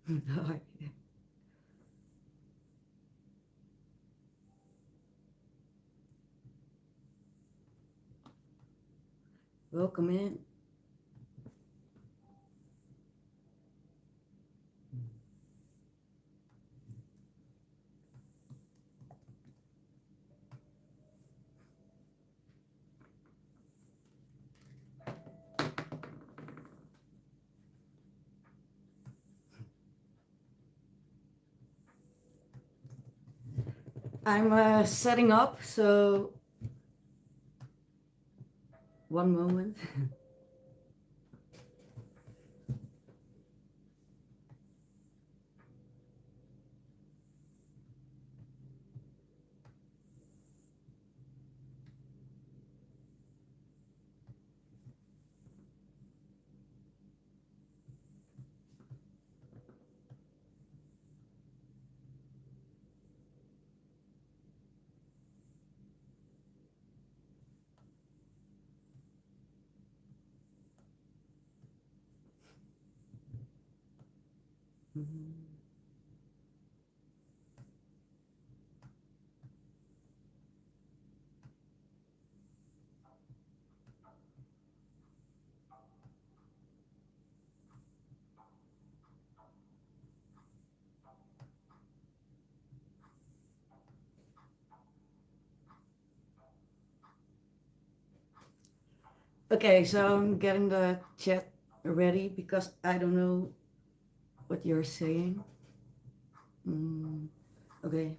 Hi. Welcome in. I'm setting up, so one moment. Okay, so I'm getting the chat ready because I don't know what you're saying. Mm, okay.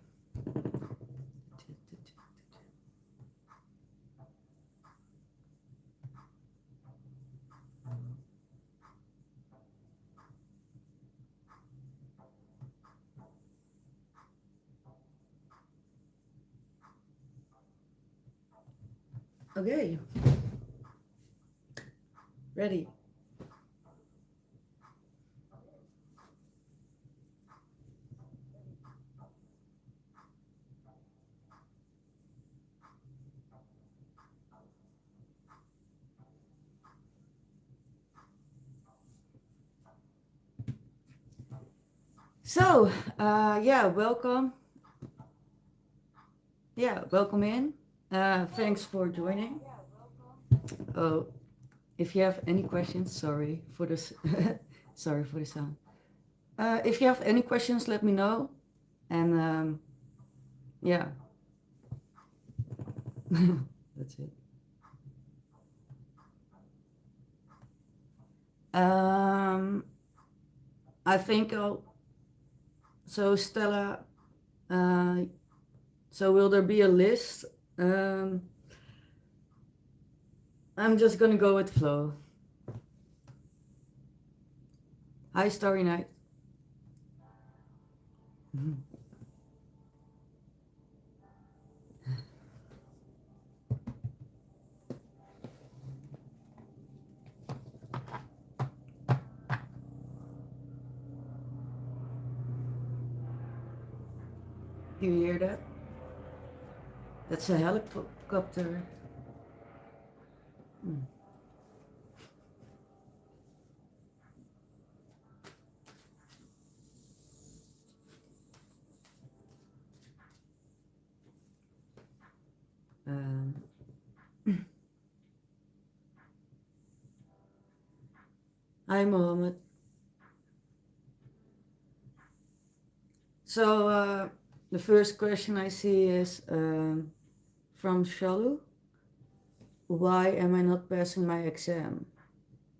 Okay, ready. So, yeah, welcome. Yeah, welcome in. Thanks for joining. Oh, if you have any questions, sorry for this. Sorry for the sound. If you have any questions, let me know. And yeah, that's it. Um, I think I'll. So Stella, uh, so will there be a list? Um, I'm just gonna go with flow. Hi, Starry Night. Do you hear that? That's a helicopter. Hmm. Um, Hi, Mohammed. So the first question I see is from Shalu. Why am I not passing my exam?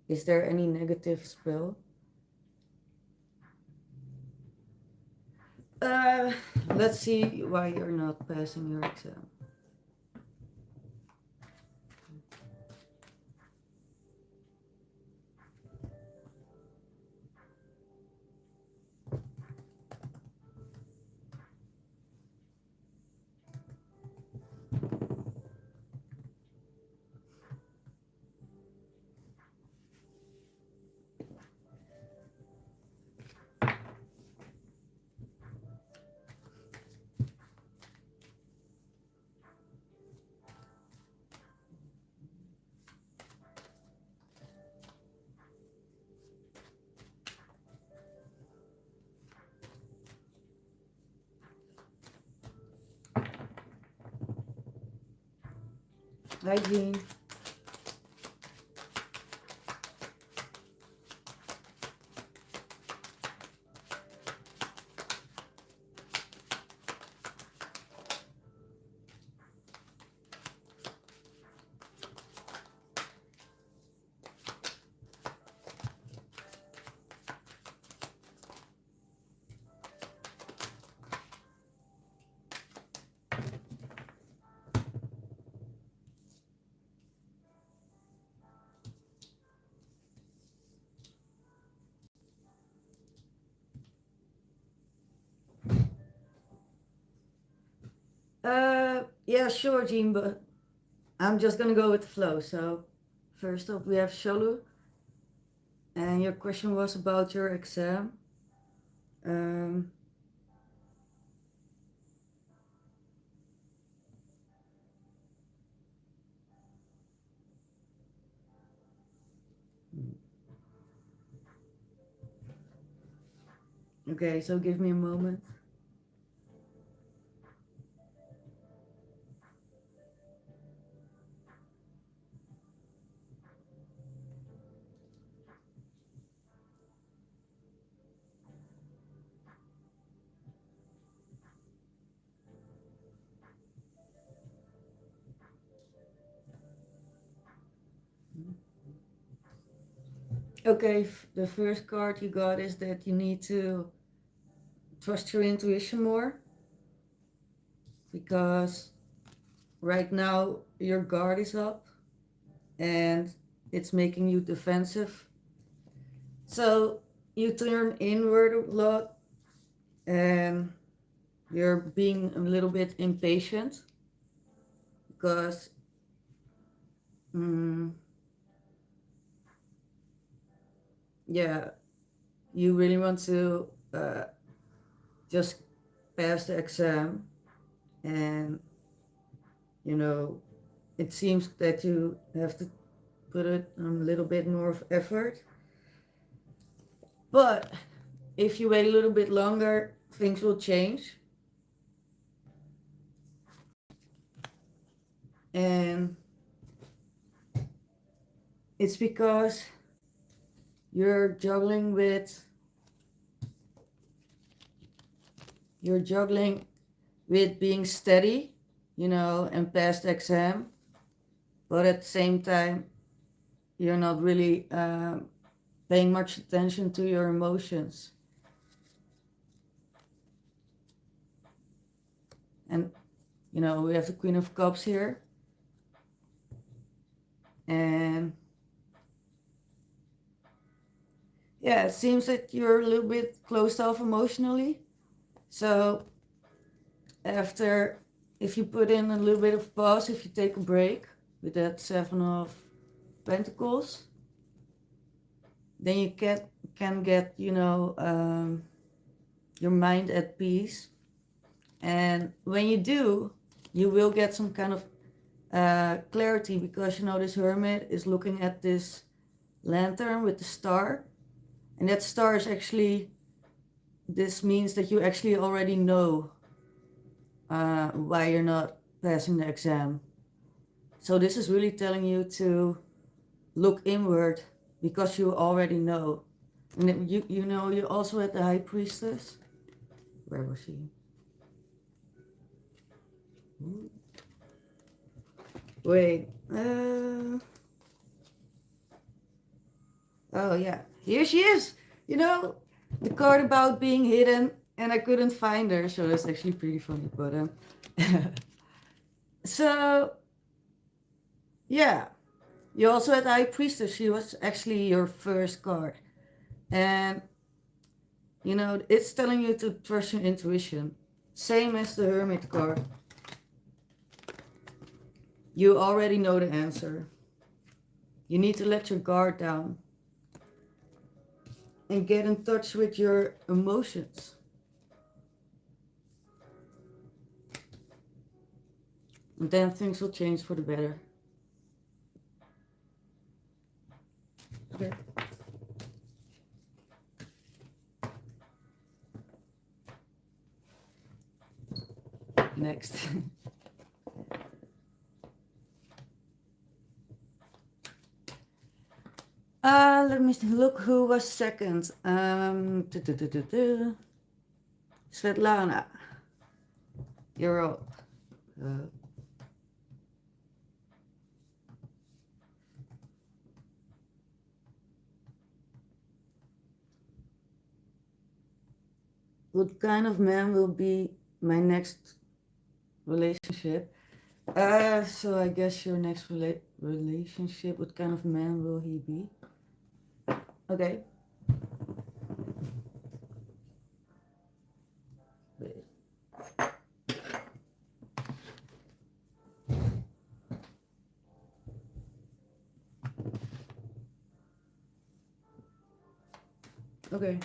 Is there any negative spell? Uh, let's see why you're not passing your exam. Hi, Jean. Yeah, sure, Jean, but I'm just gonna go with the flow. So, first up, we have Sholu, and your question was about your exam. Um, okay, so give me a moment. Okay, the first card you got is that you need to trust your intuition more because right now your guard is up and it's making you defensive. So you turn inward a lot and you're being a little bit impatient because mm, yeah, you really want to just pass the exam, and you know it seems that you have to put it a little bit more of effort. But if you wait a little bit longer, things will change. And it's because you're juggling with you're juggling with being steady, and pass the exam, but at the same time you're not really paying much attention to your emotions. And we have the Queen of Cups here, and yeah, it seems that you're a little bit closed off emotionally. So after, if you put in a little bit of pause, if you take a break with that Seven of Pentacles, then you can get your mind at peace. And when you do, you will get some kind of clarity, because this hermit is looking at this lantern with the star, and that star is actually, this means that you actually already know why you're not passing the exam. So this is really telling you to look inward because you already know. And then you also had the High Priestess. Where was she? Wait. Oh yeah, here she is. The card about being hidden, and I couldn't find her, so that's actually pretty funny. But so yeah, you also had the High Priestess. She was actually your first card, and it's telling you to trust your intuition. Same as the Hermit card. You already know the answer. You need to let your guard down and get in touch with your emotions. And then things will change for the better. Okay. Next. Let me look who was second. Svetlana, you're up. Uh, what kind of man will be my next relationship? So I guess your next relationship, what kind of man will he be? Okay. Wait. Okay.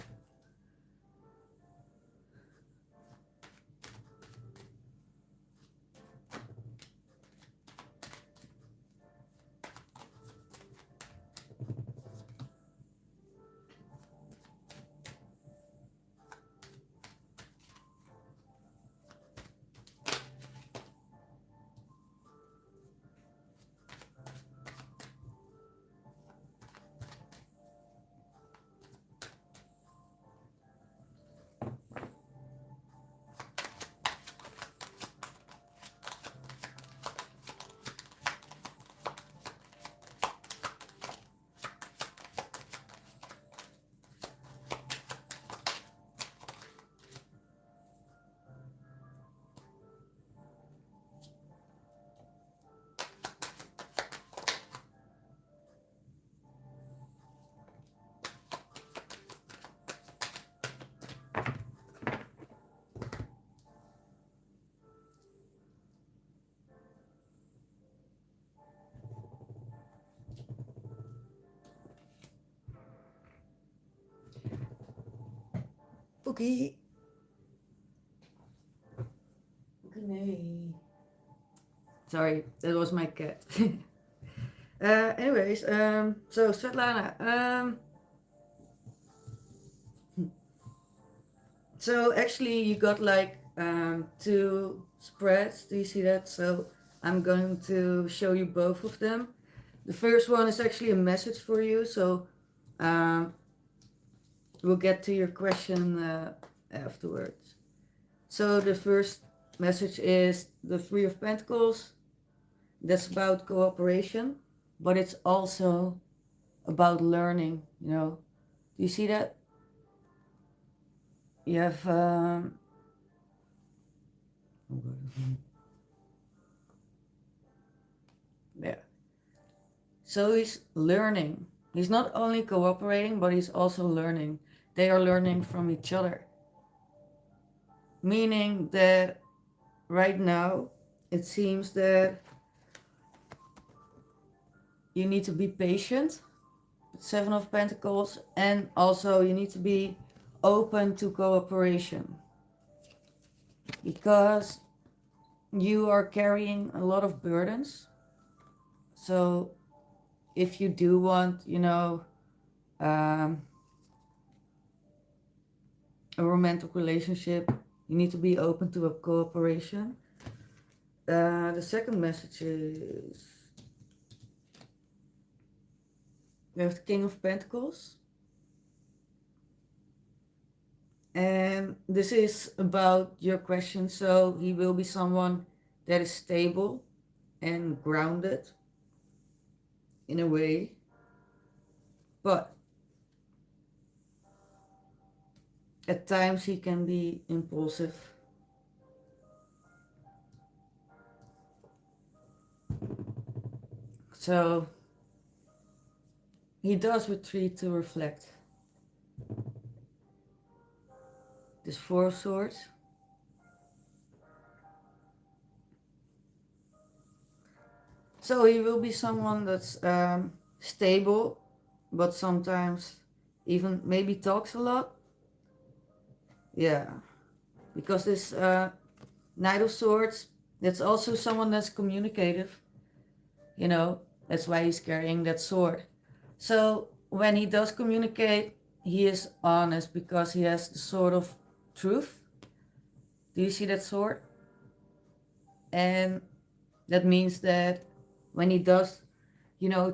Okay. Okay. Sorry, that was my cat. Anyways, so Svetlana, so actually you got like two spreads. Do you see that? So I'm going to show you both of them. The first one is actually a message for you. So um, we'll get to your question afterwards. So the first message is the Three of Pentacles. That's about cooperation, but it's also about learning. Do you see that? You have yeah. So he's learning. He's not only cooperating, but he's also learning. They are learning from each other. Meaning that right now, it seems that you need to be patient. Seven of Pentacles, and also you need to be open to cooperation because you are carrying a lot of burdens. So if you do want, a romantic relationship, you need to be open to a cooperation. The second message is we have the King of Pentacles. And this is about your question. So he will be someone that is stable and grounded in a way. But at times he can be impulsive. So he does retreat to reflect. This Four of Swords. So he will be someone that's stable, but sometimes even maybe talks a lot. Yeah, because this Knight of Swords, that's also someone that's communicative. That's why he's carrying that sword. So when he does communicate, he is honest because he has the sword of truth. Do you see that sword? And that means that when he does,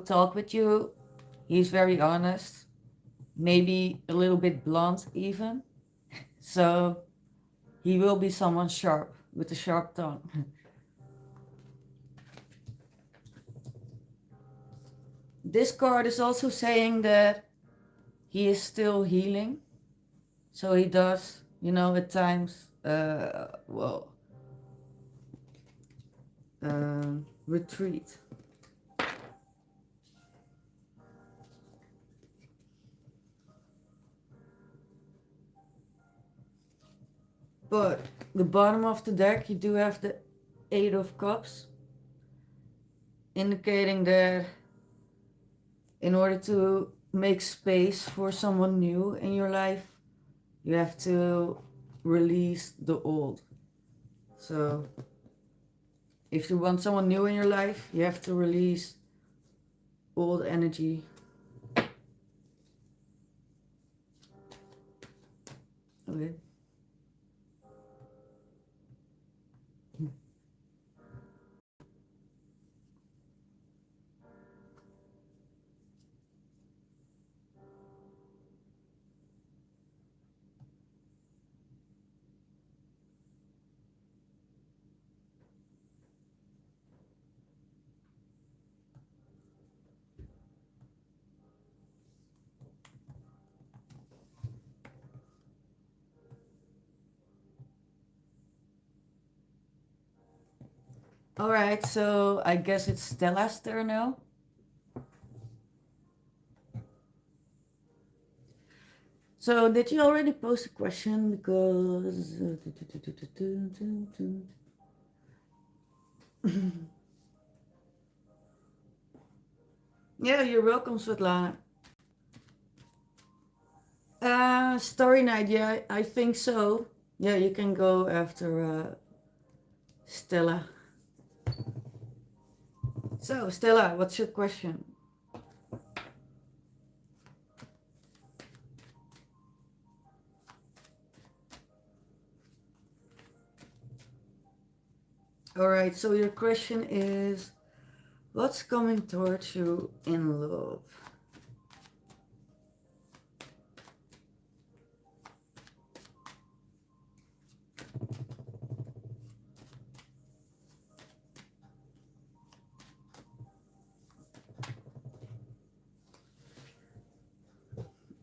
talk with you, He's very honest, maybe a little bit blunt even. So he will be someone sharp, with a sharp tongue. This card is also saying that he is still healing. So he does, at times, retreat. But the bottom of the deck, you do have the Eight of Cups, indicating that in order to make space for someone new in your life, you have to release the old. So if you want someone new in your life, you have to release old energy. Okay. All right, so I guess it's Stella's turn now. So did you already post a question? Because yeah, you're welcome, Svetlana. Story night, yeah, I think so. Yeah, you can go after Stella. So, Stella, what's your question? All right, so your question is, what's coming towards you in love?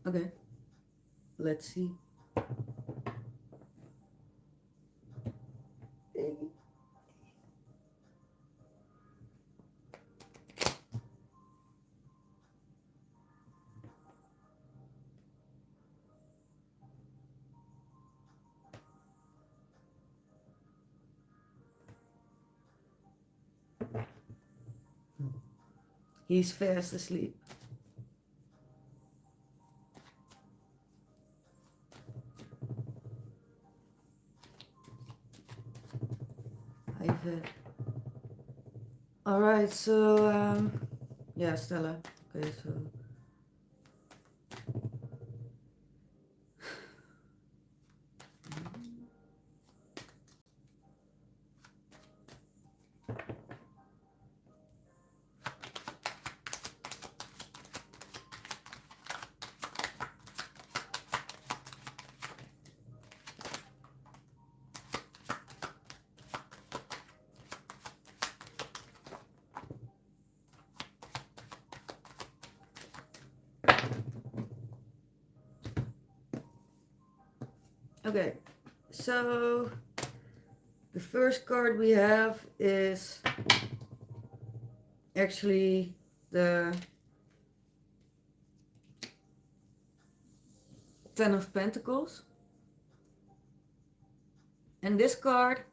Okay, let's see. He's fast asleep. All right, so yeah, Stella. Okay, so okay, so the first card we have is actually the Ten of Pentacles. And this card,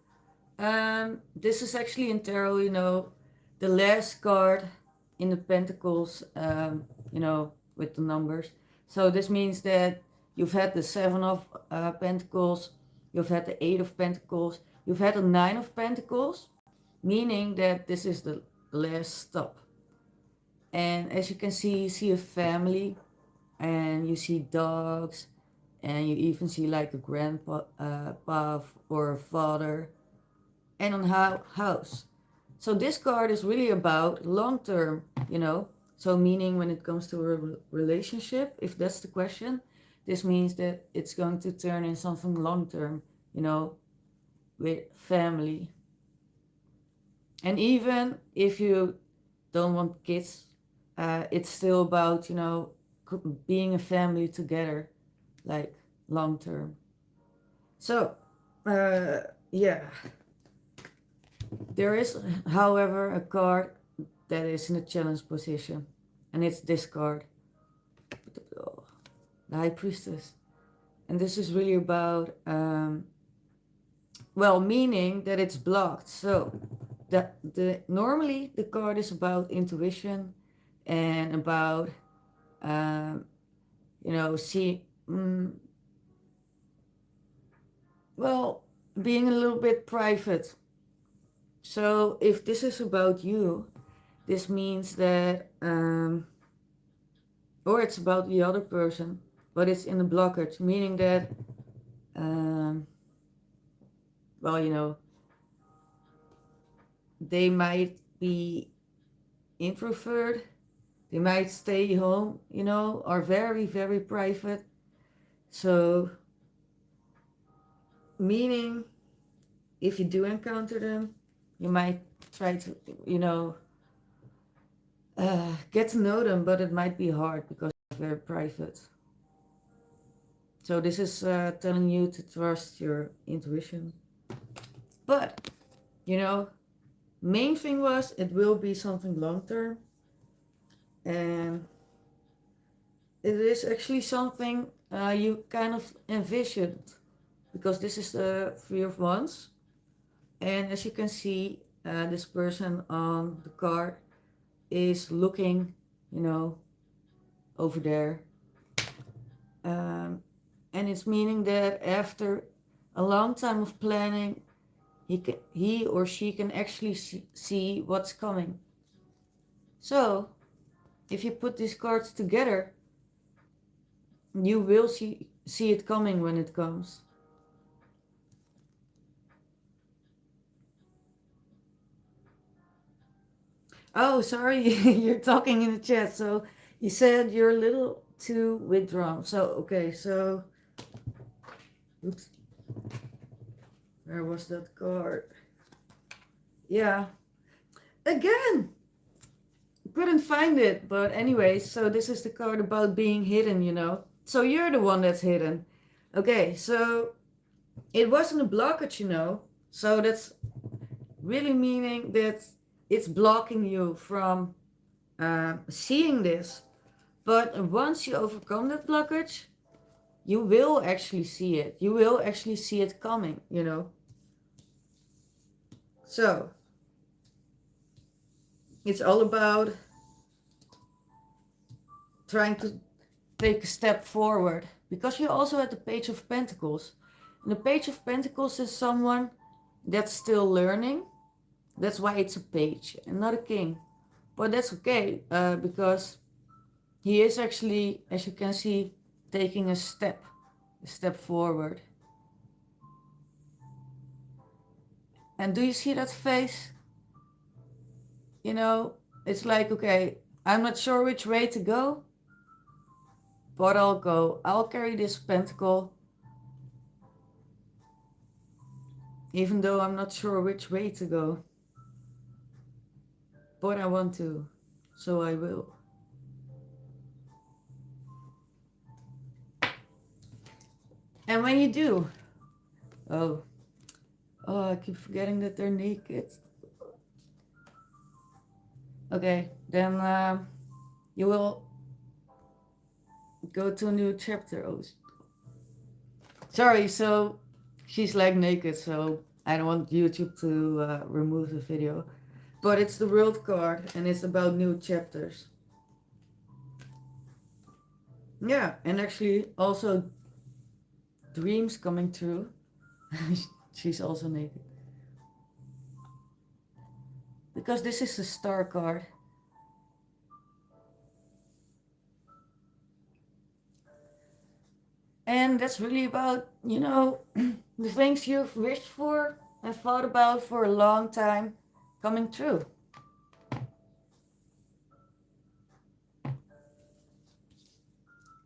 this is actually in tarot, the last card in the Pentacles, with the numbers. So this means that you've had the Seven of Pentacles, you've had the Eight of Pentacles, you've had the Nine of Pentacles, meaning that this is the last stop. And as you can see, you see a family, and you see dogs, and you even see like a grandpa or a father, and house. So this card is really about long term, So meaning when it comes to a relationship, if that's the question, this means that it's going to turn in something long term, you know, with family. And even if you don't want kids, it's still about, you know, being a family together, like long term. So, yeah, there is, however, a card that is in a challenge position, and it's this card, the High Priestess. And this is really about, well, meaning that it's blocked. So, normally the card is about intuition and about, um, you know, well, being a little bit private. So if this is about you, this means that, or it's about the other person, but it's in a blockage, meaning that, um, well, you know, they might be introvert, they might stay home, you know, are very, very private. So, meaning if you do encounter them, you might try to, you know, get to know them, but it might be hard because they're very private. So this is telling you to trust your intuition. But, you know, main thing was it will be something long term. And it is actually something you kind of envisioned. Because this is the Three of Wands. And as you can see, this person on the card is looking, you know, over there. And it's meaning that after a long time of planning, he or she can actually see what's coming. So, if you put these cards together, you will see it coming when it comes. Oh, sorry, you're talking in the chat. So you said you're a little too withdrawn. So okay, so oops, where was that card? Yeah, again, couldn't find it. But anyway, so this is the card about being hidden, you know. So you're the one that's hidden. Okay, so it wasn't a blockage, you know. So that's really meaning that it's blocking you from seeing this. But once you overcome that blockage, you will actually see it. You will actually see it coming, you know. So it's all about trying to take a step forward, because you also had the Page of Pentacles. And the Page of Pentacles is someone that's still learning. That's why it's a page and not a king. But that's okay, because he is actually, as you can see, taking a step forward. And do you see that face? You know, it's like, okay, I'm not sure which way to go, but I'll go. I'll carry this pentacle, even though I'm not sure which way to go. But I want to, so I will. And when you do, oh, I keep forgetting that they're naked. Okay, then you will go to a new chapter. Oh, sorry, so she's like naked, so I don't want YouTube to remove the video. But it's the World card, and it's about new chapters. Yeah, and actually also dreams coming true. She's also naked. Because this is the Star card. And that's really about, you know, the things you've wished for and thought about for a long time coming true.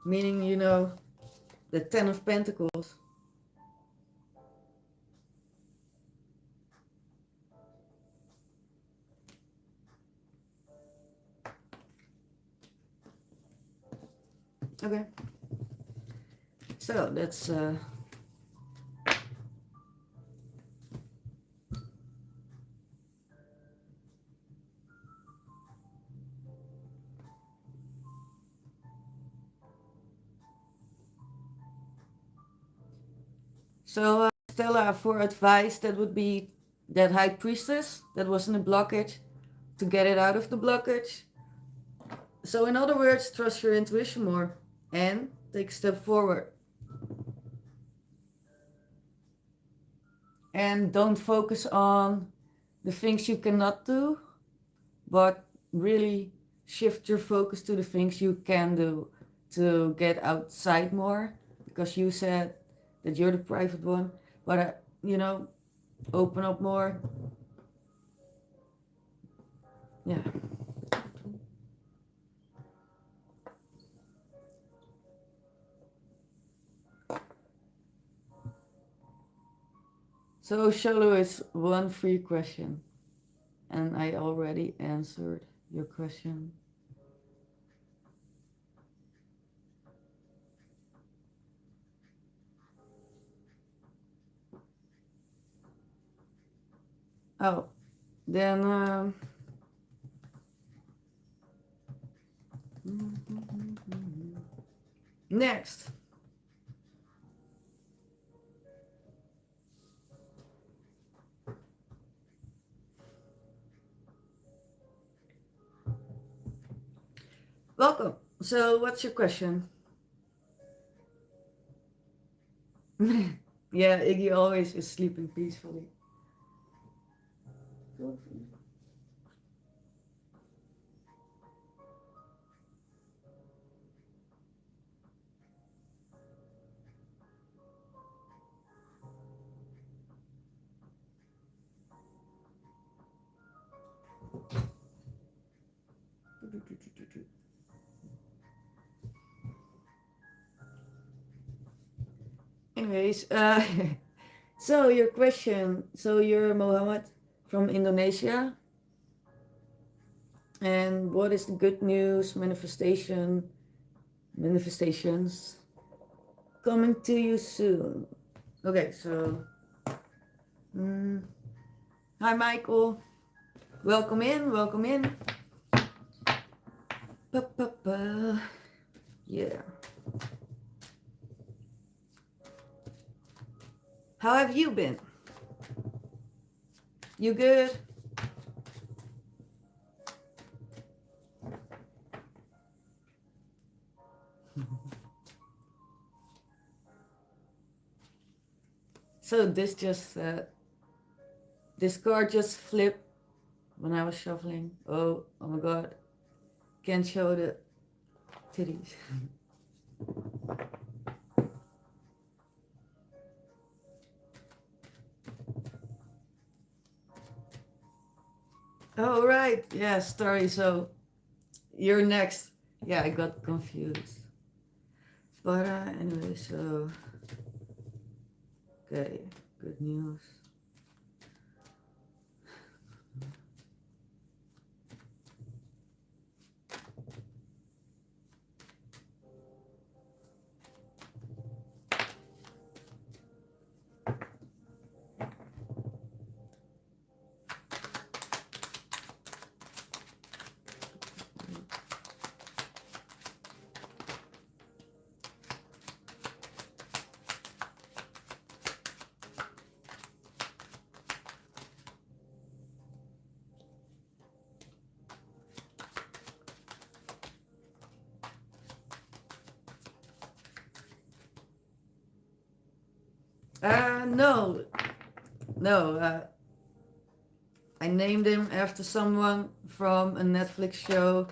meaning, the Ten of Pentacles. Okay. So that's so Stella, for advice, that would be that High Priestess that was in a blockage, to get it out of the blockage. So in other words, trust your intuition more and take a step forward. And don't focus on the things you cannot do, but really shift your focus to the things you can do to get outside more, because you said that you're the private one, but open up more. Yeah. So Shallow is one free question, and I already answered your question. Oh, then next. Welcome. So what's your question? Yeah, Iggy always is sleeping peacefully. Anyways, so your question. So you're Mohammed from Indonesia. And what is the good news, manifestations coming to you soon? Okay, so hi Michael, welcome in, welcome in. Pa. Yeah. How have you been? You good? So this card just flipped when I was shuffling. Oh my god, can't show the titties. Oh right, yeah, story. So you're next. Yeah, I got confused. But anyway, so okay, good news. No, no. I named him after someone from a Netflix show,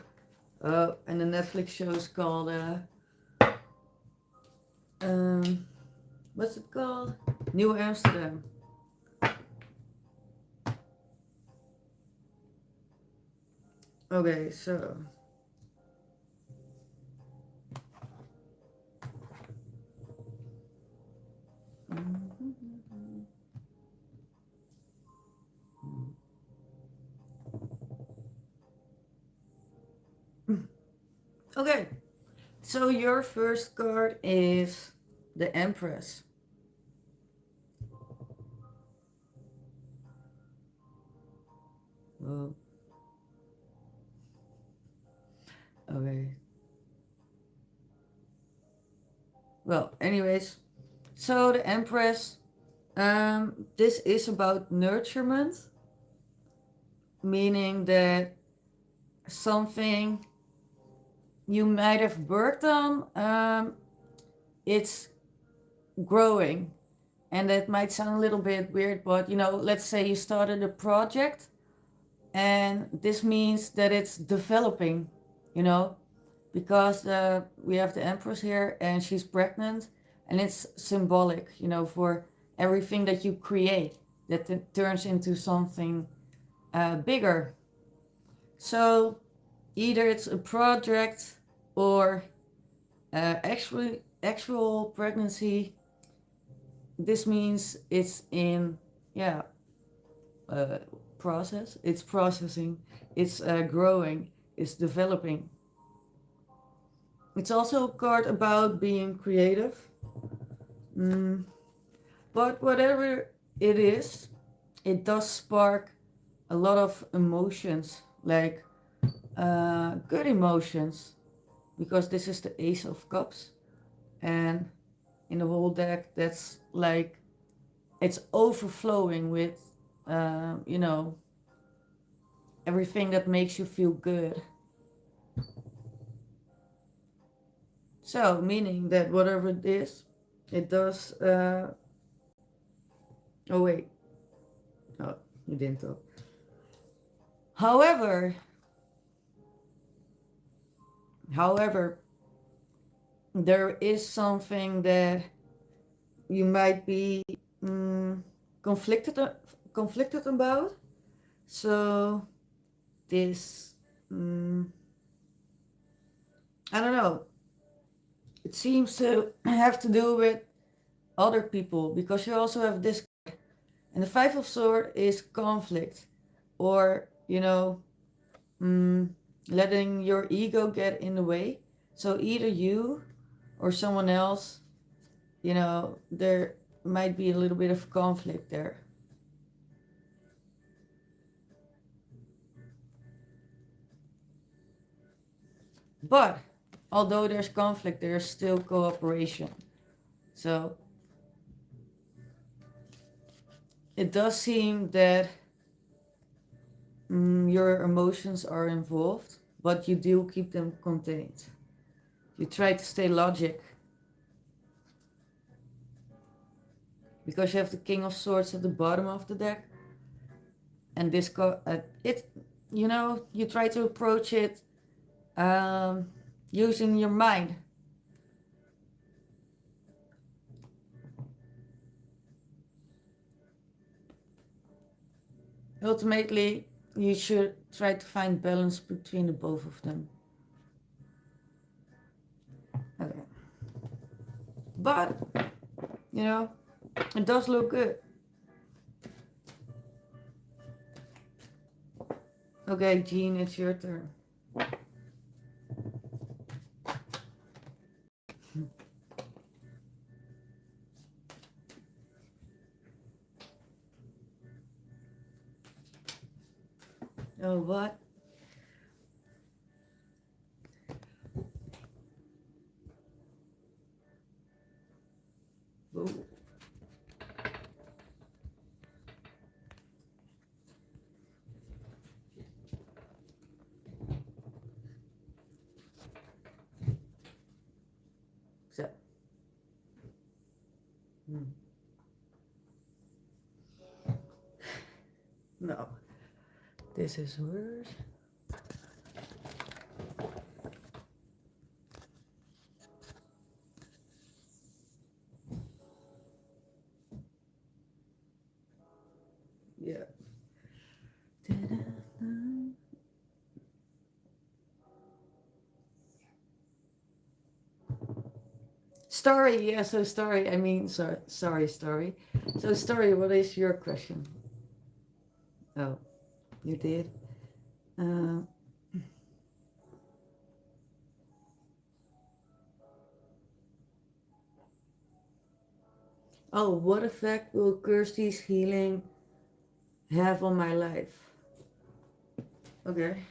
and the Netflix show is called what's it called? New Amsterdam. Okay, so Okay, so your first card is the Empress. Oh, okay. Well, anyways, so the Empress, this is about nurturement, meaning that something you might have worked on, it's growing. And that might sound a little bit weird, but let's say you started a project and this means that it's developing, you know, because we have the Empress here and she's pregnant, and it's symbolic, for everything that you create that turns into something bigger. So either it's a project or actual pregnancy. This means it's in, yeah, uh, process. It's processing. It's growing. It's developing. It's also a card about being creative. Mm, but whatever it is, it does spark a lot of emotions, like good emotions, because this is the Ace of Cups. And in the whole deck, that's like it's overflowing with, you know, everything that makes you feel good. So, meaning that whatever it is, it does. Oh, wait. Oh, you didn't talk. However, however, there is something that you might be mm, conflicted conflicted about. So this, mm, I don't know. It seems to have to do with other people, because you also have this, and the Five of Swords is conflict, or mm, letting your ego get in the way. So either you or someone else, there might be a little bit of conflict there. But although there's conflict, there's still cooperation. So it does seem that your emotions are involved, but you do keep them contained. You try to stay logic, because you have the King of Swords at the bottom of the deck, and this it, you try to approach it using your mind. Ultimately, you should try to find balance between the both of them. Okay. But, it does look good. Okay, Jean, it's your turn. Oh, what? Oh. So. No. This is worse. Yeah. Story, yeah, so story, I mean, sorry, story. So, story, what is your question? Oh, you did? Uh, oh, what effect will Kirsty's healing have on my life? Okay.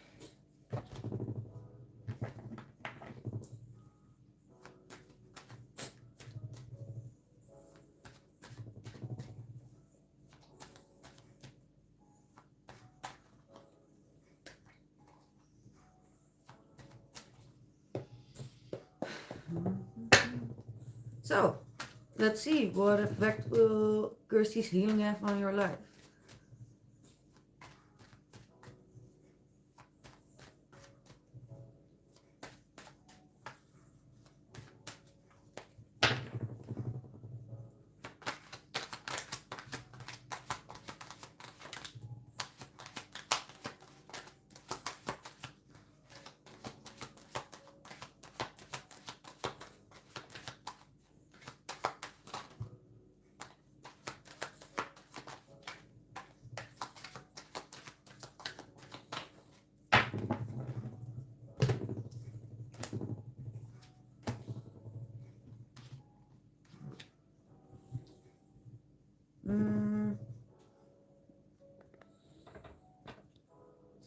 So, let's see, what effect will Kirsty's healing have on your life? Mm,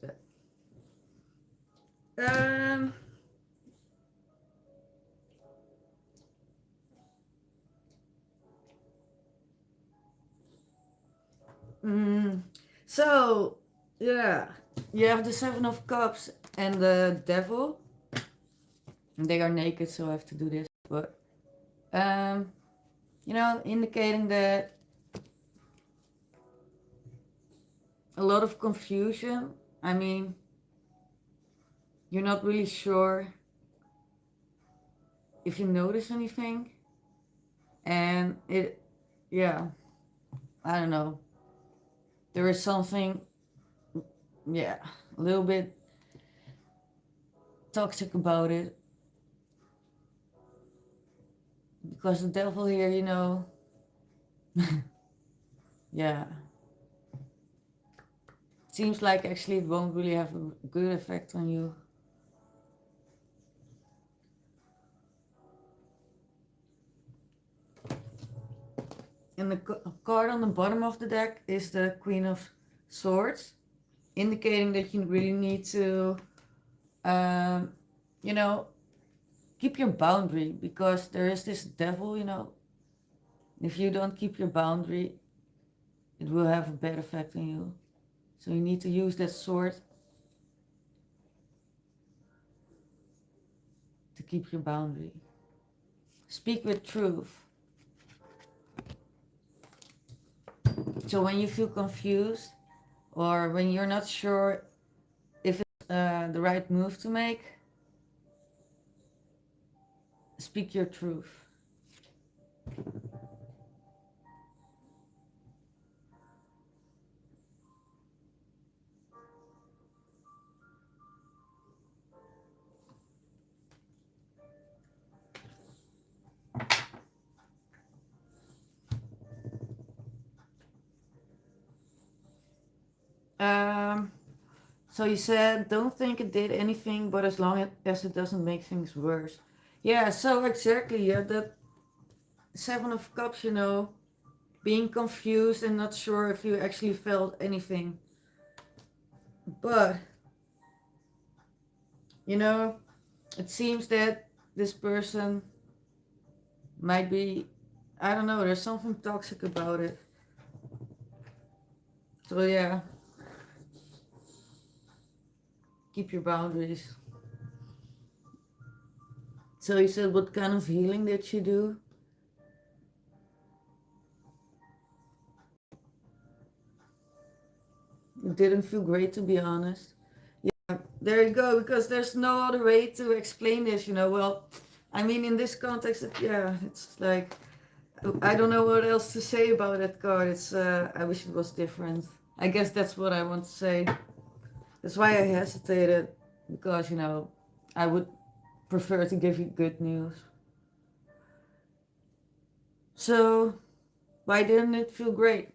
so, um, mm, so, yeah, you have the Seven of Cups and the Devil. They are naked, so I have to do this. But, indicating that a lot of confusion. I mean, you're not really sure if you notice anything. And yeah, I don't know. There is something, yeah, a little bit toxic about it. Because the devil here, yeah, seems like actually it won't really have a good effect on you. And the card on the bottom of the deck is the Queen of Swords, indicating that you really need to, um, you know, keep your boundary, because there is this devil. If you don't keep your boundary, it will have a bad effect on you. So you need to use that sword to keep your boundary. Speak with truth. So when you feel confused, or when you're not sure if it's the right move to make, speak your truth. Um, so you said, don't think it did anything, but as long as it doesn't make things worse. Yeah, so exactly, yeah, that Seven of Cups, being confused and not sure if you actually felt anything. But, you know, it seems that this person might be, I don't know, there's something toxic about it. So, yeah, keep your boundaries. So, you said, what kind of healing did you do? It didn't feel great, to be honest. Yeah, there you go, because there's no other way to explain this. Well, I mean, in this context, yeah, it's like, I don't know what else to say about that card. I wish it was different. I guess that's what I want to say. That's why I hesitated, because, I would prefer to give you good news. So, why didn't it feel great?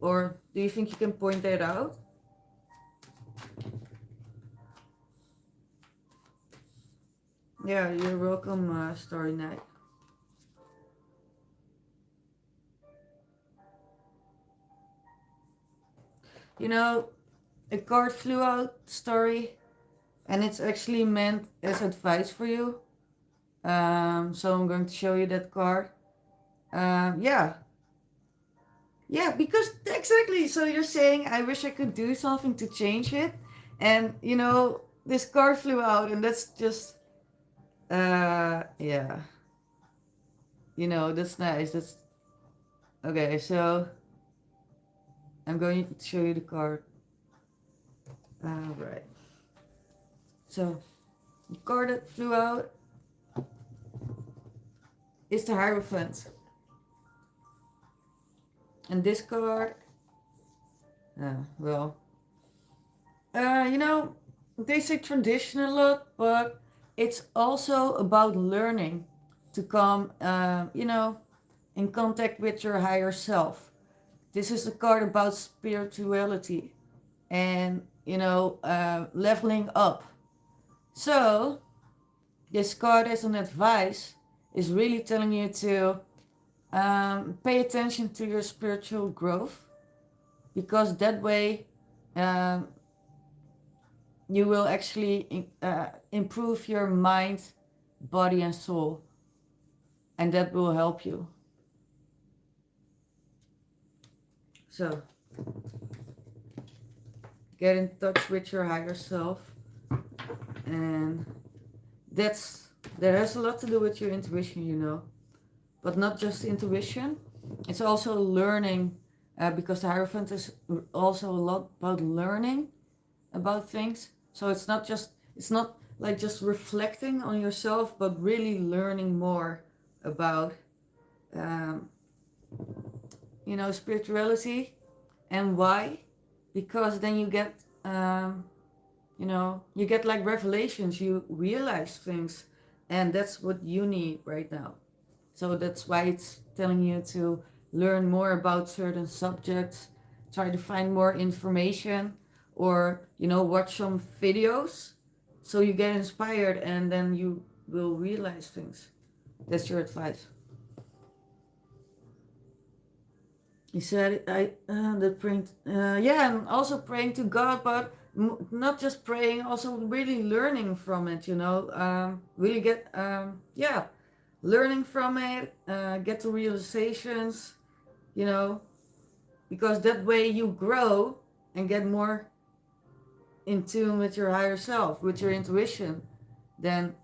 Or do you think you can point that out? Yeah, you're welcome, Starry Night. You know, a card flew out, Story, and it's actually meant as advice for you. So I'm going to show you that card. Yeah, yeah, because exactly. So you're saying, I wish I could do something to change it, and this card flew out, and that's just, yeah, that's nice. That's okay. So I'm going to show you the card. Right. So the card that flew out is the Hierophant. And this card, well, you know, they say tradition a lot, but it's also about learning to come, in contact with your higher self. This is a card about spirituality and, leveling up. So, this card as an advice is really telling you to pay attention to your spiritual growth, because that way um, you will actually improve your mind, body, and soul, and that will help you. So, get in touch with your higher self, and that has a lot to do with your intuition, but not just intuition. It's also learning, because the Hierophant is also a lot about learning about things. So it's not like just reflecting on yourself, but really learning more about um, spirituality. And why? Because then you get like revelations, you realize things, and that's what you need right now. So that's why it's telling you to learn more about certain subjects, try to find more information, or watch some videos so you get inspired, and then you will realize things. That's your advice. He said, the praying, yeah, and also praying to God, but not just praying, also really learning from it, really get, yeah, learning from it, get to realizations, you know, because that way you grow and get more in tune with your higher self, with your intuition. Then,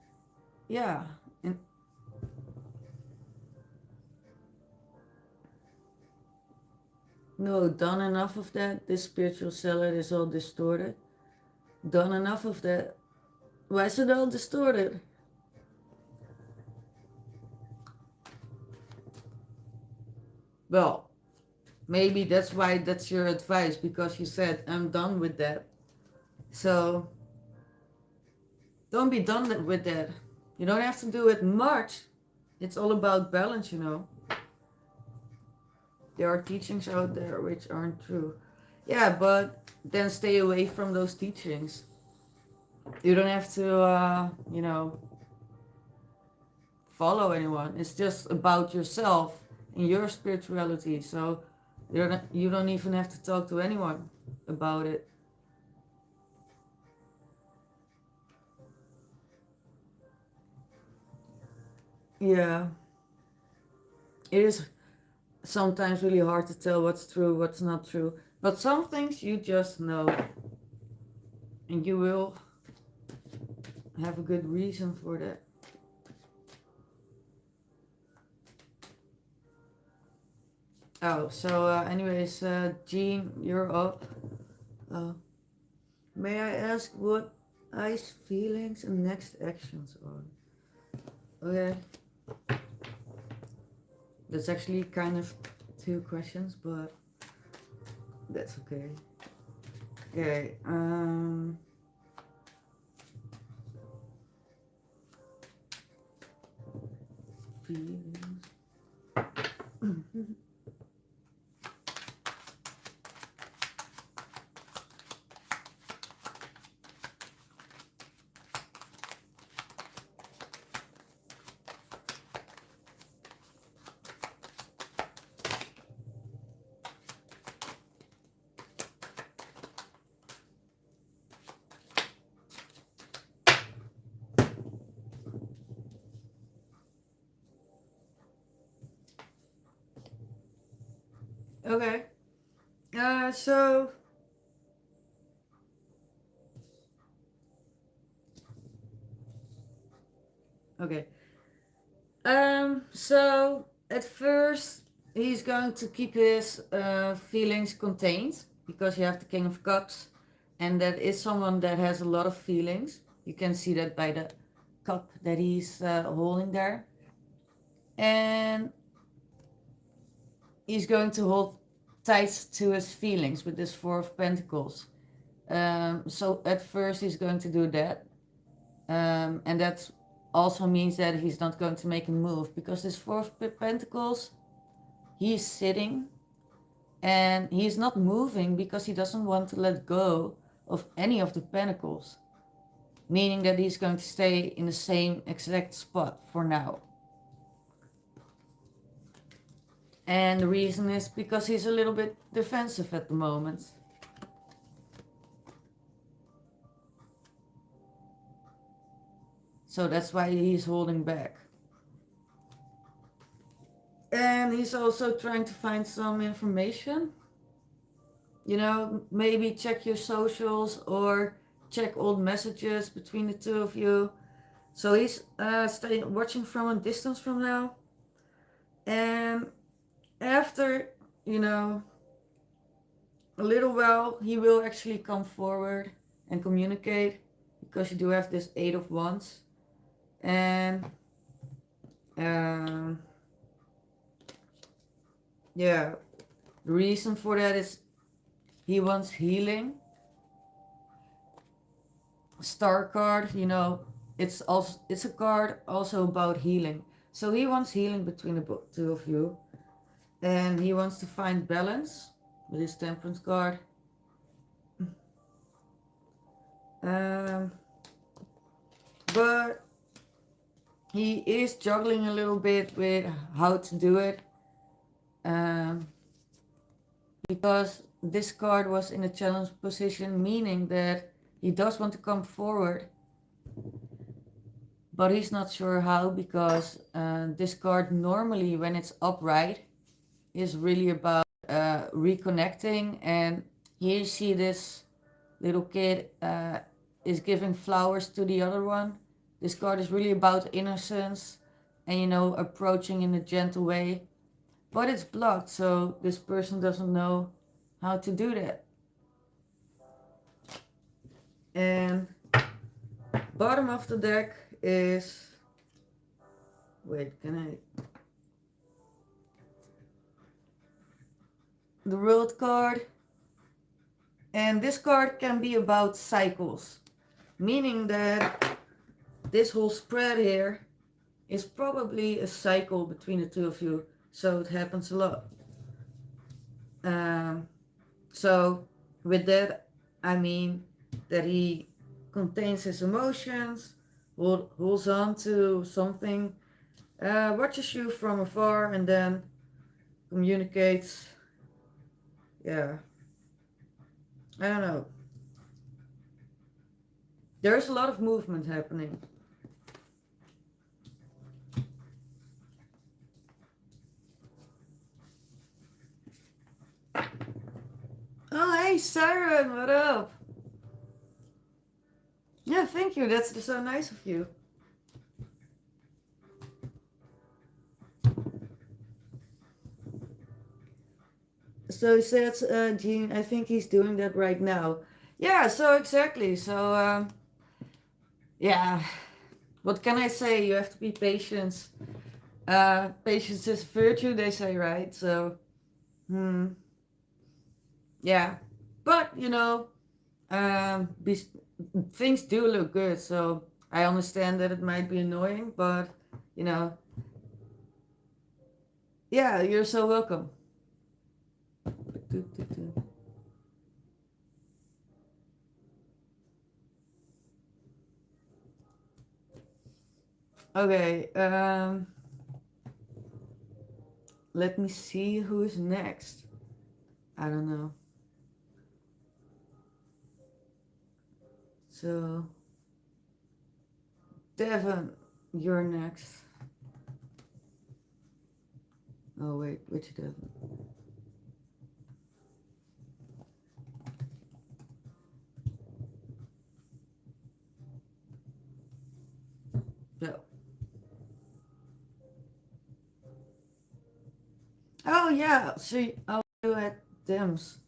yeah. And no, done enough of that. This spiritual salad is all distorted. Done enough of that. Why is it all distorted? Well, maybe that's why that's your advice, because you said, I'm done with that. So, don't be done with that. You don't have to do it much. It's all about balance. There are teachings out there which aren't true. Yeah, but then stay away from those teachings. You don't have to, follow anyone. It's just about yourself and your spirituality. So you don't even have to talk to anyone about it. Yeah, it is sometimes really hard to tell what's true, what's not true. But some things you just know, and you will have a good reason for that. Oh, so anyways, Jean, you're up. Uh, may I ask what Ice feelings and next actions are? Okay, that's actually kind of two questions, but that's okay. Okay, feelings. Okay. So okay. So at first he's going to keep his feelings contained because you have the King of Cups, and that is someone that has a lot of feelings. You can see that by the cup that he's holding there, and he's going to hold tight to his feelings with this Four of Pentacles. So at first he's going to do that, and that also means that he's not going to make a move because this Four of Pentacles, he's sitting and he's not moving because he doesn't want to let go of any of the pentacles, meaning that he's going to stay in the same exact spot for now. And the reason is because he's a little bit defensive at the moment. So that's why he's holding back. And he's also trying to find some information. You know, maybe check your socials or check old messages between the two of you. So he's watching from a distance from now. And after, you know, a little while, he will actually come forward and communicate because you do have this Eight of Wands. And yeah, the reason for that is he wants healing. Star card, you know, it's a card also about healing. So he wants healing between the two of you, and he wants to find balance with his Temperance card. But he is juggling a little bit with how to do it, because this card was in a challenge position, meaning that he does want to come forward, but he's not sure how, because this card normally when it's upright is really about reconnecting. And here you see this little kid is giving flowers to the other one. This card is really about innocence and, you know, approaching in a gentle way, but it's blocked, so this person doesn't know how to do that. And bottom of the deck is, wait, can I, the World card. And this card can be about cycles, meaning that this whole spread here is probably a cycle between the two of you, so it happens a lot. So with that, I mean that he contains his emotions, holds on to something, watches you from afar, and then communicates. Yeah, I don't know. There's a lot of movement happening. Oh, hey, Siren, what up? Yeah, thank you. That's so nice of you. So says Jean, I think he's doing that right now. Yeah, so exactly. So, yeah, what can I say? You have to be patient. Patience is a virtue, they say, right? So, yeah. But, you know, things do look good. So I understand that it might be annoying, but, you know, Yeah, you're so welcome. Okay, let me see who's next. I don't know. So, Devin, you're next. Oh, wait, which Devin? No. Oh, yeah, see, I'll do at Dems.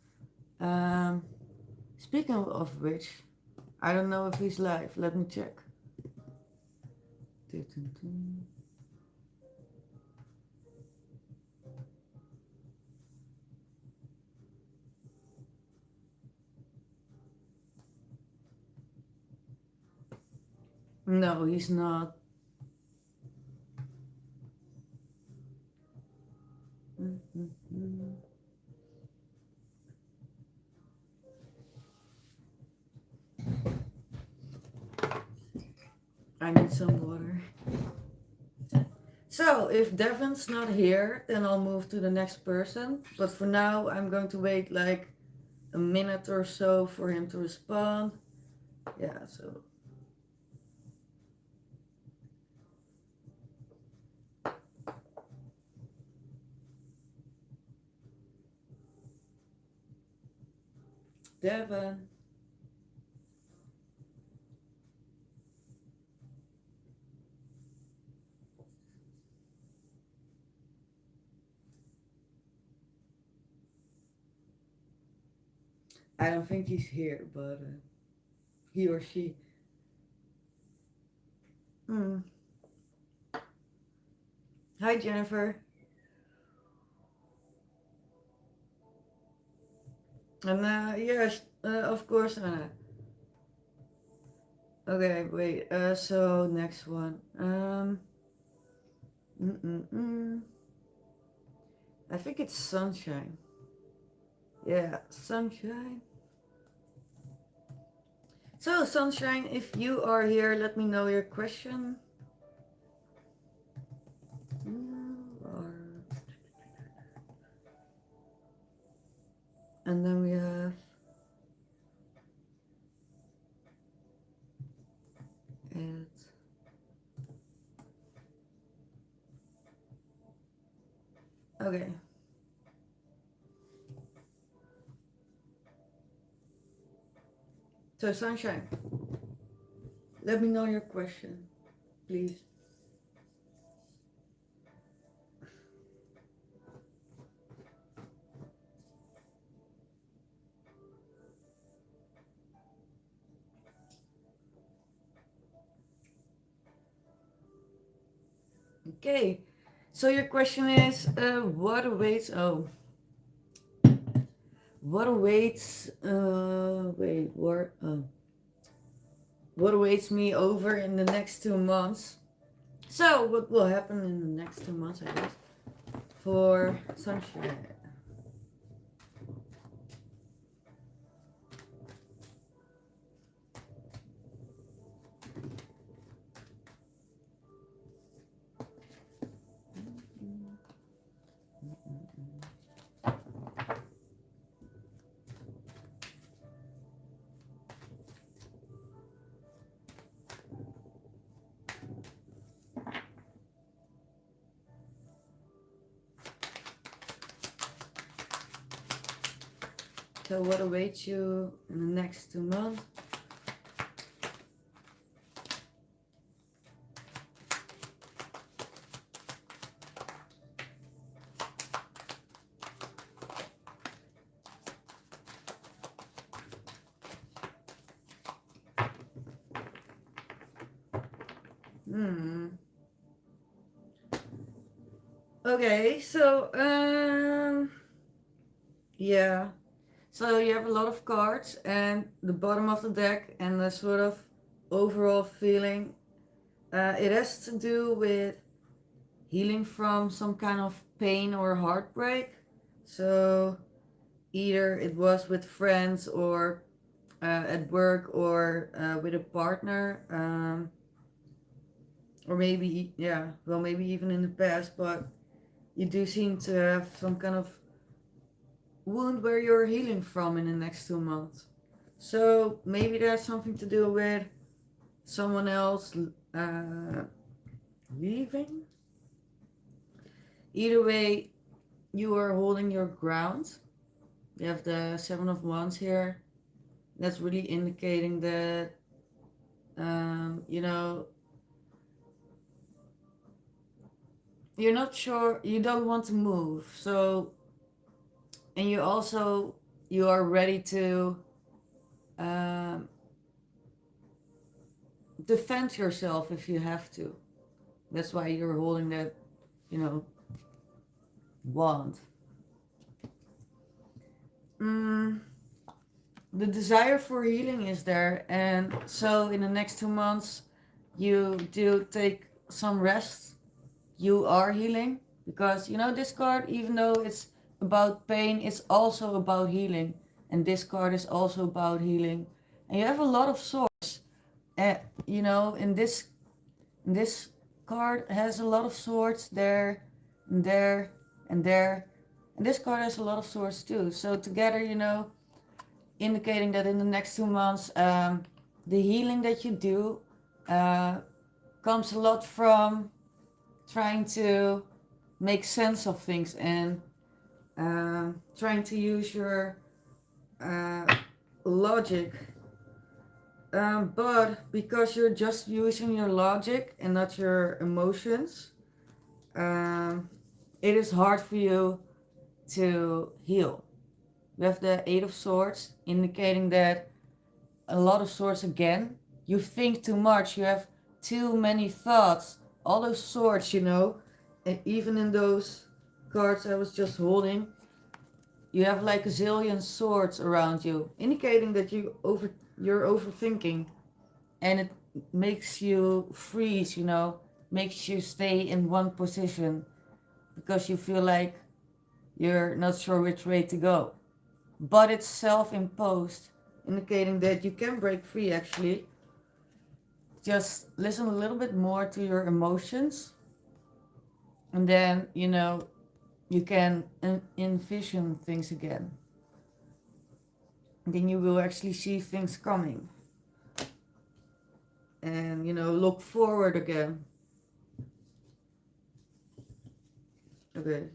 Um, Speaking of which, I don't know if he's live. Let me check. No, he's not. I need some water. So, if Devin's not here, then I'll move to the next person. But for now, I'm going to wait like a minute or so for him to respond. Yeah, so. Devin. I don't think he's here, but he or she. Hmm. Hi, Jennifer. And yes, of course, Anna. Okay, wait. So next one. Mm, mm, mm. I think it's sunshine. Yeah, sunshine. So sunshine, if you are here, let me know your question. And then we have it. Okay. So sunshine, let me know your question, please. Okay. So your question is, what awaits? Oh, what awaits? Wait, what? What awaits me over in the next 2 months? So what will happen in the next 2 months? I guess for sunshine. So what awaits you in the next 2 months? Hmm. Okay, so yeah. So you have a lot of cards and the bottom of the deck and the sort of overall feeling. It has to do with healing from some kind of pain or heartbreak. So either it was with friends or at work or with a partner, or maybe, yeah, well, maybe even in the past, but you do seem to have some kind of wound where you're healing from in the next 2 months. So maybe there's something to do with someone else uh, leaving. Either way, you are holding your ground. You have the Seven of Wands here. That's really indicating that, you know, you're not sure, you don't want to move. So, and you also, you are ready to um, defend yourself if you have to. That's why you're holding that, you know, wand. Mm, the desire for healing is there, and so in the next 2 months, you do take some rest. You are healing because you know this card, even though it's about pain, it's also about healing, and this card is also about healing. And you have a lot of swords. You know, in this card has a lot of swords there, and there, and there, and this card has a lot of swords too. So together, you know, indicating that in the next 2 months, the healing that you do uh, comes a lot from trying to make sense of things and trying to use your uh, logic. But because you're just using your logic and not your emotions, um, it is hard for you to heal. We have the Eight of Swords, indicating that a lot of swords again. You think too much, you have too many thoughts. All those swords, you know, and even in those cards I was just holding, you have like a zillion swords around you, indicating that you're overthinking, and it makes you freeze, you know, makes you stay in one position because you feel like you're not sure which way to go. But it's self-imposed, indicating that you can break free actually. Just listen a little bit more to your emotions, and then, you know, you can envision things again. And then you will actually see things coming. And, you know, look forward again. Okay.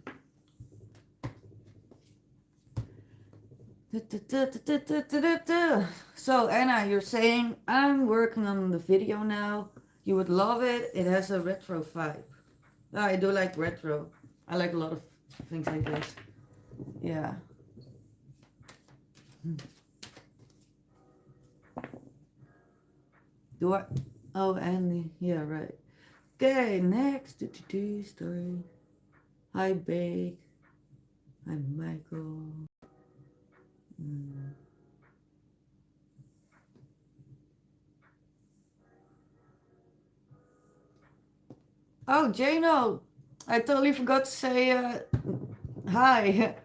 So, Anna, you're saying, I'm working on the video now. You would love it. It has a retro vibe. Yeah, I do like retro. I like a lot of things like this. Yeah. Do I? Oh, Andy. Yeah, right. Okay, next. Story. Hi, Bake. Hi, Michael. Mm. Oh, Jano. I totally forgot to say hi.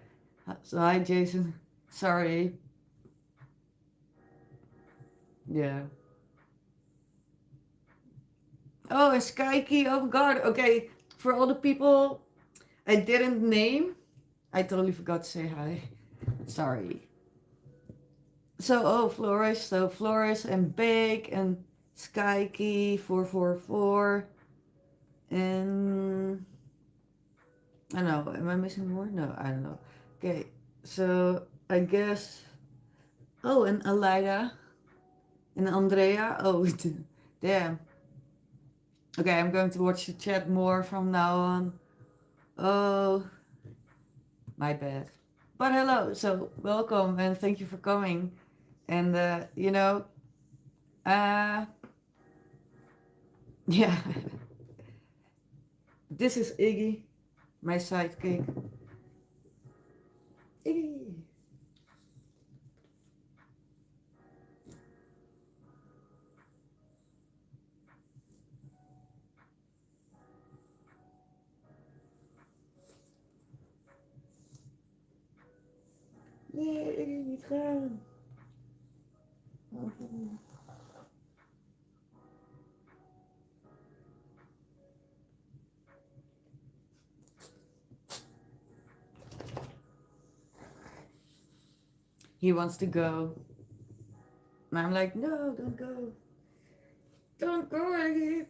So, hi, Jason. Sorry. Yeah. Oh, and Skykey. Oh, God. Okay. For all the people I didn't name, I totally forgot to say hi. Sorry. So, oh, Flores. So, Flores and Bake and Skykey 444. And I don't know. Am I missing more? No, I don't know. Okay. So, I guess. Oh, and Alida. And Andrea. Oh, damn. Okay, I'm going to watch the chat more from now on. Oh, my bad. But hello. So, welcome and thank you for coming. And, you know, uh, yeah. This is Iggy, my sidekick. Iggy. gaan. He wants to go. And I'm like, no, don't go. Don't go, Aggie.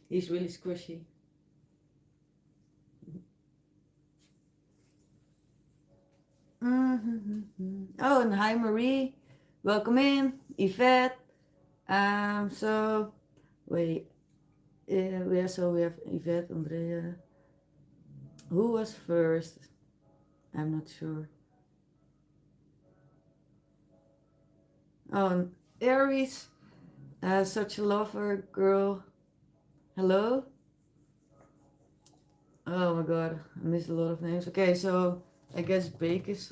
He's really squishy. Oh, and hi Marie. Welcome in. Yvette. So, wait. So we have Yvette, Andrea. Who was first? I'm not sure. Oh, Aries. Such a lover, girl. Hello? Oh my god, I missed a lot of names. Okay, so I guess Bake is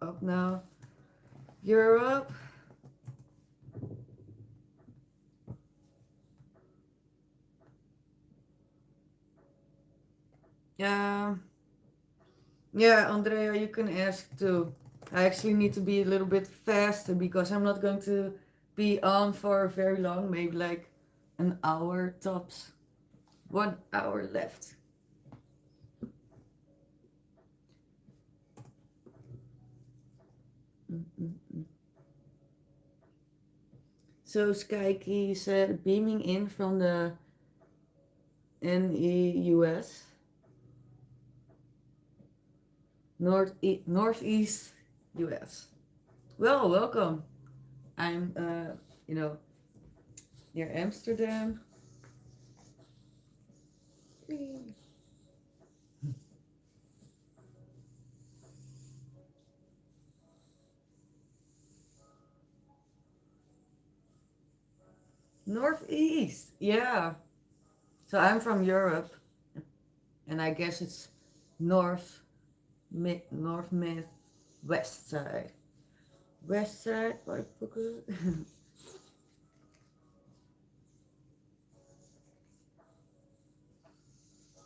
up now. You're up. Yeah, Andrea, you can ask too. I actually need to be a little bit faster because I'm not going to be on for very long, maybe like an hour tops. 1 hour left. So Skykey said beaming in from the NEUS. Northeast US. Well, welcome. I'm, near Amsterdam. Northeast, yeah. So I'm from Europe, and I guess it's north, mid, west side. West side, motherfucker.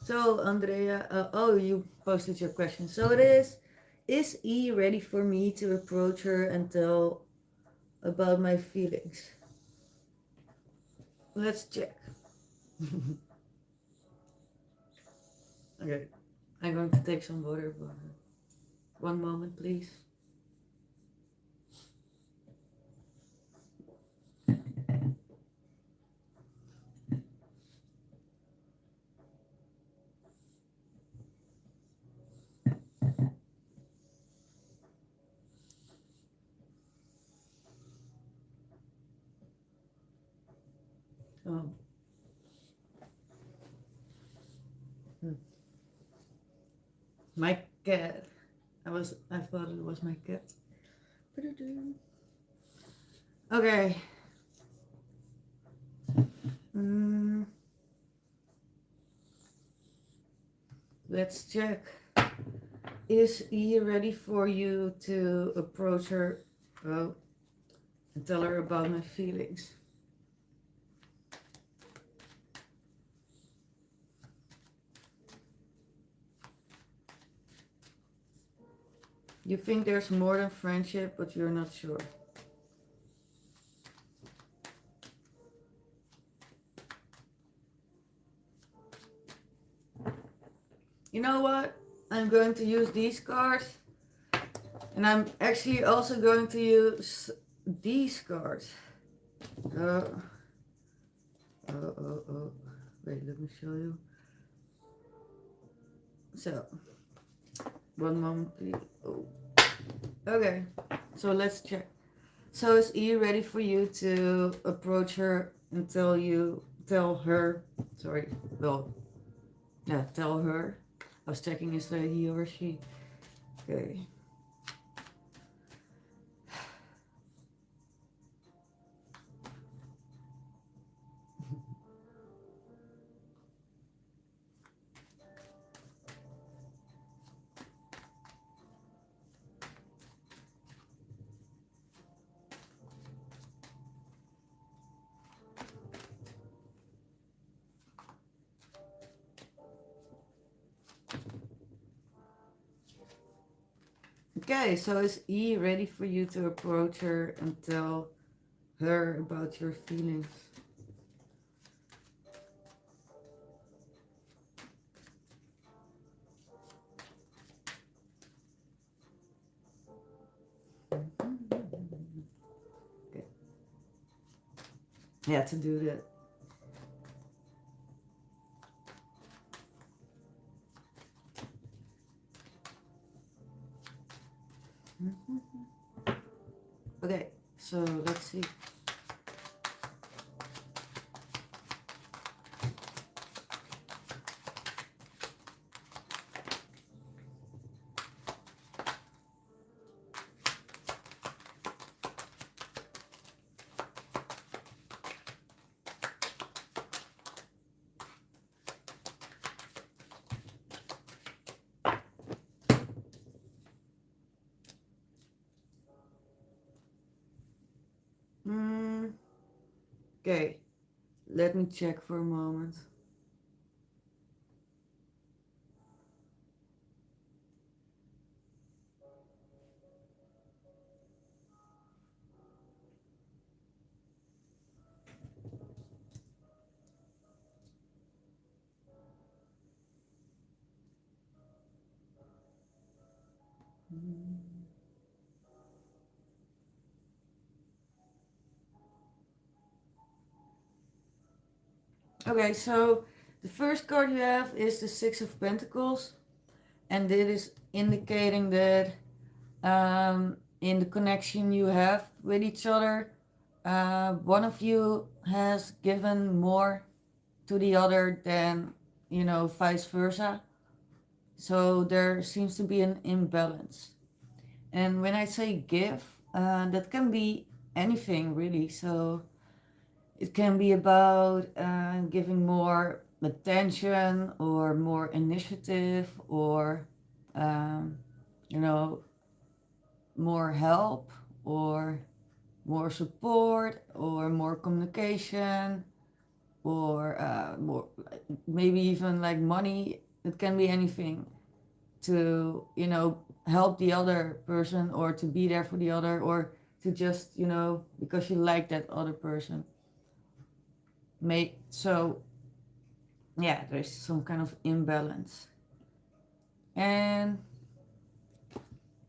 So, Andrea, oh, you posted your question. So it is E ready for me to approach her and tell about my feelings? Let's check. Okay, I'm going to take some water. One moment, please. Oh. My cat. I thought it was my cat. Okay. Let's check. Is E ready for you to approach her and tell her about my feelings? You think there's more than friendship, but you're not sure. You know what? I'm going to use these cards. And I'm actually also going to use these cards. Oh. Wait, let me show you. So, one moment, please. Oh. Okay, so let's check. So is E ready for you to approach her and tell her, tell her. I was checking is it he or she. Okay. Okay, so is E ready for you to approach her and tell her about your feelings? Okay. Yeah, to do that. Okay, so let's see. Mm, okay, let me check for a moment. Okay, so the first card you have is the Six of Pentacles, and it is indicating that in the connection you have with each other, one of you has given more to the other than, vice versa. So there seems to be an imbalance. And when I say give, that can be anything really. So it can be about giving more attention or more initiative or, um, you know, more help or more support or more communication or more, maybe even like money. It can be anything to, help the other person or to be there for the other or to just, because you like that other person. Make so yeah, there's some kind of imbalance. And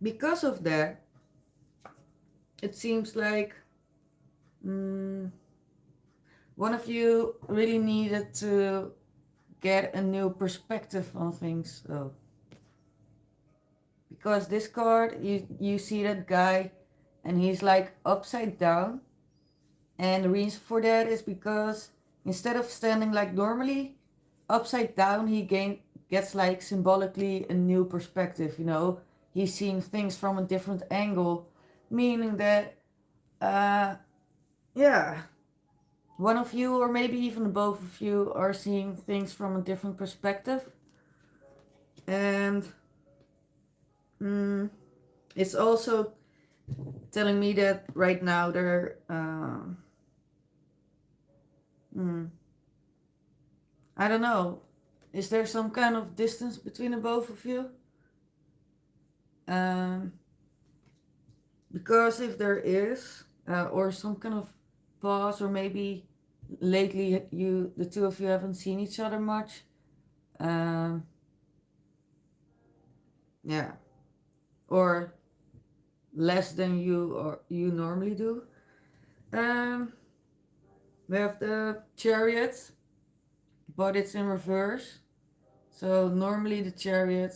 because of that, it seems like mm, one of you really needed to get a new perspective on things. So, because this card, you see that guy and he's like upside down. And the reason for that is because instead of standing like normally, upside down, gets like symbolically a new perspective, He's seeing things from a different angle, meaning that, yeah, one of you or maybe even both of you are seeing things from a different perspective. And mm, it's also telling me that right now they're, mm, I don't know, is there some kind of distance between the both of you? Um, because if there is, or some kind of pause, or maybe lately the two of you haven't seen each other much. Um, yeah, or less than you normally do. Um, we have the Chariot, but it's in reverse. So normally the Chariot,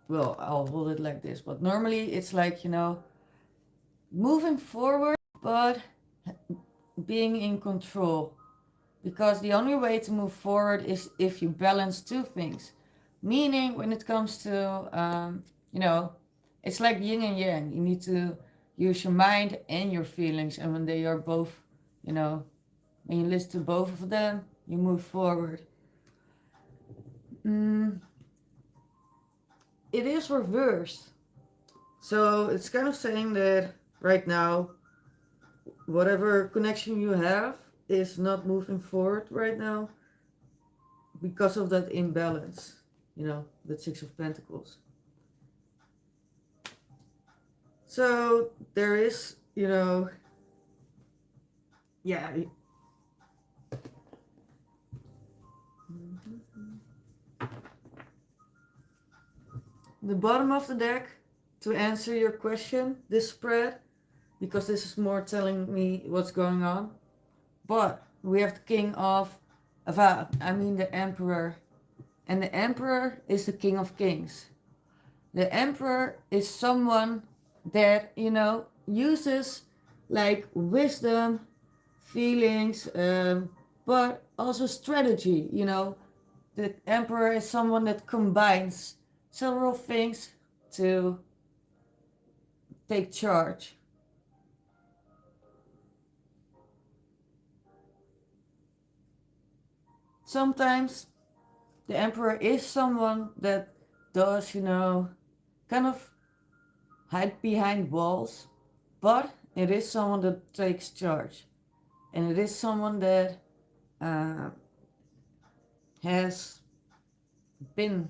well, I'll hold it like this, but normally it's like, moving forward, but being in control. Because the only way to move forward is if you balance two things. Meaning, when it comes to, it's like yin and yang. You need to use your mind and your feelings. And when they are both, when you listen to both of them, you move forward. Mm, it is reversed. So it's kind of saying that right now, whatever connection you have is not moving forward right now because of that imbalance, that Six of Pentacles. So there is, yeah. The bottom of the deck, to answer your question, this spread, because this is more telling me what's going on. But we have the king of, the emperor. And the emperor is the king of kings. The emperor is someone that, uses like wisdom, feelings, but also strategy. The emperor is someone that combines several things to take charge. Sometimes the emperor is someone that does, kind of hide behind walls, but it is someone that takes charge. And it is someone that uh, has been,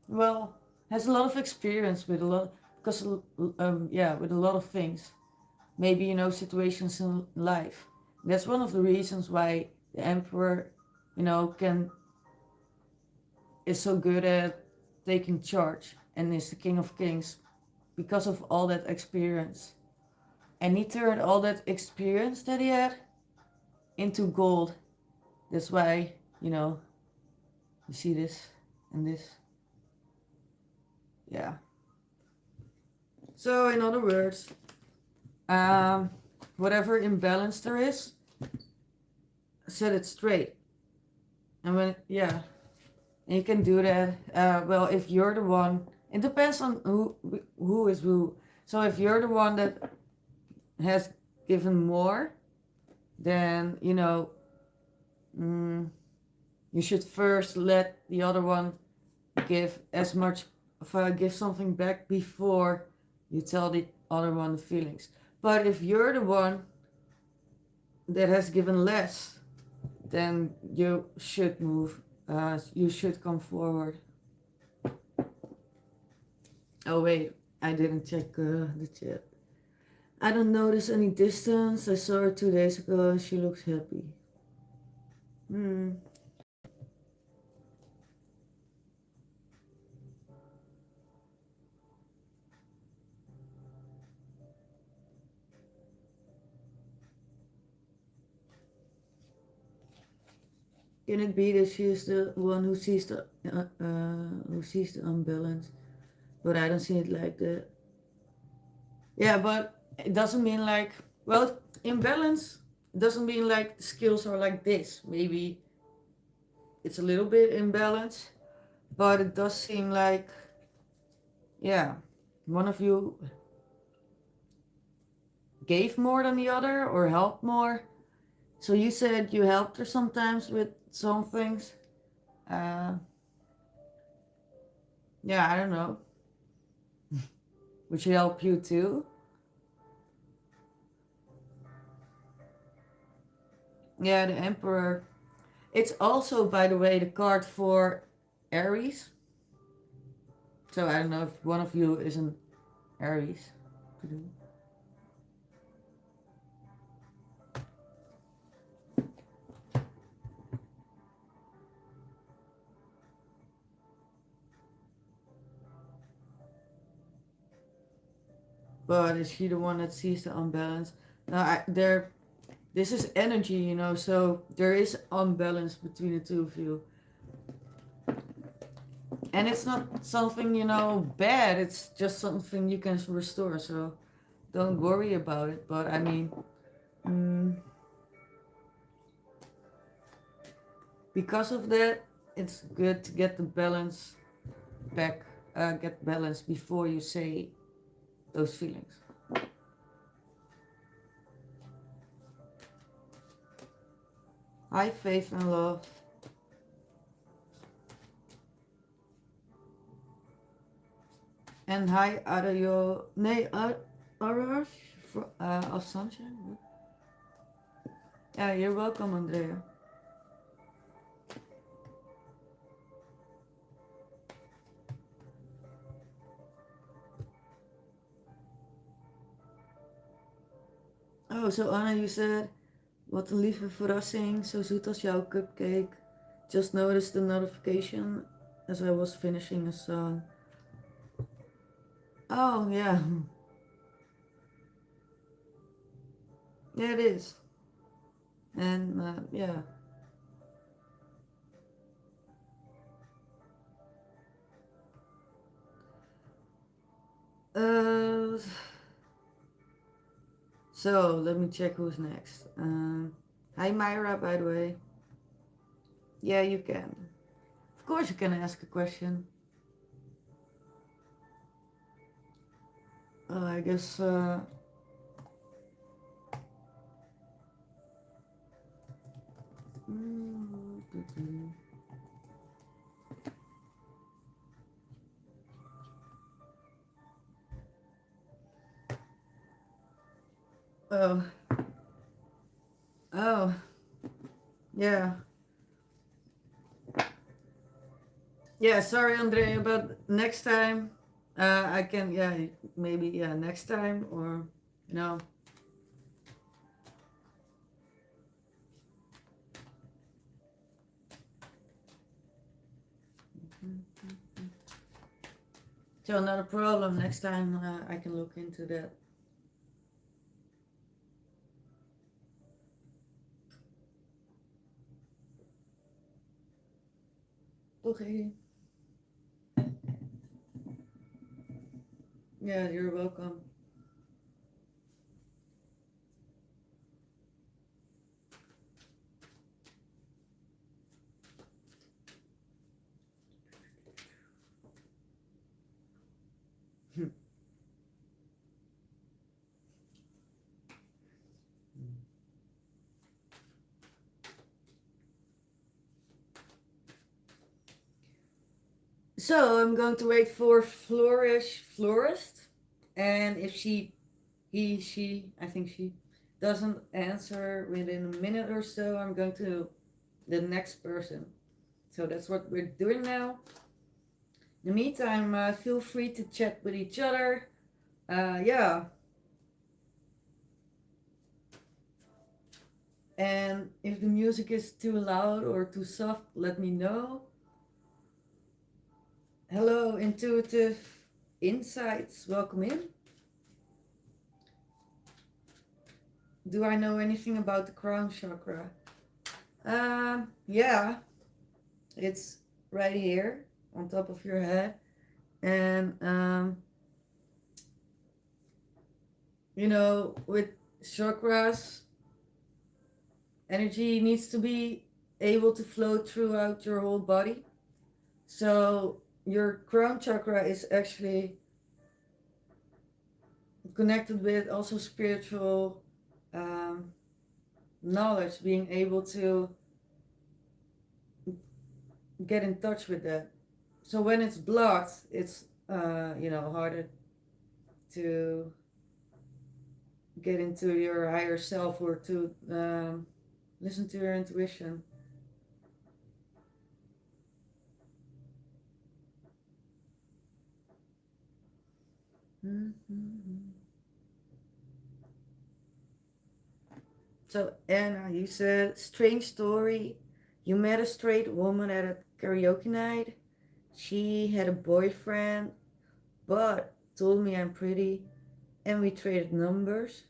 well, has a lot of experience with a lot, because, with a lot of things. Maybe, situations in life. That's one of the reasons why the emperor, can is so good at taking charge and is the king of kings because of all that experience. And he turned all that experience that he had into gold. That's why, you see this and this. Yeah. So, in other words, um, whatever imbalance there is, set it straight. And and you can do that. Well, if you're the one, it depends on who is who. So if you're the one that has given more, then mm, you should first let the other one give as much, give something back before you tell the other one the feelings. But if you're the one that has given less, then you should move. You should come forward. Oh wait, I didn't check the chat. I don't notice any distance. I saw her 2 days ago and she looks happy. Can it be that she is the one who sees the unbalance? But I don't see it like that. Yeah, but it doesn't mean like, well, imbalance doesn't mean like the skills are like this. Maybe it's a little bit imbalanced, but it does seem like, yeah, one of you gave more than the other or helped more. So you said you helped her sometimes with some things. Uh, yeah, I don't know. Would she help you too? Yeah, the Emperor. It's also, by the way, the card for Aries. So I don't know if one of you is an Aries. But is she the one that sees the unbalance? No, this is energy, so there is unbalance between the two of you. And it's not something, bad. It's just something you can restore. So don't worry about it. But I mean, because of that, it's good to get the balance back, get balance before you say those feelings. Hi, faith and love. And hi, Arayo. Nee, Arash of Sunshine. Yeah, you're welcome, Andrea. Oh, so Anna, you said, wat een lieve verrassing, zo zoet als jouw cupcake. Just noticed the notification as I was finishing a song. Oh, yeah. Yeah, it is. And, yeah. Uh, so, let me check who's next. Hi, Myra, by the way. Yeah, you can. Of course you can ask a question. I guess, oh. Oh. Yeah. Yeah, sorry, Andre, but next time, I can, yeah, maybe, yeah, next time, or, no. So, not a problem. Next time, I can look into that. Okay. Yeah, you're welcome. So, I'm going to wait for Florist, and if I think she doesn't answer within a minute or so, I'm going to the next person. So that's what we're doing now. In the meantime, feel free to chat with each other. Yeah. And if the music is too loud or too soft, let me know. Hello, Intuitive Insights. Welcome in. Do I know anything about the crown chakra? Yeah. It's right here on top of your head. And, with chakras, energy needs to be able to flow throughout your whole body. So your crown chakra is actually connected with also spiritual um, knowledge, being able to get in touch with that. So when it's blocked, it's harder to get into your higher self or to listen to your intuition. Mm-hmm. So Anna, you said strange story. You met a straight woman at a karaoke night. She had a boyfriend, but told me I'm pretty, and we traded numbers.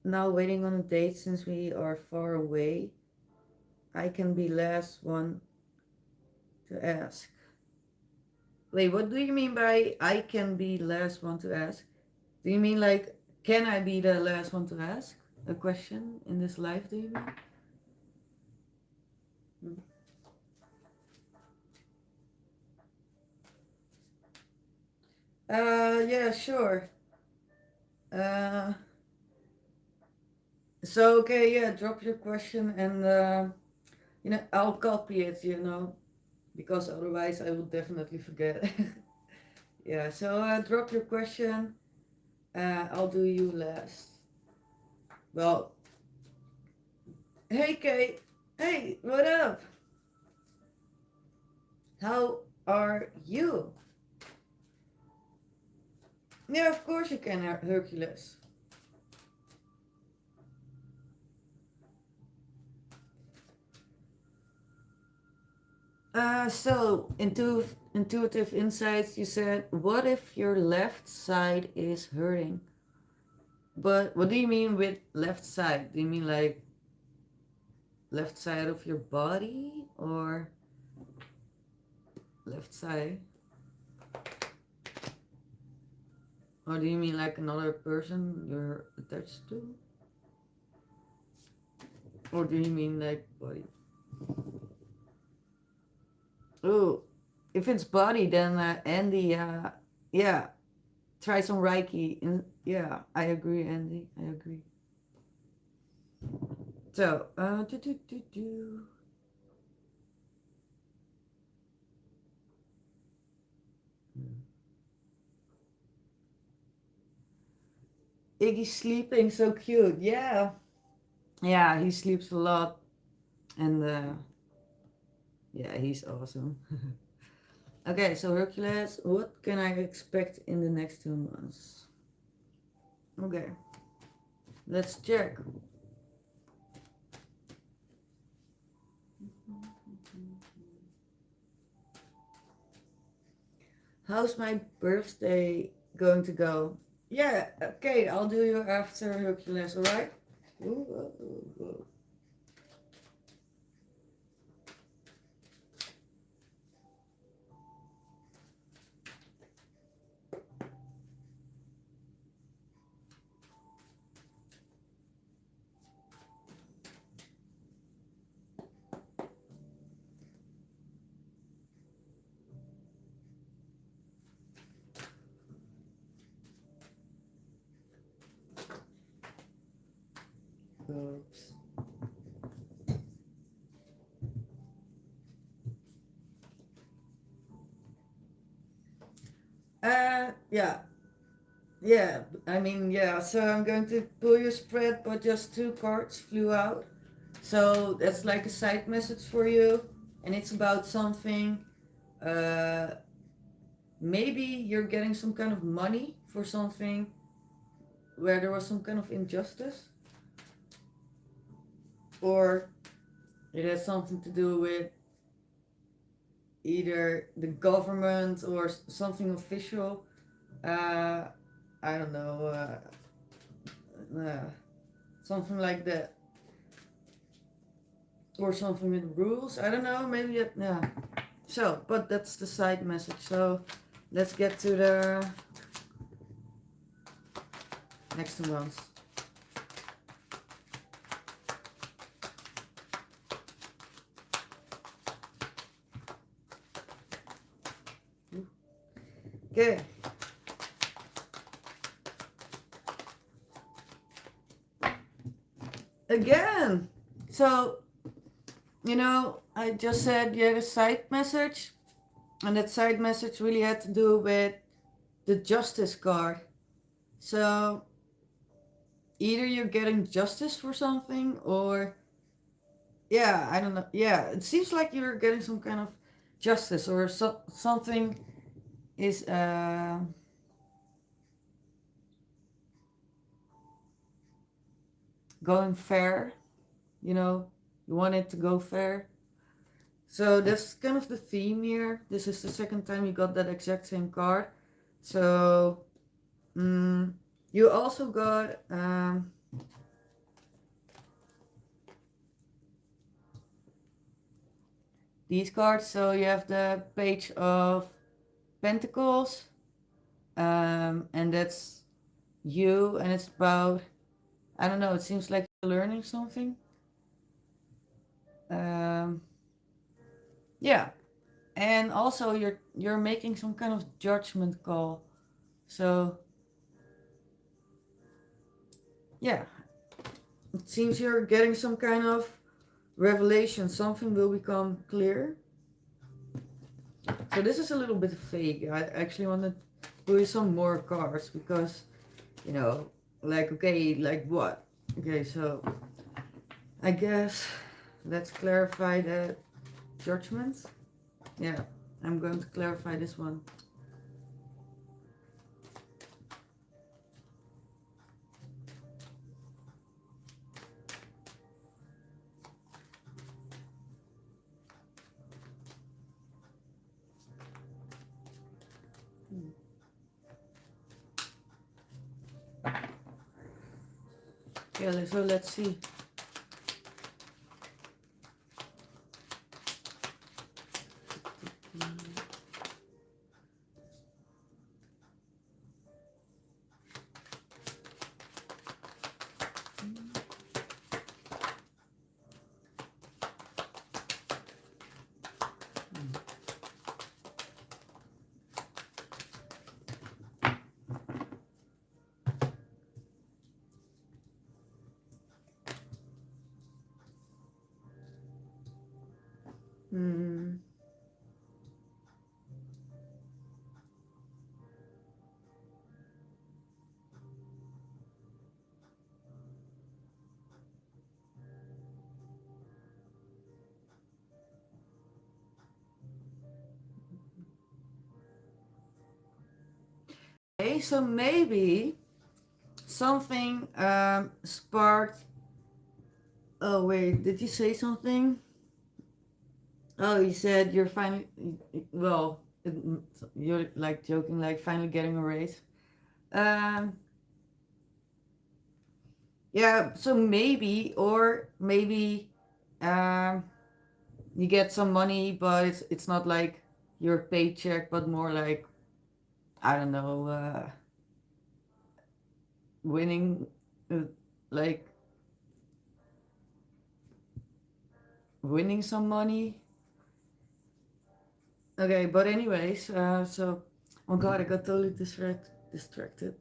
Now waiting on a date since we are far away. I can be last one to ask. Wait, what do you mean by I can be last one to ask? Do you mean like can I be the last one to ask a question in this life? Do you mean? Yeah, sure. Uh, so okay, yeah, drop your question and I'll copy it, because otherwise I will definitely forget. Yeah, so drop your question. I'll do you last. Well, hey Kate. Hey, what up? How are you? Yeah, of course you can, Hercules. So intuitive insights. You said, what if your left side is hurting? But what do you mean with left side? Do you mean like left side of your body or left side? Or do you mean like another person you're attached to? Or do you mean like body? Oh, if it's body, then Andy, yeah, try some Reiki. Yeah, I agree, Andy. I agree. So, Iggy's sleeping so cute. Yeah. Yeah, he sleeps a lot. And yeah, he's awesome. Okay, so Hercules, what can I expect in the next 2 months? Okay, let's check. How's my birthday going to go? Yeah, okay, I'll do you after Hercules, alright? Ooh, ooh, ooh, ooh. Oops. Yeah, yeah, I mean, yeah, so I'm going to pull your spread, but just 2 cards flew out. So that's like a side message for you, and it's about something. Uh, Maybe you're getting some kind of money for something where there was some kind of injustice, or it has something to do with either the government or something official. Uh, I don't know, something like that, or something with rules. I don't know. Maybe it, yeah. So, but that's the side message. So, let's get to the next 2 months. Okay. Again. So, I just said you had a side message, and that side message really had to do with the justice card. So, either you're getting justice for something, or, yeah, I don't know. Yeah, it seems like you're getting some kind of justice, or something is going fair. You know, you want it to go fair. So that's kind of the theme here. This is the second time you got that exact same card. So you also got these cards. So you have the Page of Pentacles, and that's you, and it's about, I don't know, it seems like you're learning something. Um, yeah, and also you're making some kind of judgment call. So yeah, it seems you're getting some kind of revelation. Something will become clear. So this is a little bit vague. I actually want to do you some more cards because, you know, like, okay, like what? Okay, so I guess let's clarify the judgment. Yeah, I'm going to clarify this one. Yeah, so let's see. Hmm. Okay, so maybe something sparked. Oh wait, did you say something? Oh, you said you're finally. Well, you're like joking, like finally getting a raise. Um, yeah. So maybe, or maybe, um, you get some money, but it's not like your paycheck, but more like I don't know, winning, uh, like winning some money. Okay, but anyways, so oh god, I got totally distracted.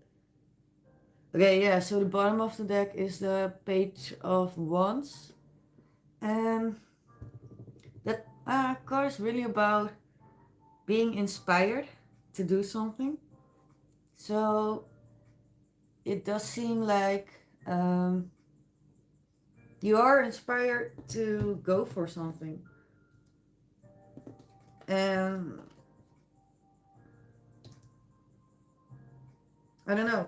Okay, yeah. So the bottom of the deck is the Page of Wands, and that card is really about being inspired to do something. So it does seem like um, you are inspired to go for something, and I don't know,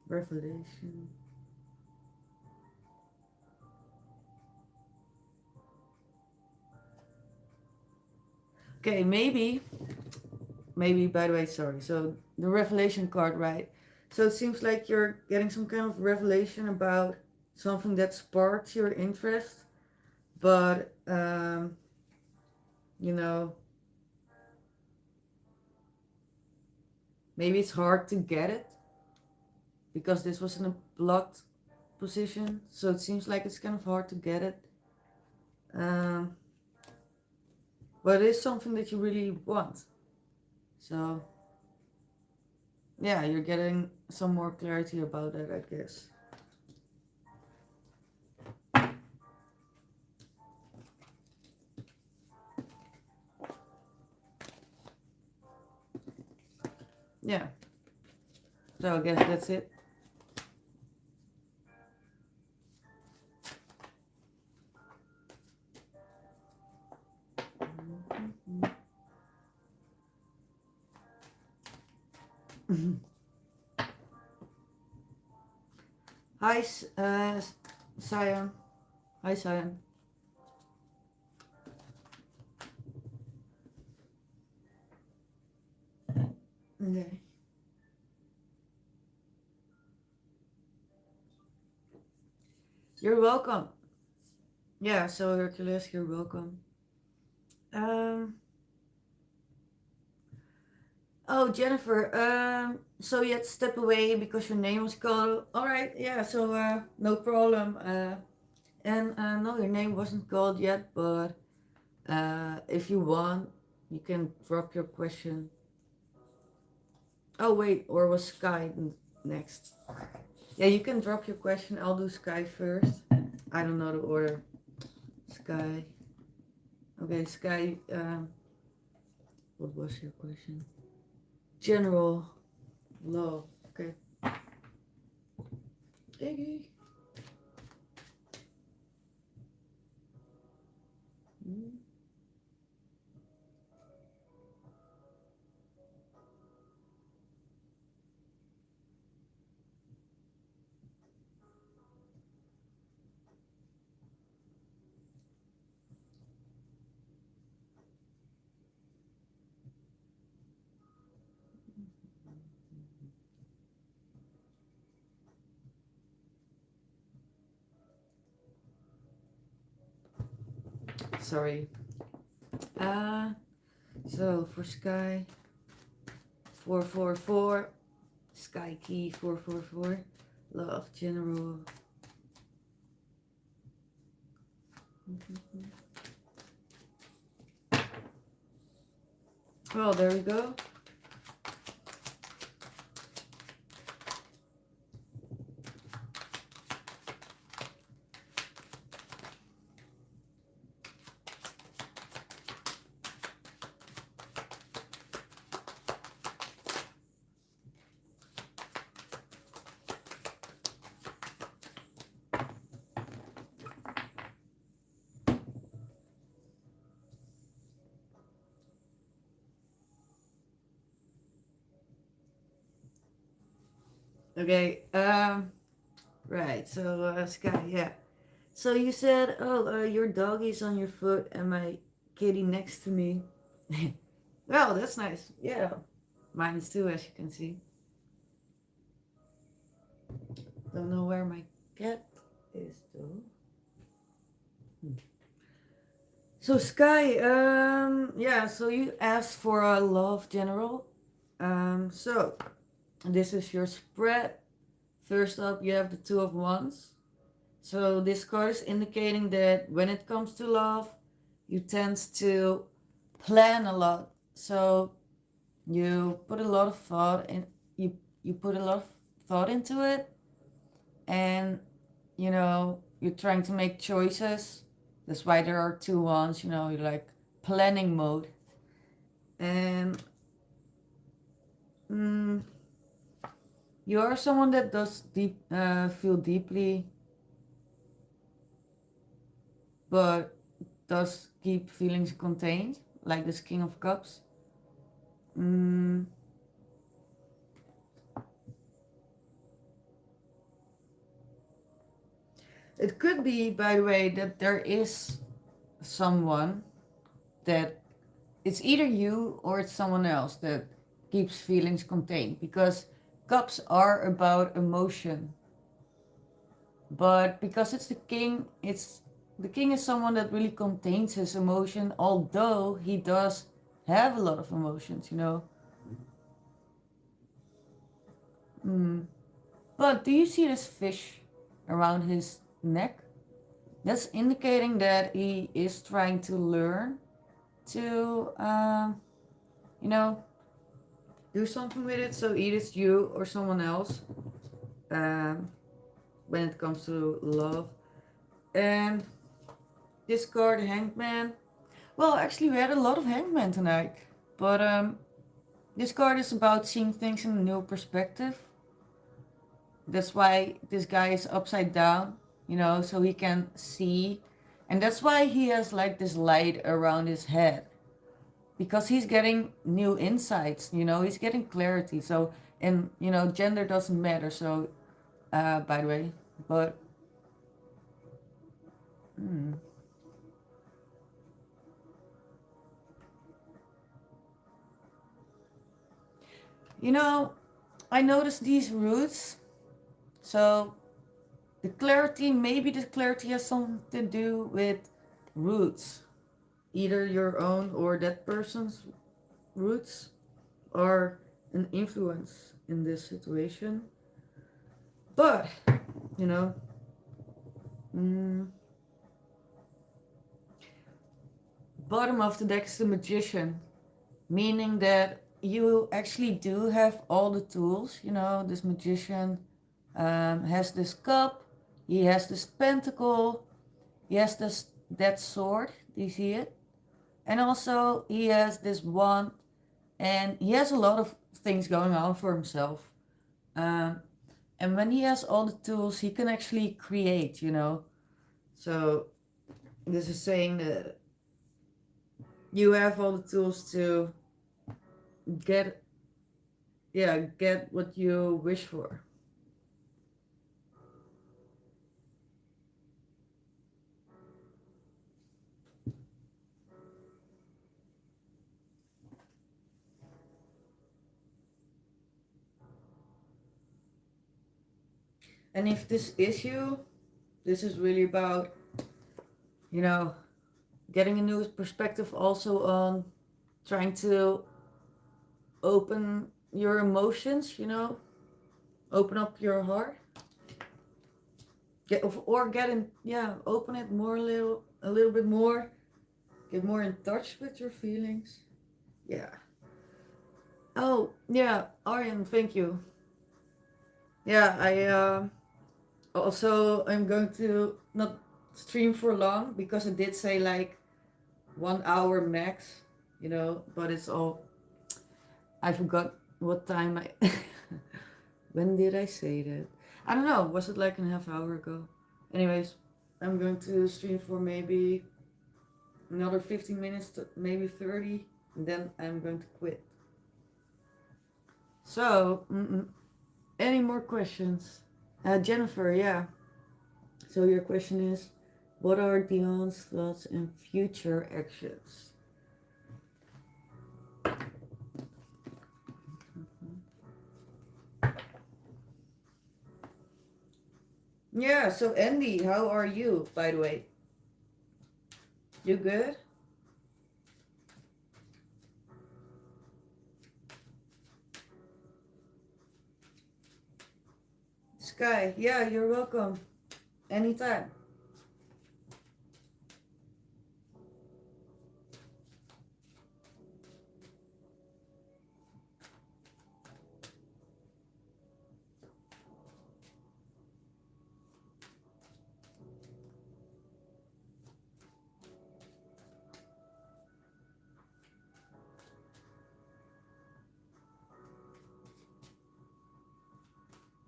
revelation. Okay, maybe by the way, sorry. So the revelation card, right? So it seems like you're getting some kind of revelation about something that sparks your interest, but you know, maybe it's hard to get it because this was in a blocked position. So it seems like it's kind of hard to get it. Um, but it is something that you really want. So yeah, you're getting some more clarity about that, I guess. Yeah. So I guess that's it. Hi, Sion. Hi, Sion. Okay. You're welcome. Yeah, so Hercules, you're welcome. Um. Oh, Jennifer. So you had to step away because your name was called. All right. Yeah. So no problem. And no, your name wasn't called yet, but if you want, you can drop your question. Oh wait, or was Sky next? Yeah, you can drop your question. I'll do Sky first. I don't know the order. Sky. Okay, Sky. What was your question? General law. Okay. Iggy. Mm. Sorry. Uh, so for sky, 444. Sky key, 444. Love general. Well, there we go. Okay, right, so, Sky, yeah. So you said, oh, your doggy's on your foot and my kitty next to me. Well, that's nice. Yeah, mine is too, as you can see. Don't know where my cat is, though. So, Sky, yeah, so you asked for a love general. So, this is your spread. First up, you have the Two of Wands. So this card is indicating that when it comes to love, you tend to plan a lot. So you put a lot of thought in you put a lot of thought into it, and you're trying to make choices. That's why there are two wands, you're like planning mode. And mm, you are someone that does feel deeply, but does keep feelings contained, like this King of Cups. Mm, it could be, by the way, that there is someone that it's either you or it's someone else that keeps feelings contained, because cups are about emotion. But because it's the king is someone that really contains his emotion, although he does have a lot of emotions. Mm. But do you see this fish around his neck? That's indicating that he is trying to learn to, you know, do something with it. So either it's you or someone else, um, when it comes to love. And this card, Hangman. Well, actually, we had a lot of Hangman tonight. But this card is about seeing things in a new perspective. That's why this guy is upside down, so he can see. And that's why he has like this light around his head. Because he's getting new insights, he's getting clarity. So, and, gender doesn't matter. So, by the way, but, hmm. You know, I noticed these roots. So, maybe the clarity has something to do with roots. Either your own or that person's roots are an influence in this situation. But, you know, mm, bottom of the deck is the Magician, meaning that you actually do have all the tools. This Magician has this cup, he has this pentacle, he has that sword. Do you see it? And also he has this wand, and he has a lot of things going on for himself. Um, and when he has all the tools, he can actually create. So this is saying that you have all the tools to get, yeah, get what you wish for. And if this is you, this is really about, you know, getting a new perspective also on trying to open your emotions, you know, open up your heart, open it more a little bit more, get more in touch with your feelings. Yeah. Oh yeah, Aryan, thank you. Yeah, I'm going to not stream for long because I did say like 1 hour max, you know, but it's all, I forgot what time I when did I say that? I don't know, was it like a half hour ago? Anyways, I'm going to stream for maybe another 15 minutes to maybe 30, and then I'm going to quit. So, any more questions? Jennifer, yeah. So your question is, what are Dion's thoughts and future actions? Yeah, so Andy, how are you, by the way? You good? Sky, yeah, you're welcome. Anytime.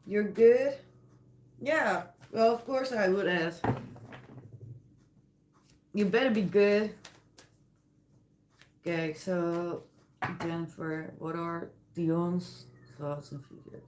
You're good? Yeah, well, of course I would ask. You better be good. Okay, so Jennifer, what are Dion's thoughts and future?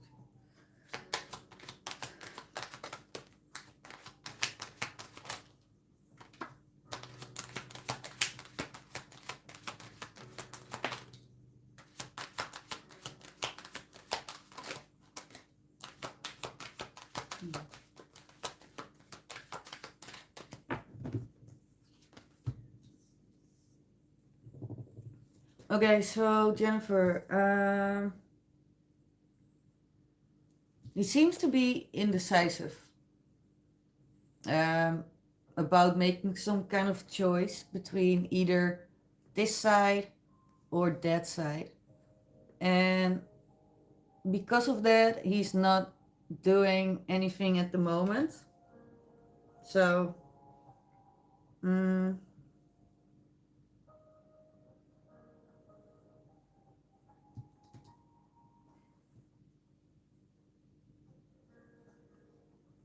Okay, so Jennifer, he seems to be indecisive um, about making some kind of choice between either this side or that side. And because of that, he's not doing anything at the moment. So, mm,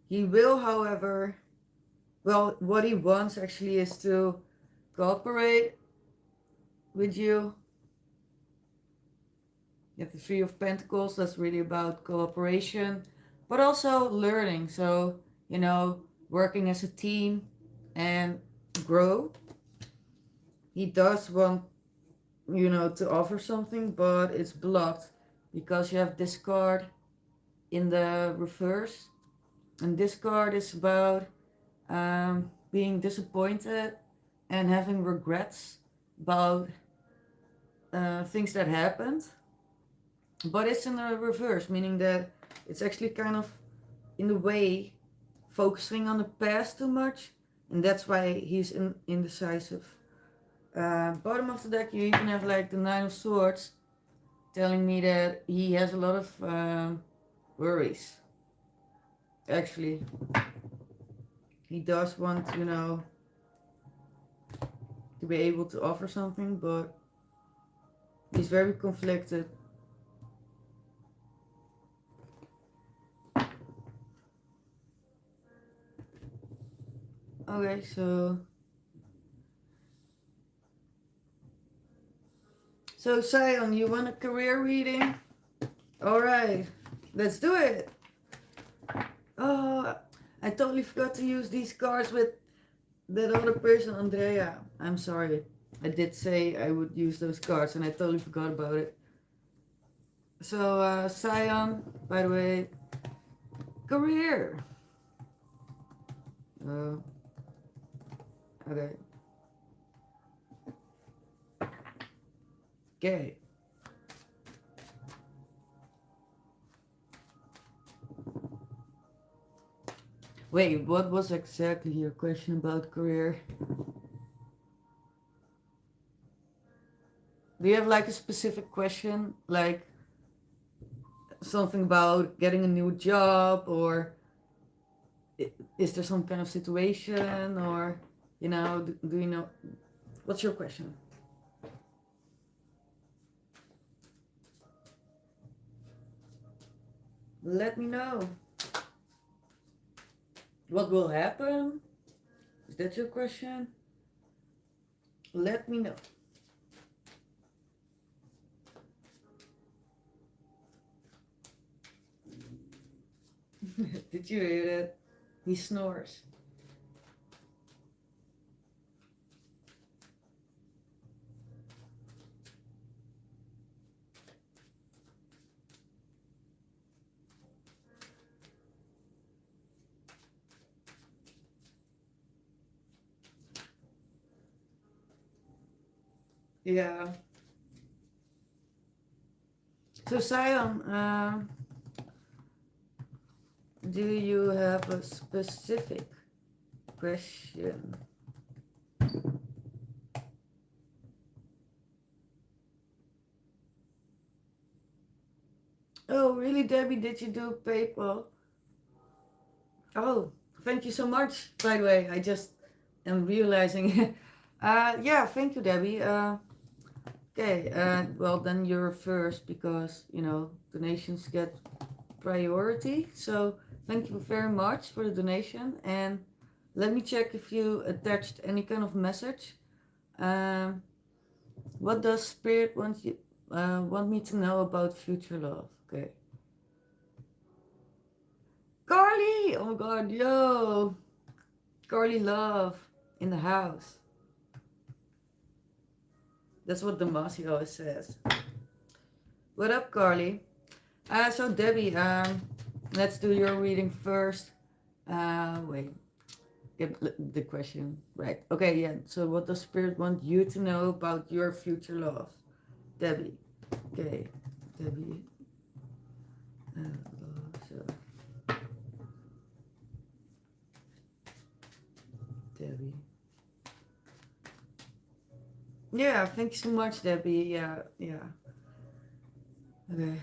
he will, however, well, what he wants actually is to cooperate with you. You have the Three of Pentacles, that's really about cooperation, but also learning. So, you know, working as a team and grow. He does want, you know, to offer something, but it's blocked because you have discard in the reverse. And discard is about being disappointed and having regrets about things that happened. But it's in the reverse, meaning that it's actually kind of, in a way, focusing on the past too much, and that's why he's indecisive. Bottom of the deck, you even have like the Nine of Swords, telling me that he has a lot of worries. Actually, he does want, you know, to be able to offer something, but he's very conflicted. Okay, so Sion, you want a career reading? All right, let's do it. Oh, I totally forgot to use these cards with that other person, Andrea. I'm sorry. I did say I would use those cards and I totally forgot about it. So, Sion, by the way, career. Uh, okay. Okay. Wait, what was exactly your question about career? Do you have like a specific question? Like something about getting a new job, or is there some kind of situation, or do you know what's your question? Let me know. What will happen? Is that your question? Let me know. Did you hear that? He snores. Yeah. So Sion, do you have a specific question? Oh, really, Debbie? Did you do PayPal? Oh, thank you so much. By the way, I just am realizing. Yeah, thank you, Debbie. Okay. Well, then you're first because donations get priority. So thank you very much for the donation. And let me check if you attached any kind of message. Um, what does Spirit want me to know about future love? Okay. Carly! Oh my god, yo! Carly Love in the house. That's what Damasi always says. What up, Carly? So Debbie, let's do your reading first. Wait, get the question right. Okay, yeah. So what does Spirit want you to know about your future love? Debbie. Okay, Debbie. So Debbie. Yeah, thank you so much, Debbie. Yeah, yeah. Okay.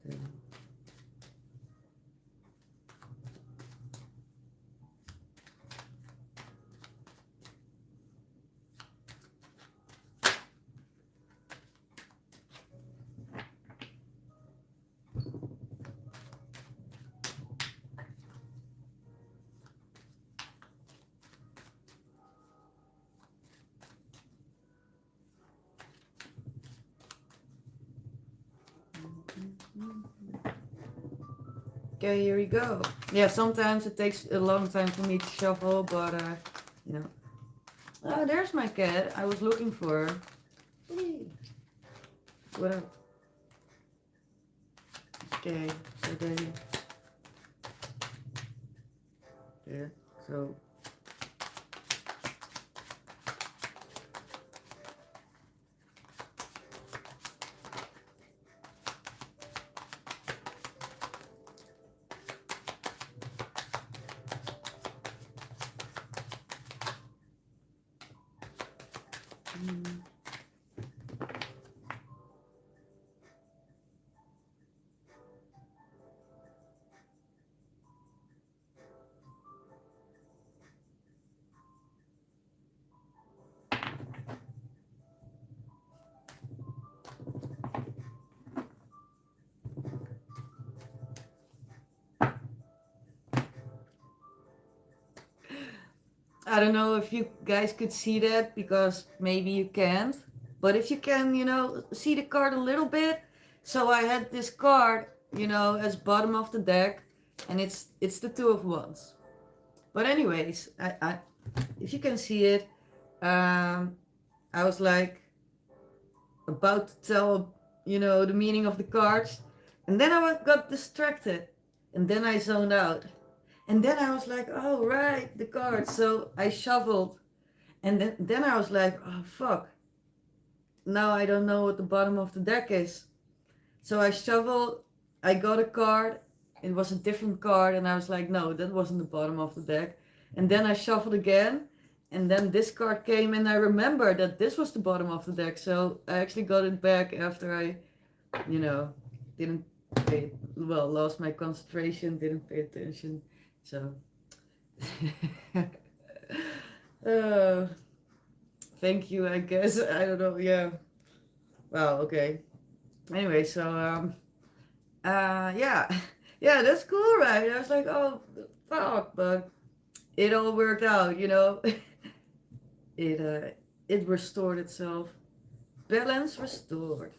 Debbie. Okay, here we go. Yeah, sometimes it takes a long time for me to shuffle, but you know. Oh, there's my cat. I was looking for her. Hey. What up? Okay, so there. So I don't know if you guys could see that because maybe you can't. But if you can, see the card a little bit. So I had this card, as bottom of the deck, and it's the Two of Wands. But anyways, I if you can see it, I was like about to tell, the meaning of the cards, and then I got distracted, and then I zoned out. And then I was like, oh, right, the card. So I shuffled. And then I was like, oh, fuck. Now I don't know what the bottom of the deck is. So I shuffled. I got a card. It was a different card. And I was like, no, that wasn't the bottom of the deck. And then I shuffled again. And then this card came. And I remembered that this was the bottom of the deck. So I actually got it back after I, you know, didn't pay, well, lost my concentration, didn't pay attention. So. uh, Thank you, I guess. I don't know. Yeah. Wow. Okay. Anyway, so yeah, yeah, that's cool, right? I was like, oh, fuck, but it all worked out, you know. It it restored itself. Balance restored.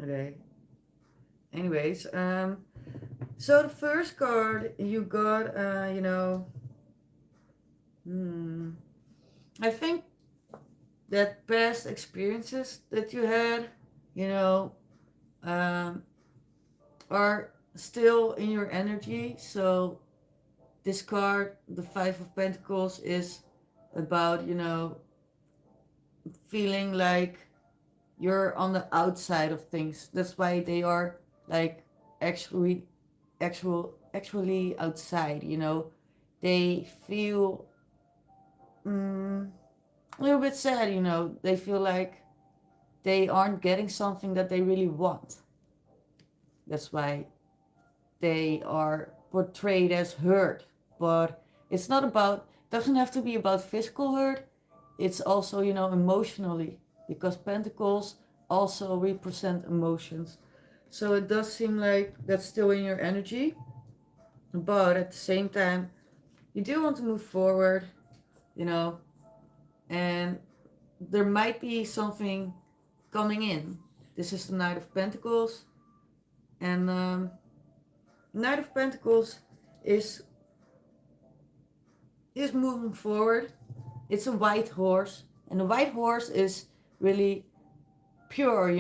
Okay. Anyways, so the first card you got, hmm, I think that past experiences that you had, you know, um, are still in your energy. So this card, the Five of Pentacles, is about, feeling like you're on the outside of things. That's why they are like actually actually outside, They feel a little bit sad, They feel like they aren't getting something that they really want. That's why they are portrayed as hurt, but it's not about, doesn't have to be about physical hurt. It's also, emotionally, because pentacles also represent emotions. So it does seem like that's still in your energy, but at the same time you do want to move forward, you know and there might be something coming in. This is the Knight of Pentacles, and Knight of Pentacles is is moving forward. It's a white horse, and the white horse is really pure,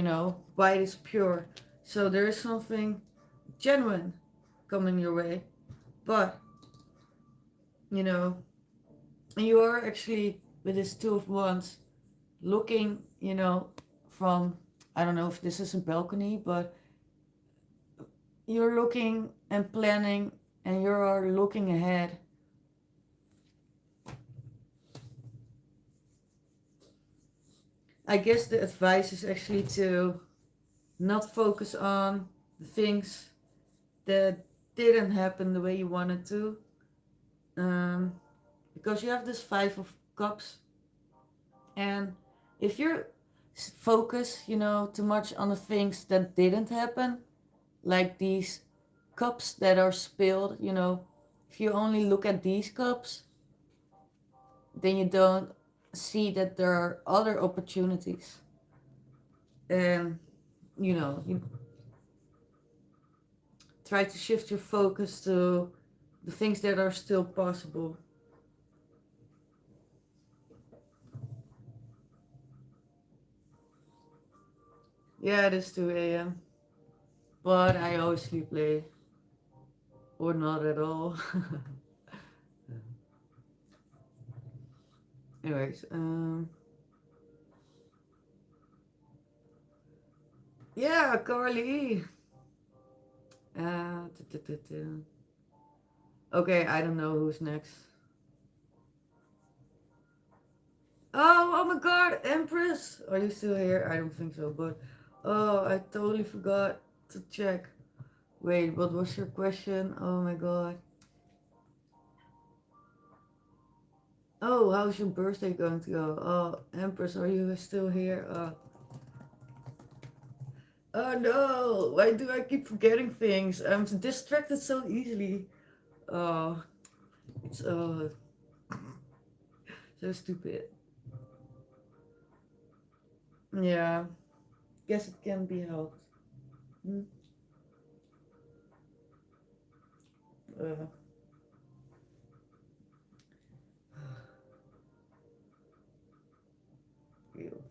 White is pure. So there is something genuine coming your way. But, you know, you are actually, with this Two of Wands, looking, from, I don't know if this is a balcony, but you're looking and planning, and you're looking ahead. I guess the advice is actually to not focus on the things that didn't happen the way you wanted to. Because you have this Five of Cups, and if you focus, too much on the things that didn't happen, like these cups that are spilled, if you only look at these cups, then you don't see that there are other opportunities. And, you try to shift your focus to the things that are still possible. Yeah, it is 2 a.m. But I always sleep late. Or not at all. Anyways, yeah, Carly. Uh, Okay, I don't know who's next. Oh my god, Empress! Are you still here? I don't think so, but... Oh, I totally forgot to check. Wait, what was your question? Oh my god. Oh, how's your birthday going to go? Oh, Empress, are you still here? Oh no! Why do I keep forgetting things? I'm distracted so easily. Oh, it's so stupid. Yeah, guess it can be helped. Hmm? Uh, ew.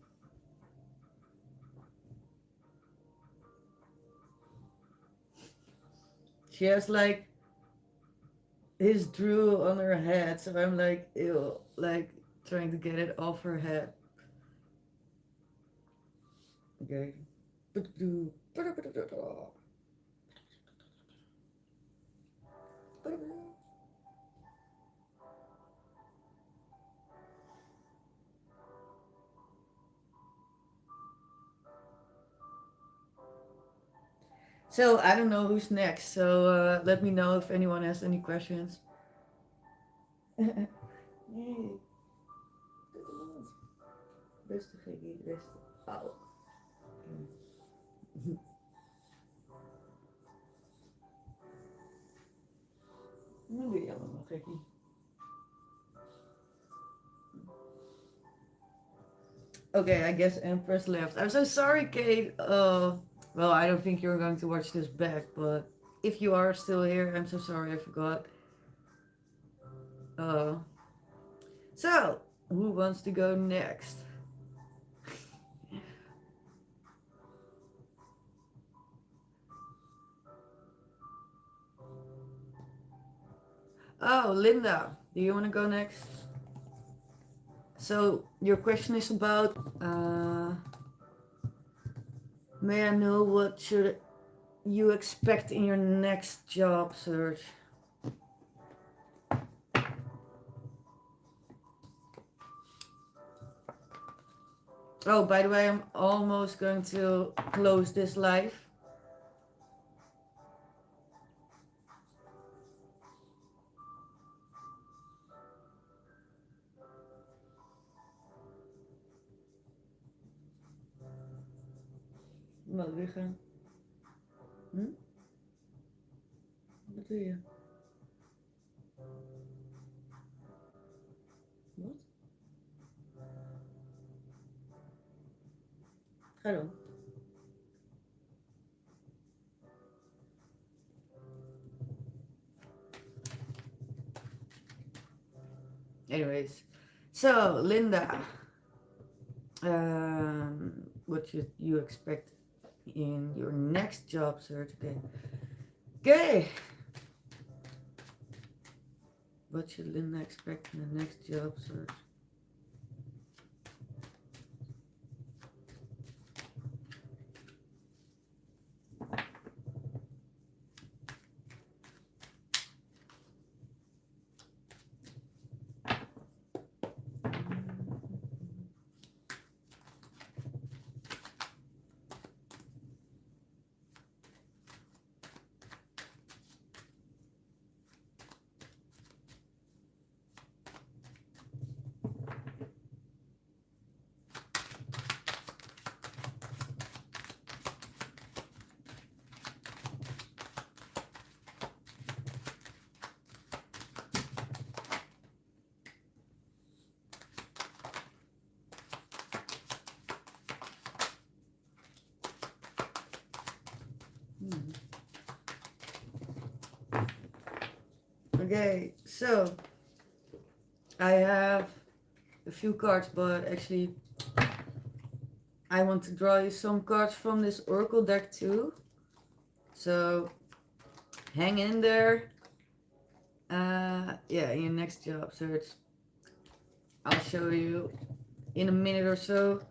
She has like his drool on her head, so I'm like, ew, like trying to get it off her head. Okay. So I don't know who's next. So let me know if anyone has any questions. Yay. Rustig, Gekkie, rustig. Auw. Wat doe je allemaal, Gekkie? Okay, I guess Empress left. I'm so sorry, Kate. Well, I don't think you're going to watch this back, but if you are still here, I'm so sorry I forgot. Uh, so, who wants to go next? Oh, Linda, do you want to go next? So, your question is about, may I know what should you expect in your next job search? Oh, by the way, I'm almost going to close this live. Wat liggen? Wat doe je? Wat? Ga dan. Anyways, so Linda, what should you expect in your next job search? Okay. What should Linda expect in the next job search? Okay, so I have a few cards, but actually I want to draw you some cards from this Oracle deck too. So hang in there. Yeah, in your next job search, I'll show you in a minute or so.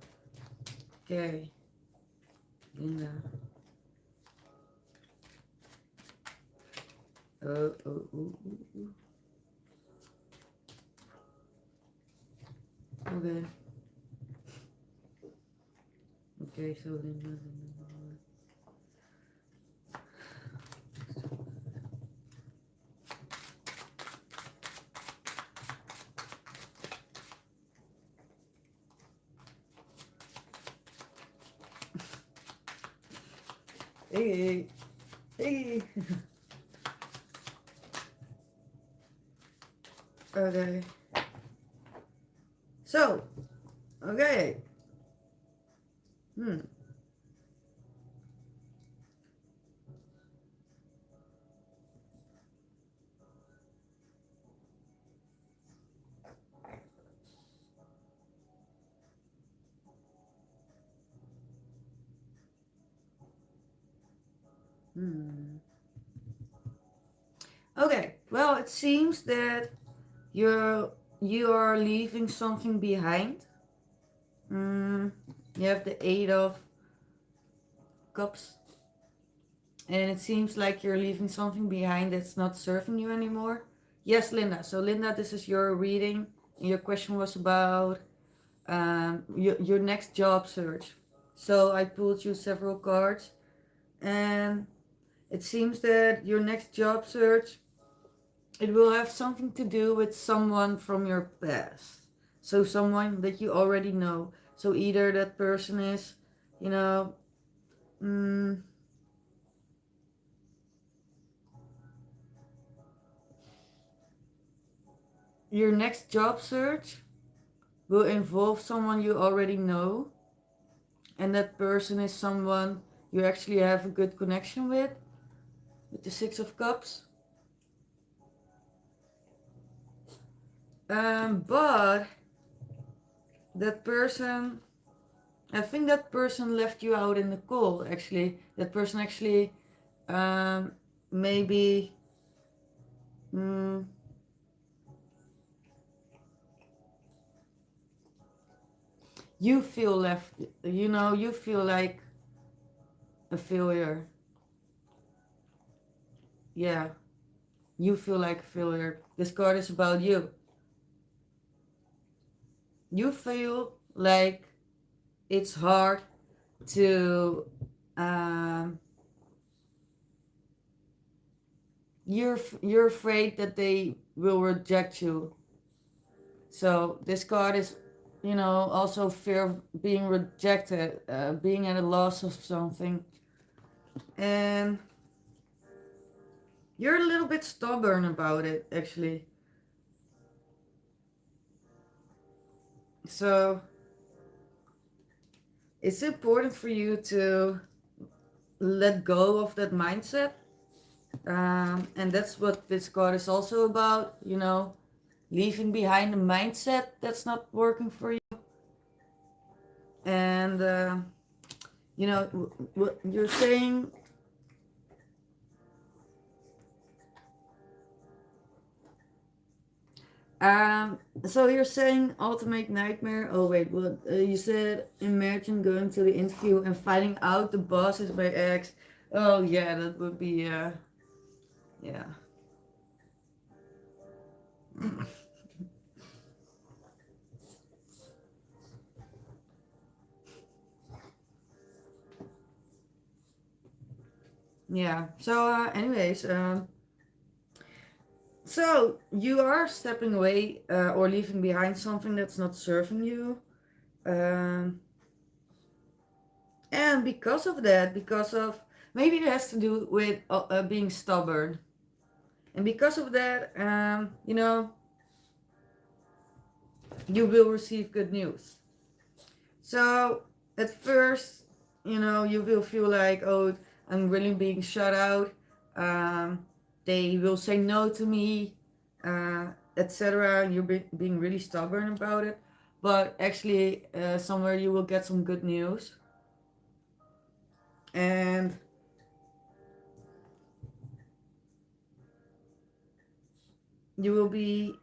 Okay, Linda. Oh. Okay. Okay, so Linda. Hey. Okay. So, okay. Okay, Well, it seems that you are leaving something behind. Mm, you have the Eight of Cups, and it seems like you're leaving something behind that's not serving you anymore. Yes, Linda. So, Linda, this is your reading, and your question was about your next job search. So, I pulled you several cards, and it seems that your next job search, it will have something to do with someone from your past. So someone that you already know. So either that person is, you know, mm, your next job search will involve someone you already know, and that person is someone you actually have a good connection with the Six of Cups. But that person, I think that person left you out in the cold. Actually, that person actually, um, maybe, mm, you feel left. You feel like a failure. Yeah, you feel like a failure. This card is about you. You feel like it's hard to. Um, you're afraid that they will reject you. So this card is, also fear of being rejected, being at a loss of something, and you're a little bit stubborn about it, actually. So it's important for you to let go of that mindset, and that's what this card is also about. Leaving behind a mindset that's not working for you, and what you're saying. Um, so you're saying ultimate nightmare. Oh wait, what you said? Imagine going to the interview and finding out the boss is my ex. Oh yeah, that would be yeah. Yeah. So anyways, so you are stepping away or leaving behind something that's not serving you, um, and because of that, because of maybe it has to do with being stubborn, and because of that, you will receive good news. So at first, you will feel like, oh, I'm really being shut out. Um, they will say no to me, etc. You're being really stubborn about it. But actually, somewhere you will get some good news. And you will be,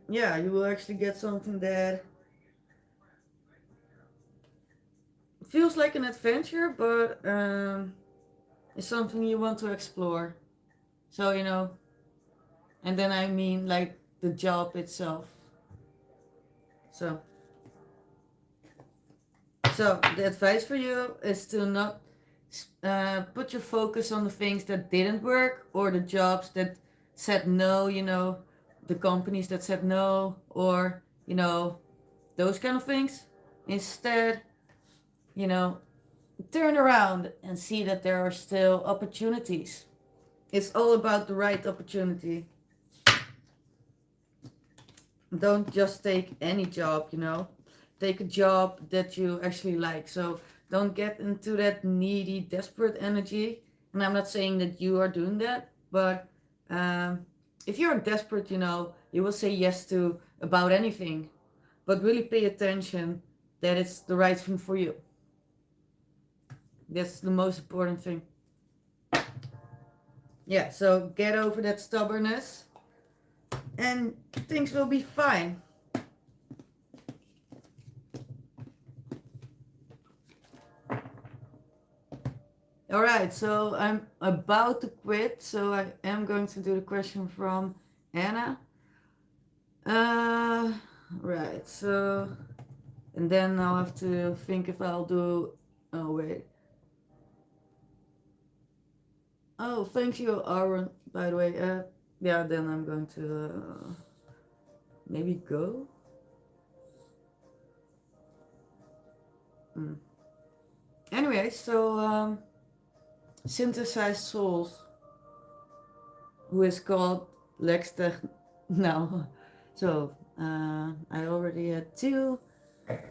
yeah, you will actually get something that feels like an adventure, but it's something you want to explore. So, and then I mean like the job itself. So, so the advice for you is to not put your focus on the things that didn't work or the jobs that said no, the companies that said no, or, those kind of things. Instead, you know, turn around and see that there are still opportunities. It's all about the right opportunity. Don't just take any job, take a job that you actually like. So don't get into that needy, desperate energy. And I'm not saying that you are doing that, but if you're desperate, you will say yes to about anything, but really pay attention that it's the right thing for you. That's the most important thing. Yeah, so get over that stubbornness and things will be fine. All right, so I'm about to quit, so I am going to do the question from Anna. Uh, right, so, and then I'll have to think if I'll do, oh wait. Oh, thank you, Aaron, by the way. Yeah, then I'm going to maybe go. Hmm. Anyway, so synthesized souls, who is called Lextech now. So I already had 3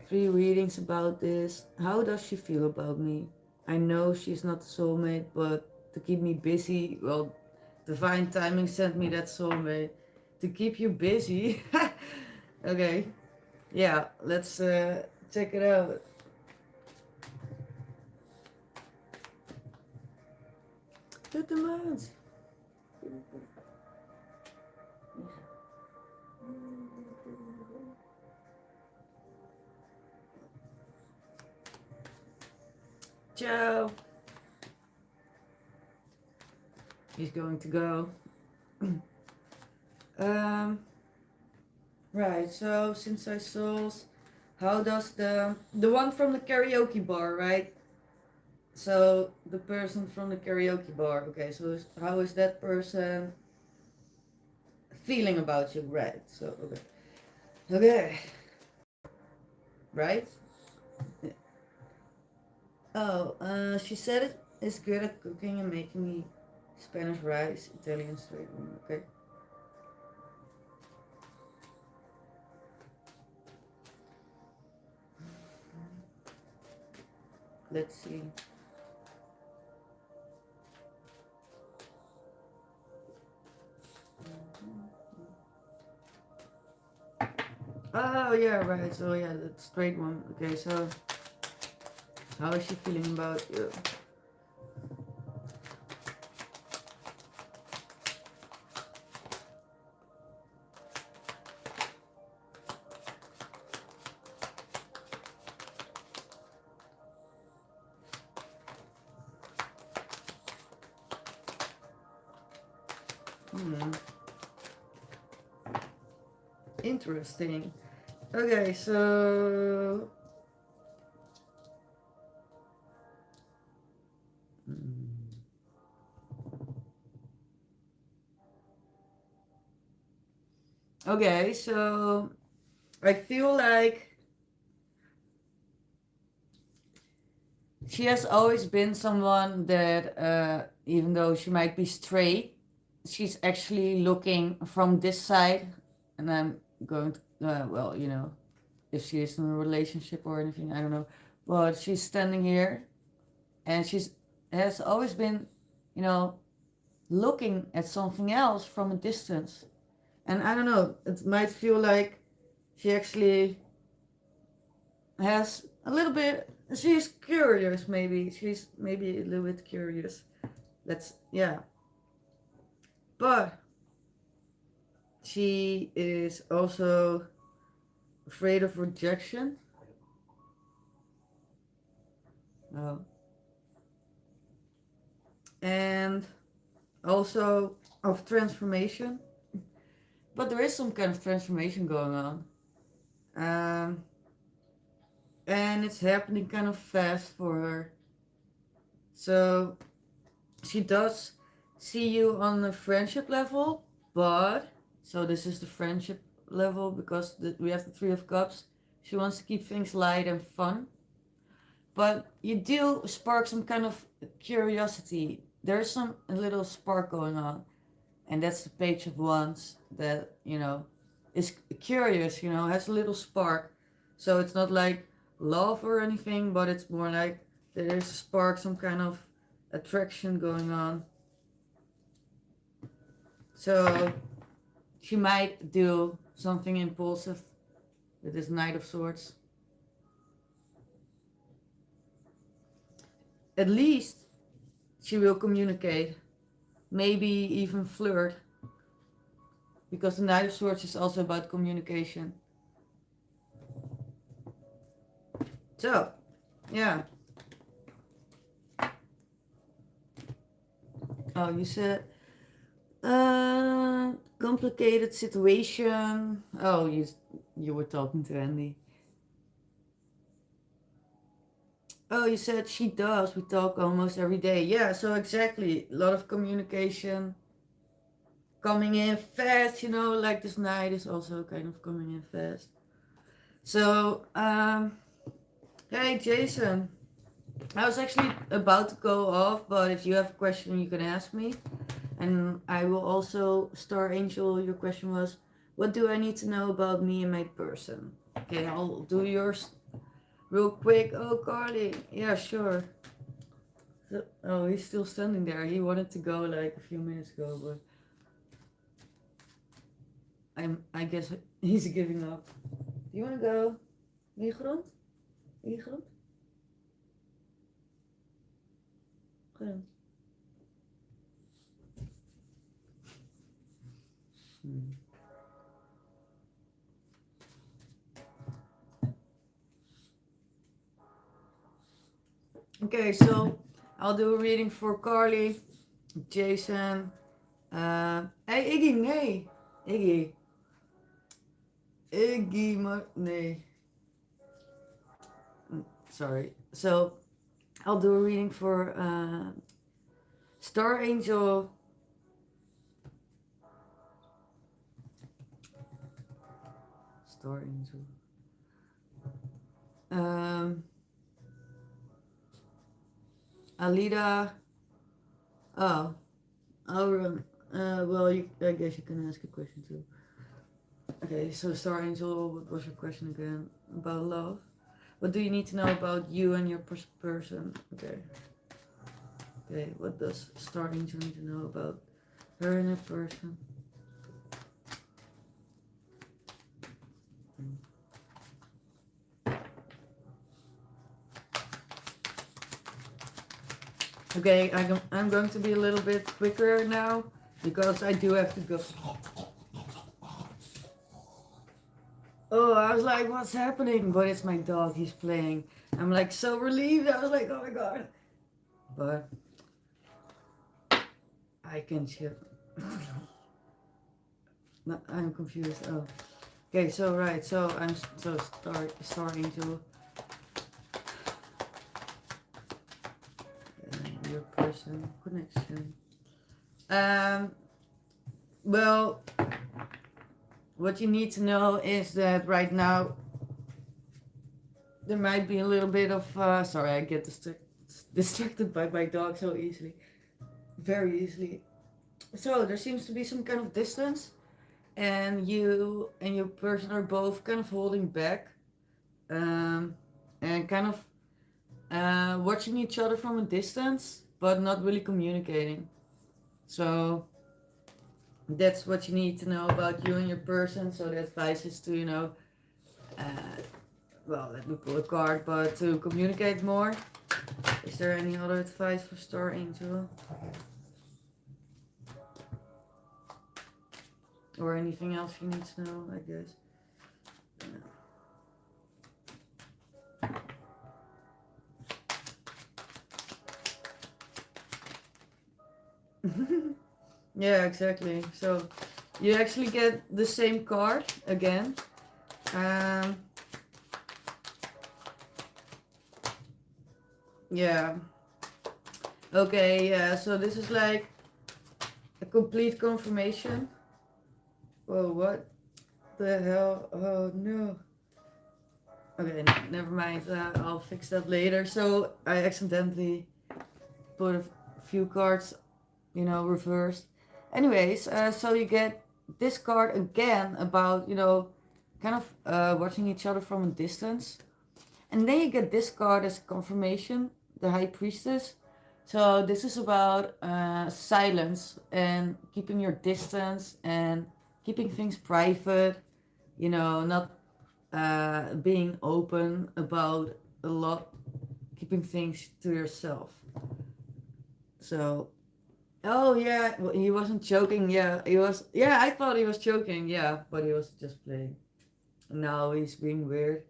readings about this. How does she feel about me? I know she's not the soulmate, but to keep me busy, well, divine timing sent me that soulmate to keep you busy. Okay, yeah, let's check it out. The demands. Ciao. He's going to go. um, right. So since I souls, how does the one from the karaoke bar, right? So the person from the karaoke bar. Okay. So how is that person feeling about you, right? So okay. Okay. Right. Oh, she said it is good at cooking and making me Spanish rice, Italian straight woman. Okay. Let's see. Oh yeah, right. So yeah, the straight one. Okay, so how is she feeling about you? Hmm. Interesting. Okay, so okay, so I feel like she has always been someone that, even though she might be straight, she's actually looking from this side, and I'm going to, well, if she is in a relationship or anything, I don't know, but she's standing here, and she's has always been, you know, looking at something else from a distance, and I don't know, it might feel like she actually has a little bit. She's curious, maybe. She's maybe a little bit curious. Yeah. But she is also afraid of rejection. Oh. And also of transformation. But there is some kind of transformation going on. Um, and it's happening kind of fast for her. So she does see you on a friendship level, but so this is the friendship level because we have the 3 of Cups. She wants to keep things light and fun, but you do spark some kind of curiosity. There's some a little spark going on, and that's the Page of Wands that is curious. Has a little spark. So it's not like love or anything, but it's more like there is a spark, some kind of attraction going on. So she might do something impulsive with this Knight of Swords. At least she will communicate. maybe even flirt, because the Knight of Swords is also about communication. So, yeah. Oh, you said complicated situation. Oh, you were talking to Andy. Oh, you said she does. We talk almost every day. Yeah, so exactly. A lot of communication coming in fast, like this night is also kind of coming in fast. So, hey, Jason. I was actually about to go off, but if you have a question, you can ask me. And I will also, Star Angel, your question was, what do I need to know about me and my person? Okay, I'll do yours real quick. Oh, Carly. Yeah, sure. So, oh, he's still standing there. He wanted to go like a few minutes ago, but I guess he's giving up. Do you want to go? Ben je grond? Ben je grond? Grond. Okay, so I'll do a reading for Carly, Jason. Hey, Iggy, nee. Iggy. Nee. Sorry. So I'll do a reading for Star Angel. Star Angel. Alida. Oh. Well, I guess you can ask a question too. Okay, so Star Angel, what was your question again? About love? What do you need to know about you and your person? Okay. Okay, what does Star Angel need to know about her and her person? Okay, I'm going to be a little bit quicker now because I do have to go. Oh, I was like, what's happening? But it's my dog, he's playing. I'm like so relieved. I was like, oh my god. But I can chill. No, I'm confused. Oh. Okay, so right, so I'm so Star Angel. Your person connection. Well, what you need to know is that right now there might be a little bit of sorry, I get distracted by my dog so easily, very easily. So there seems to be some kind of distance, and you and your person are both kind of holding back, and kind of watching each other from a distance, but not really communicating. So that's what you need to know about you and your person. So the advice is to, well, let me pull a card, but to communicate more. Is there any other advice for Star Angel? Or anything else you need to know, I guess. Yeah, exactly. So you actually get the same card again. Yeah. Okay, yeah, so this is like a complete confirmation. Whoa, what the hell? Oh no. Okay, never mind. I'll fix that later. So I accidentally put a few cards, reversed. Anyways, so you get this card again about, kind of watching each other from a distance. And then you get this card as confirmation, the High Priestess. So this is about silence and keeping your distance and keeping things private, not being open about a lot, keeping things to yourself. So Oh yeah, well, he wasn't joking. Yeah, he was. Yeah, I thought he was joking. Yeah, but he was just playing. Now he's being weird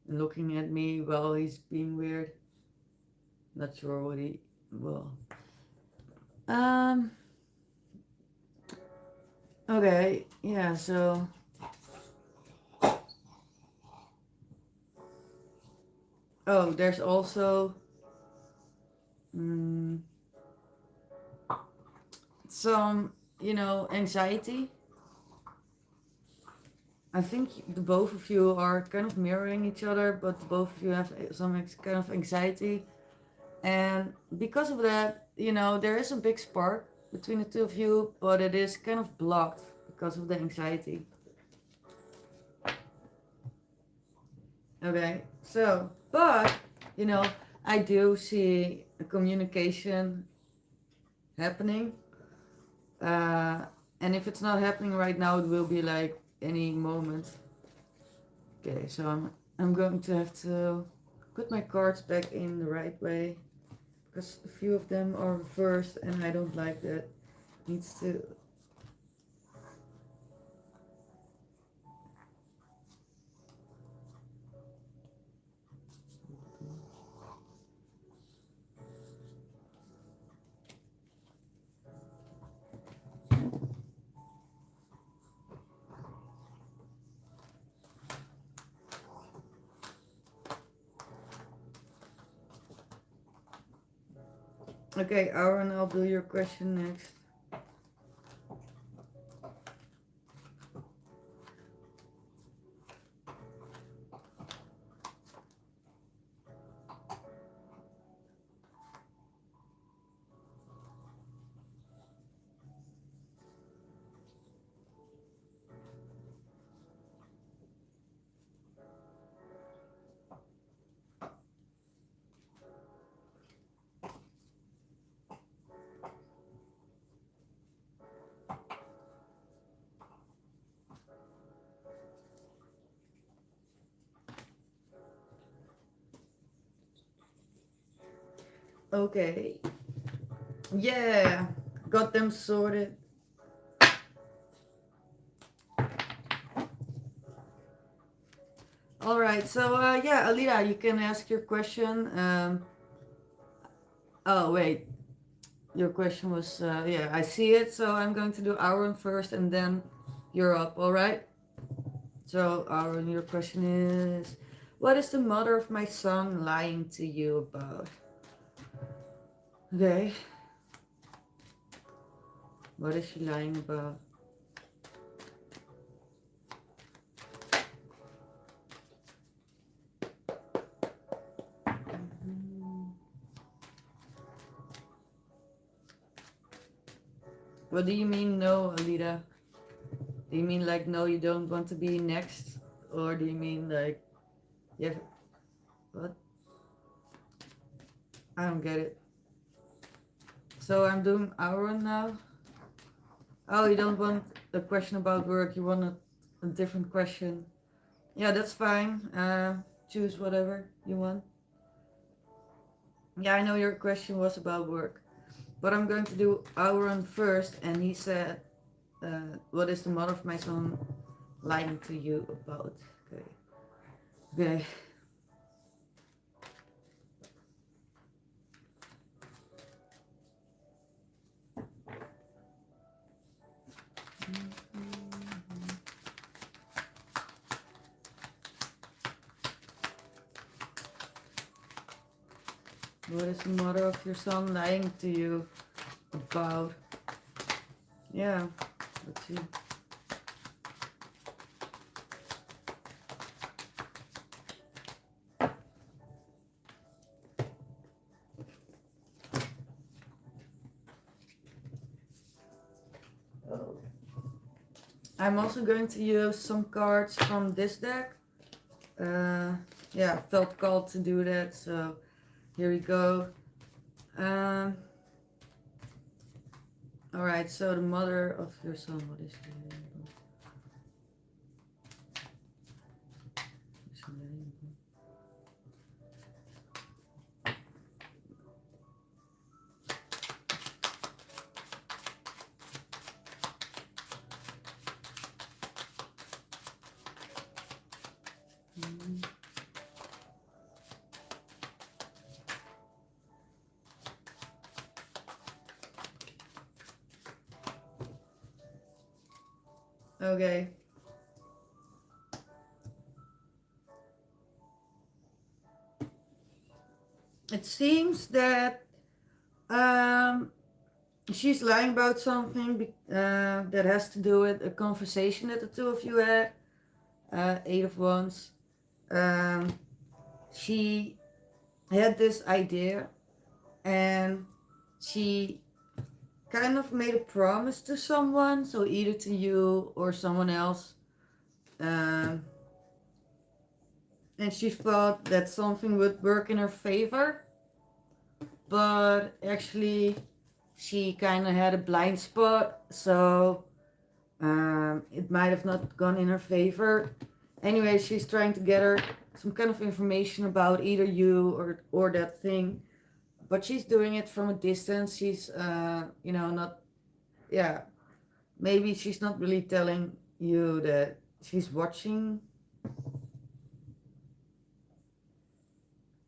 and looking at me while he's being weird. Not sure what he. Well. Um. Okay. Yeah. So. Oh, there's also mm, some, anxiety. I think the both of you are kind of mirroring each other, but both of you have some kind of anxiety. And because of that, there is a big spark between the two of you, but it is kind of blocked because of the anxiety. Okay, so, but, you know, I do see a communication happening. Uh, and if it's not happening right now, it will be like any moment. Okay, so I'm going to have to put my cards back in the right way because a few of them are reversed and I don't like that. Needs to. Okay, Aaron, I'll do your question next. Okay. Yeah, got them sorted. All right, so yeah, Alida, you can ask your question. Oh wait, your question was yeah, I see it. So I'm going to do Aaron first, and then you're up. All right. So Aaron, your question is, what is the mother of my son lying to you about? Okay, what is she lying about? What do you mean, no, Alida? Do you mean like no, you don't want to be next, or do you mean like yeah? What? I don't get it. So I'm doing Aaron now. Oh, you don't want a question about work. You want a different question. Yeah, that's fine. Choose whatever you want. Yeah, I know your question was about work, but I'm going to do Aaron first, and he said, "What is the mother of my son lying to you about?" Okay. Okay. What is the mother of your son lying to you about? Yeah, let's see. I'm also going to use some cards from this deck. Uh, yeah, felt called to do that, so here we go. Um, Alright, so the mother of your son, what is her name? What's her name? Okay. It seems that um, she's lying about something that has to do with a conversation that the two of you had. Eight of Wands. Um, she had this idea and she kind of made a promise to someone, so either to you or someone else. Um, and she thought that something would work in her favor, but actually she kind of had a blind spot, so it might have not gone in her favor. Anyway, she's trying to gather some kind of information about either you or that thing, but she's doing it from a distance. She's not, yeah, maybe she's not really telling you that she's watching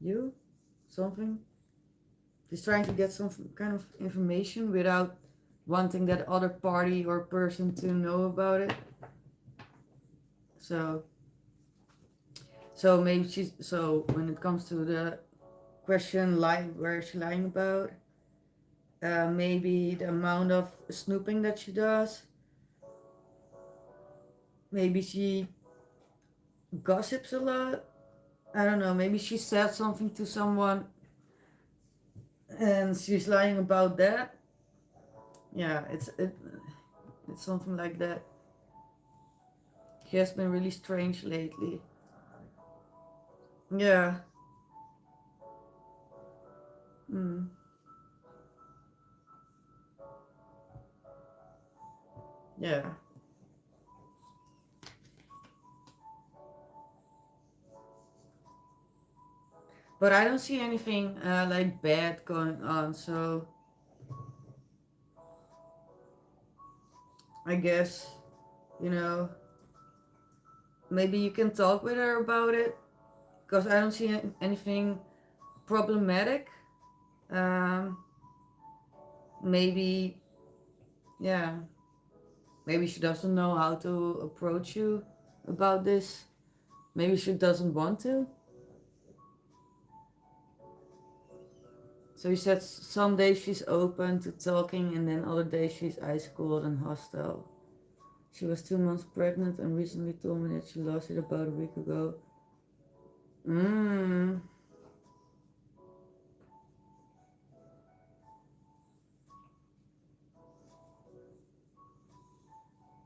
you, something. She's trying to get some kind of information without wanting that other party or person to know about it. So, so maybe she's, so when it comes to the question, lying, where is she lying about? Maybe the amount of snooping that she does. Maybe she gossips a lot. I don't know. Maybe she said something to someone and she's lying about that. Yeah, it's something like that. She has been really strange lately. Yeah. Mm. Yeah. But I don't see anything like bad going on, so I guess, you know, maybe you can talk with her about it because I don't see anything problematic. Um, maybe, yeah, maybe she doesn't know how to approach you about this. Maybe she doesn't want to. So you said some days she's open to talking and then other days she's ice cold and hostile. She was 2 months pregnant and recently told me that she lost it about a week ago. Mmm.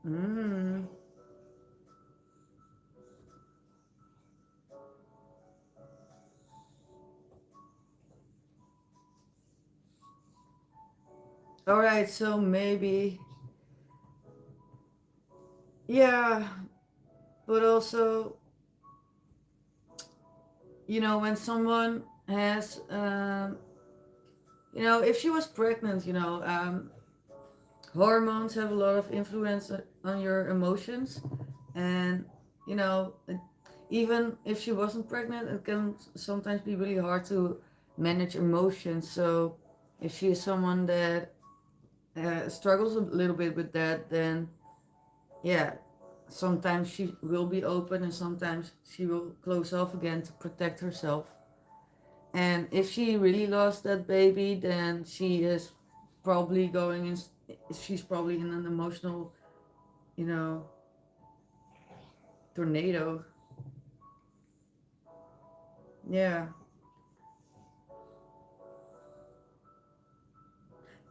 Mmm. Alright, so maybe. Yeah, but also, when someone has, if she was pregnant, hormones have a lot of influence on your emotions. And, you know, even if she wasn't pregnant, it can sometimes be really hard to manage emotions. So if she is someone that struggles a little bit with that, then yeah, sometimes she will be open and sometimes she will close off again to protect herself. And if she really lost that baby, then she is probably going in, she's probably in an emotional, you know, tornado. Yeah.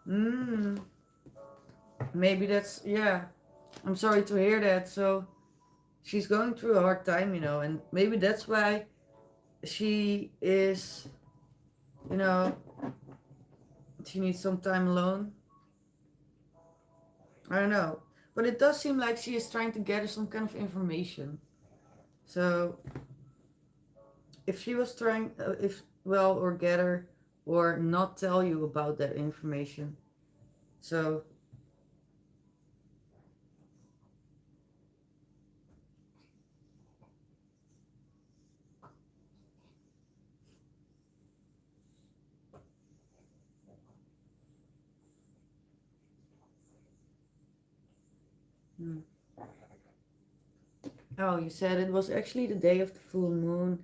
Mm, maybe that's, yeah. I'm sorry to hear that. So she's going through a hard time, and maybe that's why she is, you know, she needs some time alone. I don't know. But it does seem like she is trying to gather some kind of information. So if she was trying, or gather or not tell you about that information. So, hmm. Oh, you said it was actually the day of the full moon.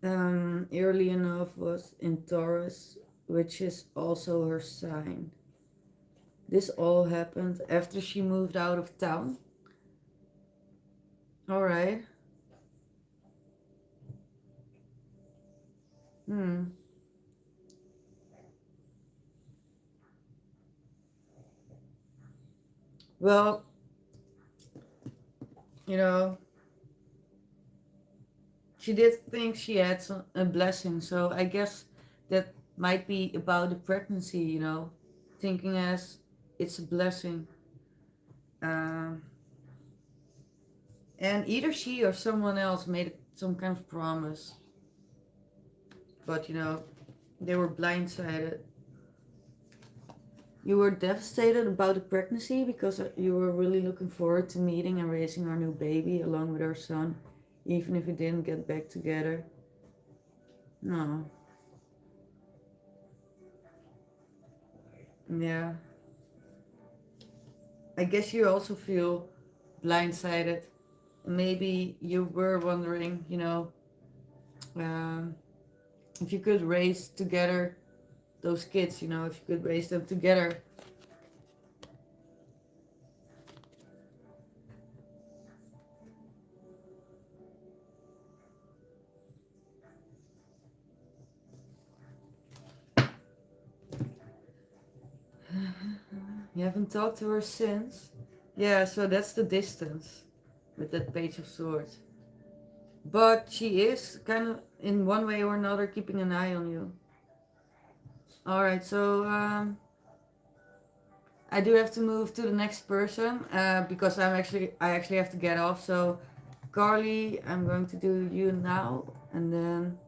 Early enough was in Taurus, which is also her sign. This all happened after she moved out of town. All right. Hmm. Well, you know, she did think she had a blessing, so I guess that might be about the pregnancy, thinking as it's a blessing. Um, and either she or someone else made some kind of promise, but they were blindsided. You were devastated about the pregnancy because you were really looking forward to meeting and raising our new baby along with our son, even if we didn't get back together. No, yeah. I guess you also feel blindsided. Maybe you were wondering, um, if you could raise together those kids, if you could raise them together. You haven't talked to her since? Yeah, so that's the distance with that Page of Swords. But she is kind of, in one way or another, keeping an eye on you. Alright, so I do have to move to the next person because I actually have to get off. So Carly, I'm going to do you now, and then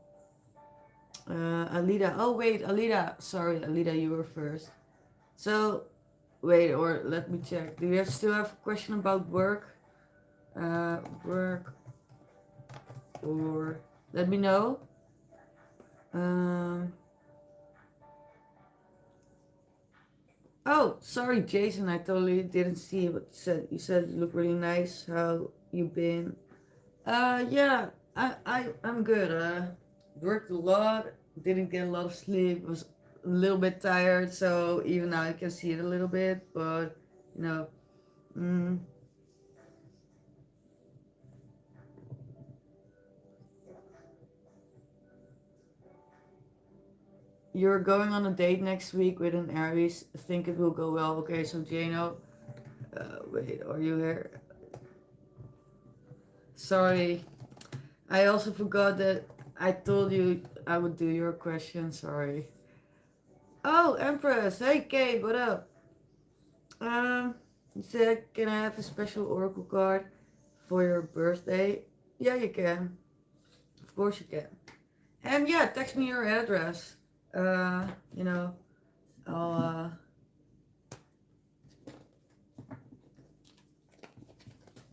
Alida. Oh wait, Alida. Sorry, Alida, you were first. So wait, or let me check. Do you still have a question about work? Work, or let me know. Um, oh, sorry, Jason. I totally didn't see what you said. You said you look really nice. How you been? Yeah, I'm good. Worked a lot. Didn't get a lot of sleep. Was a little bit tired. So even now I can see it a little bit. But you know, mm, you're going on a date next week with an Aries. I think it will go well. Okay, so Jano. Wait, are you here? Sorry, I also forgot that I told you I would do your question. Sorry. Oh, Empress. Hey, Kate. What up? You said, can I have a special oracle card for your birthday? Yeah, you can. Of course you can. And yeah, text me your address. Uh, you know, I'll,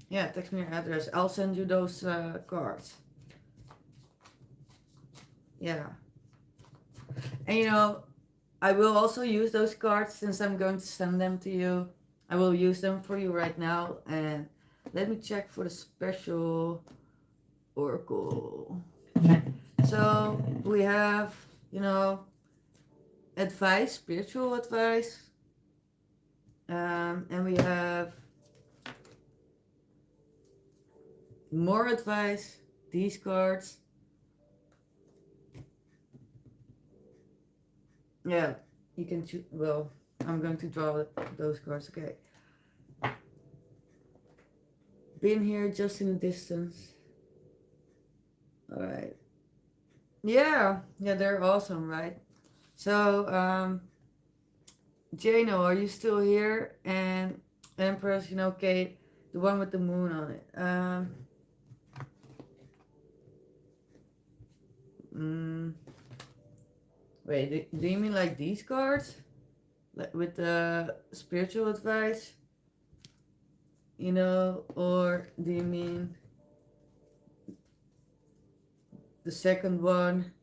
yeah, text me your address. I'll send you those cards. Yeah. And I will also use those cards since I'm going to send them to you. I will use them for you right now. And let me check for the special oracle. So we have, you know, advice, spiritual advice, and we have more advice, these cards. Yeah, you can choose. Well, I'm going to draw those cards. Okay. Been here just in the distance. All right. Yeah, they're awesome, right? So, Jano, are you still here? And Empress, Kate, the one with the moon on it. Mm, wait, do you mean like these cards? Like with the spiritual advice? Or do you mean the second one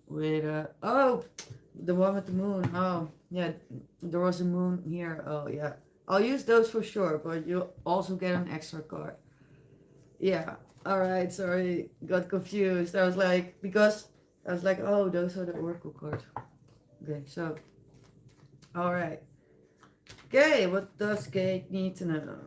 with, the one with the moon? Oh, yeah, there was a moon here. Oh, yeah. I'll use those for sure, but you'll also get an extra card. Yeah. All right. Sorry. Got confused. I was like, because I was like, oh, those are the oracle cards. Okay. So, all right. Okay. What does Kate need to know?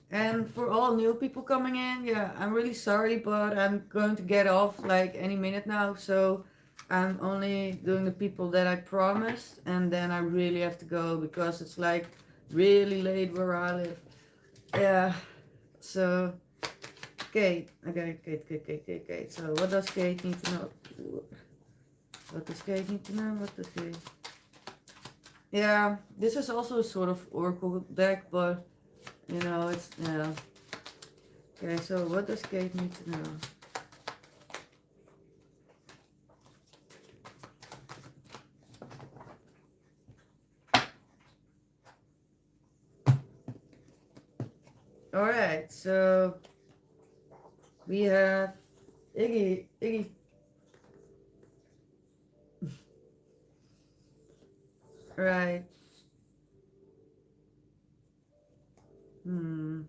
And for all new people coming in, yeah, I'm really sorry, but I'm going to get off like any minute now. So I'm only doing the people that I promised, and then I really have to go because it's like really late where I live. Yeah. So Kate. So what does Kate need to know? What does Kate need to know? What does Kate? Yeah, this is also a sort of oracle deck, but you know, it's yeah. Okay, so what does Kate need to know? Alright, so we have Iggy. Right. Hmm.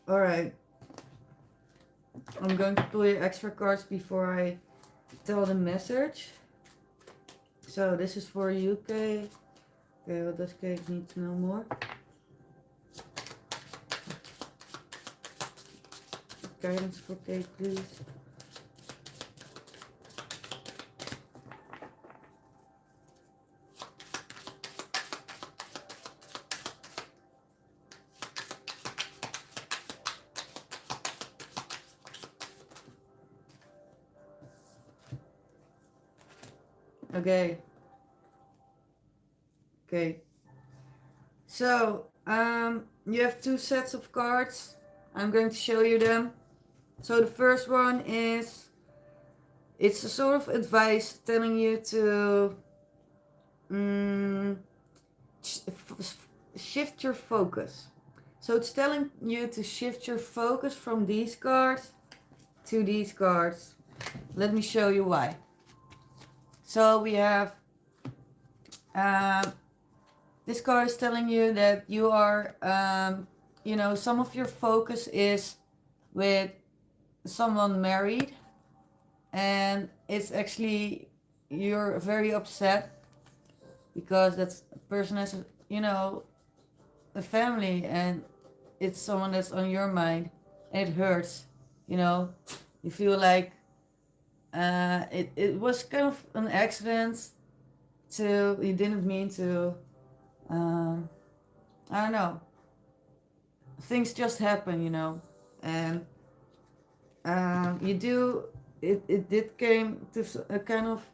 Alright. I'm going to play extra cards before I tell the message. So this is for UK. Okay, what does Kate need to know more? Guidance for Kate, please. Okay. Okay. So, you have two sets of cards. I'm going to show you them. So the first one is, it's a sort of advice telling you to mm, shift your focus. So it's telling you to shift your focus from these cards to these cards. Let me show you why. So we have um, this card is telling you that you are, you know, some of your focus is with someone married, and it's actually you're very upset because that person has, you know, a family, and it's someone that's on your mind, and it hurts, you know. You feel like it was kind of an accident, to you didn't mean to, um, I don't know, things just happen, you know. And you do it did came to a kind of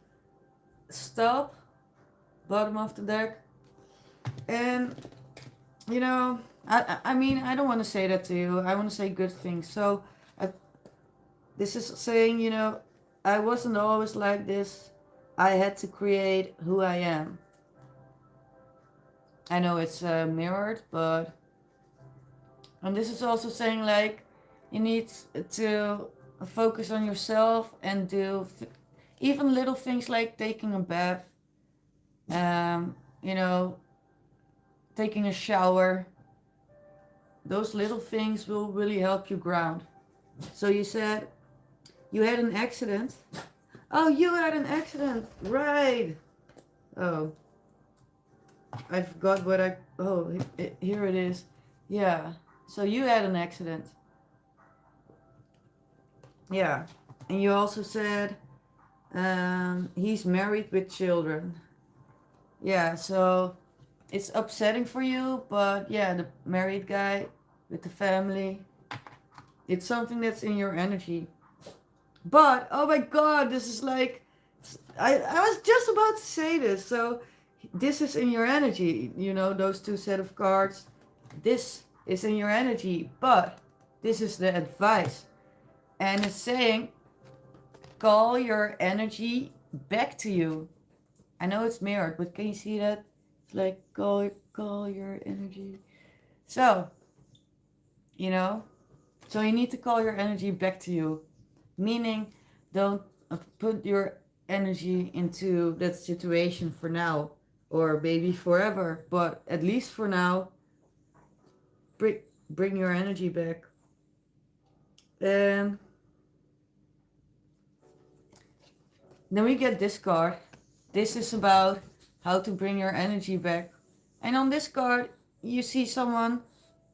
stop, bottom of the deck. And you know, I mean, I don't want to say that to you. I want to say good things. So I, this is saying, you know, I wasn't always like this. I had to create who I am. I know it's mirrored, but, and this is also saying like you need to focus on yourself and do even little things like taking a bath, you know, taking a shower. Those little things will really help you ground. So you said you had an accident. Oh, you had an accident, right? Oh, I forgot what I. Oh, here it is. Yeah. So you had an accident. Yeah. And you also said he's married with children. Yeah. So it's upsetting for you, but yeah, the married guy with the family, it's something that's in your energy. But oh my god, this is like, I was just about to say this. So this is in your energy, you know, those two set of cards. This is in your energy, but this is the advice. And it's saying call your energy back to you. I know it's mirrored, but can you see that? like call your energy. So, you know, so you need to call your energy back to you. Meaning, don't put your energy into that situation for now or maybe forever, but at least for now, bring, bring your energy back. And then we get this card. This is about how to bring your energy back. And on this card, you see someone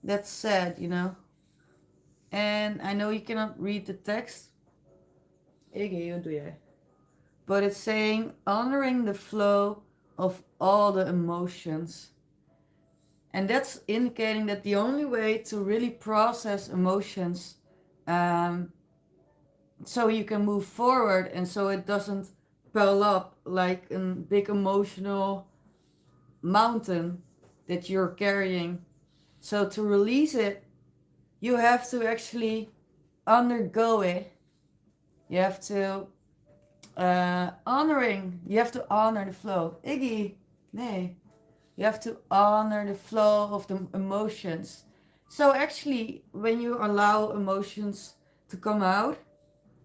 that's sad, you know. And I know you cannot read the text. But it's saying honoring the flow of all the emotions. And that's indicating that the only way to really process emotions, um, so you can move forward and so it doesn't pile up like a big emotional mountain that you're carrying. So to release it, you have to actually undergo it. You have to you have to honor the flow. Iggy, nee. You have to honor the flow of the emotions. So actually, when you allow emotions to come out,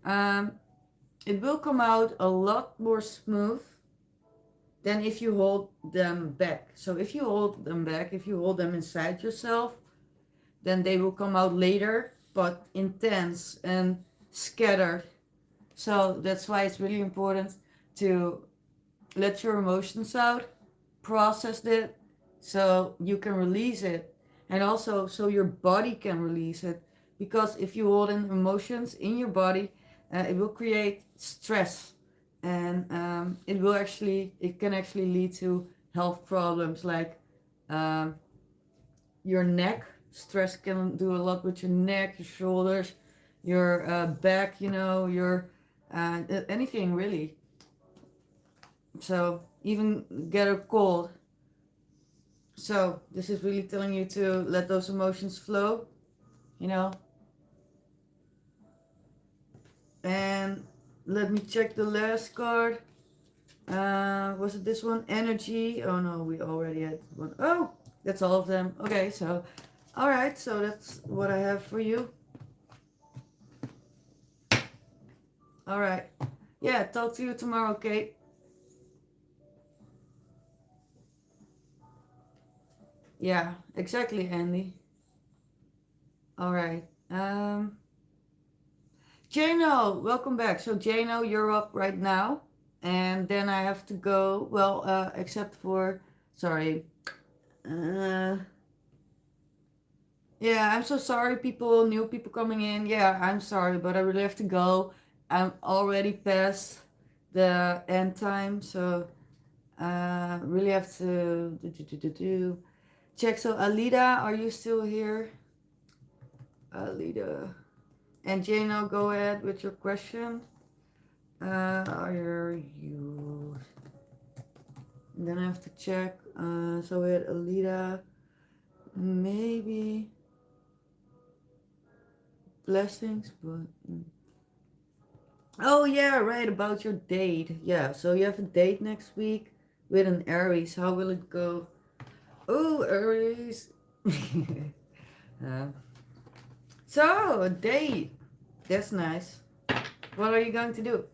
um, it will come out a lot more smooth than if you hold them back. So if you hold them back, if you hold them inside yourself, then they will come out later, but intense and scattered. So that's why it's really important to let your emotions out, process it, so you can release it, and also so your body can release it. Because if you hold in emotions in your body, it will create stress, and it can actually lead to health problems like um, your neck. Stress can do a lot with your neck, your shoulders, your back, you know, your anything really. So even get a cold. So this is really telling you to let those emotions flow, you know. And let me check the last card. Was it this one? Energy. Oh no, we already had one. Oh, that's all of them. Okay, so all right, so that's what I have for you. All right. Yeah, talk to you tomorrow, Kate. Yeah, exactly, Andy. All right. Jano, welcome back. So Jano, you're up right now, and then I have to go. Well, except for, sorry. Uh, yeah, I'm so sorry, people, new people coming in. Yeah, I'm sorry, but I really have to go. I'm already past the end time, so really have to do. Check. So Alida, are you still here? Alida. And Jano, go ahead with your question. Are you? And then I have to check. So we had Alida. Maybe blessings, but. Oh yeah, right, about your date. Yeah, so you have a date next week with an Aries. How will it go? Oh, Aries. uh, so a date. That's nice. What are you going to do?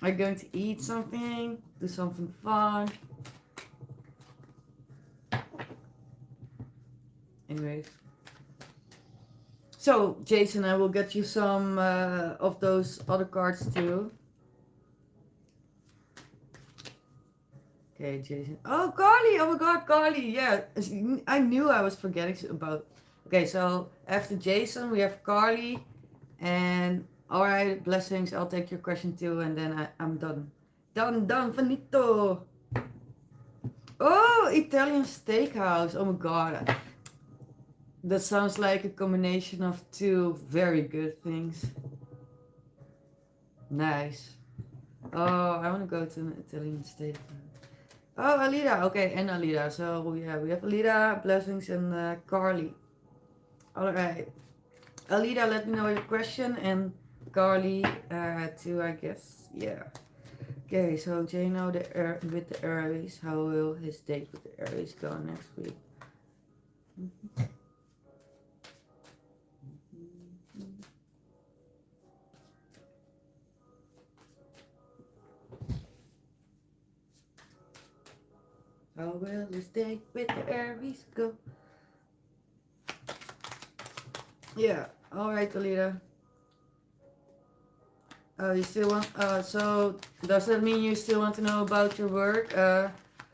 Are you going to eat something? Do something fun? Anyways. So, Jason, I will get you some of those other cards too. Okay, Jason. Oh, Carly! Oh my god, Carly! Yeah, I knew I was forgetting about. Okay, so after Jason, we have Carly. And alright, blessings. I'll take your question too, and then I'm done. Done, finito! Oh, Italian steakhouse. Oh my god. That sounds like a combination of two very good things. Nice. Oh, I want to go to an Italian steak. Oh, Alida. Okay, and Alida. So yeah, we have Alida, Blessings, and Carly. Alright. Alida, let me know your question, and Carly too, I guess. Yeah. Okay, so Jano with the Aries, how will his date with the Aries go next week? How will his date with the Aries go? Yeah, alright, Alita. You still want, so does that mean you still want to know about your work?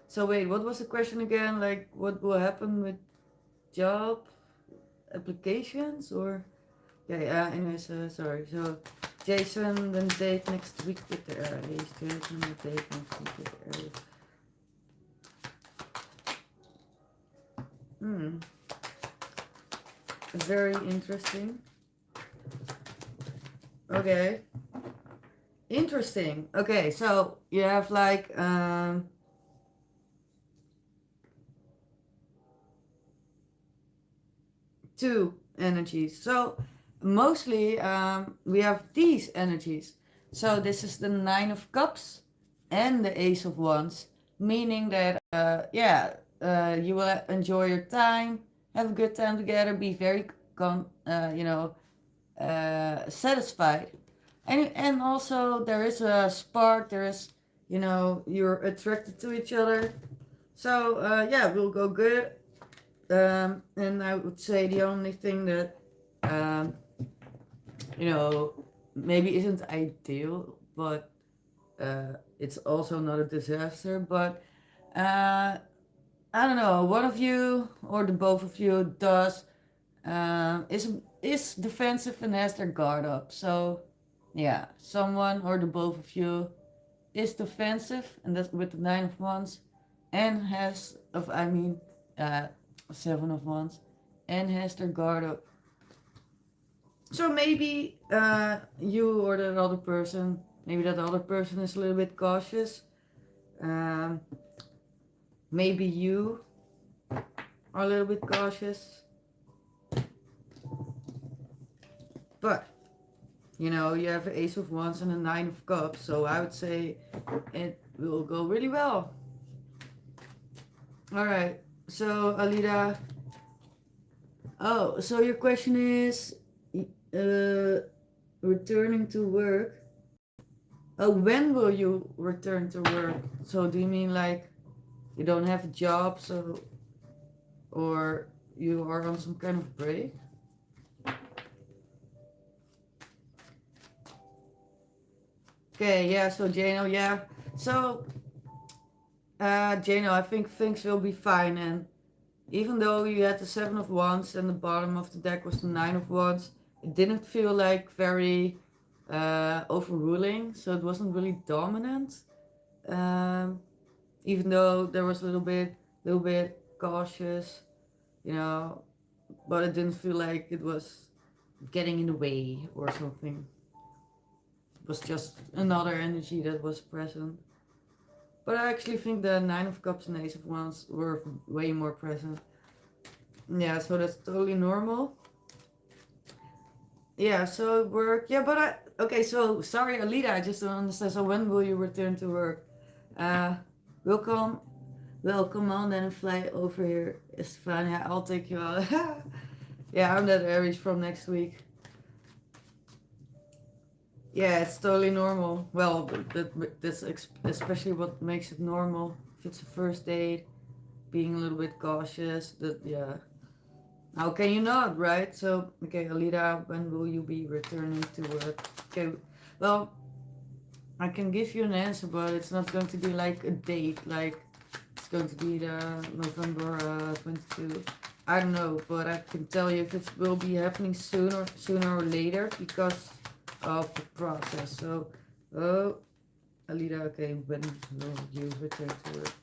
So wait, what was the question again? Like, what will happen with job applications or? Yeah, anyways, sorry. So, Jason, then date next week with the Aries. Jason, then date next week with the Aries. Very interesting. Okay. Interesting. Okay, so you have like, two energies. So mostly we have these energies. So this is the Nine of Cups and the Ace of Wands, meaning that you will enjoy your time, have a good time together, be very satisfied, and also there is a spark. There is you're attracted to each other. So we'll go good. And I would say the only thing that, um, maybe isn't ideal, but it's also not a disaster. But I don't know, one of you or the both of you does is defensive and has their guard up. So yeah, someone or the both of you is defensive, and that's with the Nine of Wands, and uh, Seven of Wands, and has their guard up. So maybe you or that other person, maybe that other person is a little bit cautious. Um, maybe you are a little bit cautious, but you have an Ace of Wands and a Nine of Cups, so I would say it will go really well. All right, so Alida. Oh, so your question is returning to work. Oh, when will you return to work? So do you mean like you don't have a job, so or you are on some kind of break? Okay, yeah, so Jano, yeah. So Jano, I think things will be fine, and even though you had the Seven of Wands and the bottom of the deck was the Nine of Wands, it didn't feel like very overruling, so it wasn't really dominant. Um, Even though there was a little bit cautious, you know, but it didn't feel like it was getting in the way or something. It was just another energy that was present. But I actually think the Nine of Cups and Ace of Wands were way more present. Yeah, so that's totally normal. Yeah, so work. Yeah, but okay, so sorry, Alida, I just don't understand. So when will you return to work? Uh, welcome. Welcome on then and fly over here. It's fine. Yeah, I'll take you out. Yeah, I'm that Aries from next week. Yeah, it's totally normal. Well, that's especially what makes it normal. If it's a first date, being a little bit cautious. That yeah. How can you not, right? So okay, Alida, when will you be returning to work? Okay, well, I can give you an answer, but it's not going to be like a date. Like it's going to be the November 22. I don't know, but I can tell you if it will be happening sooner or later because of the process. So, oh, Alida, okay, when will you return to work?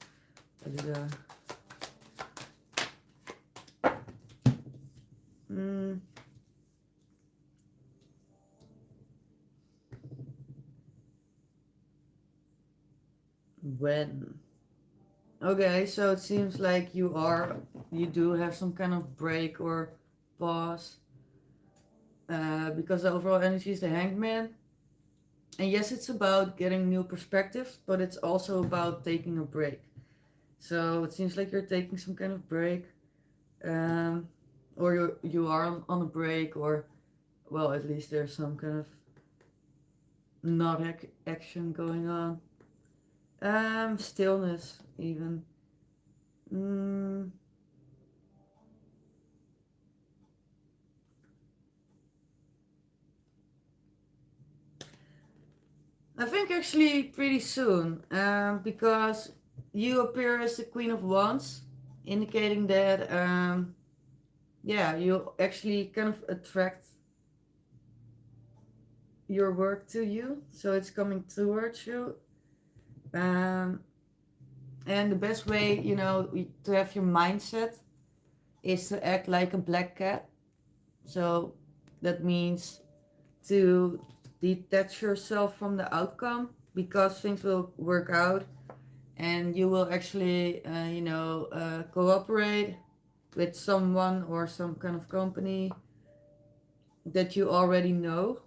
Alida. When? Okay, so it seems like you do have some kind of break or pause because the overall energy is the Hangman. And yes, it's about getting new perspectives, but it's also about taking a break. So it seems like you're taking some kind of break, um, or you are on a break, or well, at least there's some kind of not action going on. Stillness even. Mm, I think actually pretty soon, because you appear as the Queen of Wands, indicating that yeah, you actually kind of attract your work to you, so it's coming towards you. Um, and the best way, to have your mindset is to act like a black cat. So that means to detach yourself from the outcome because things will work out and you will actually, cooperate with someone or some kind of company that you already know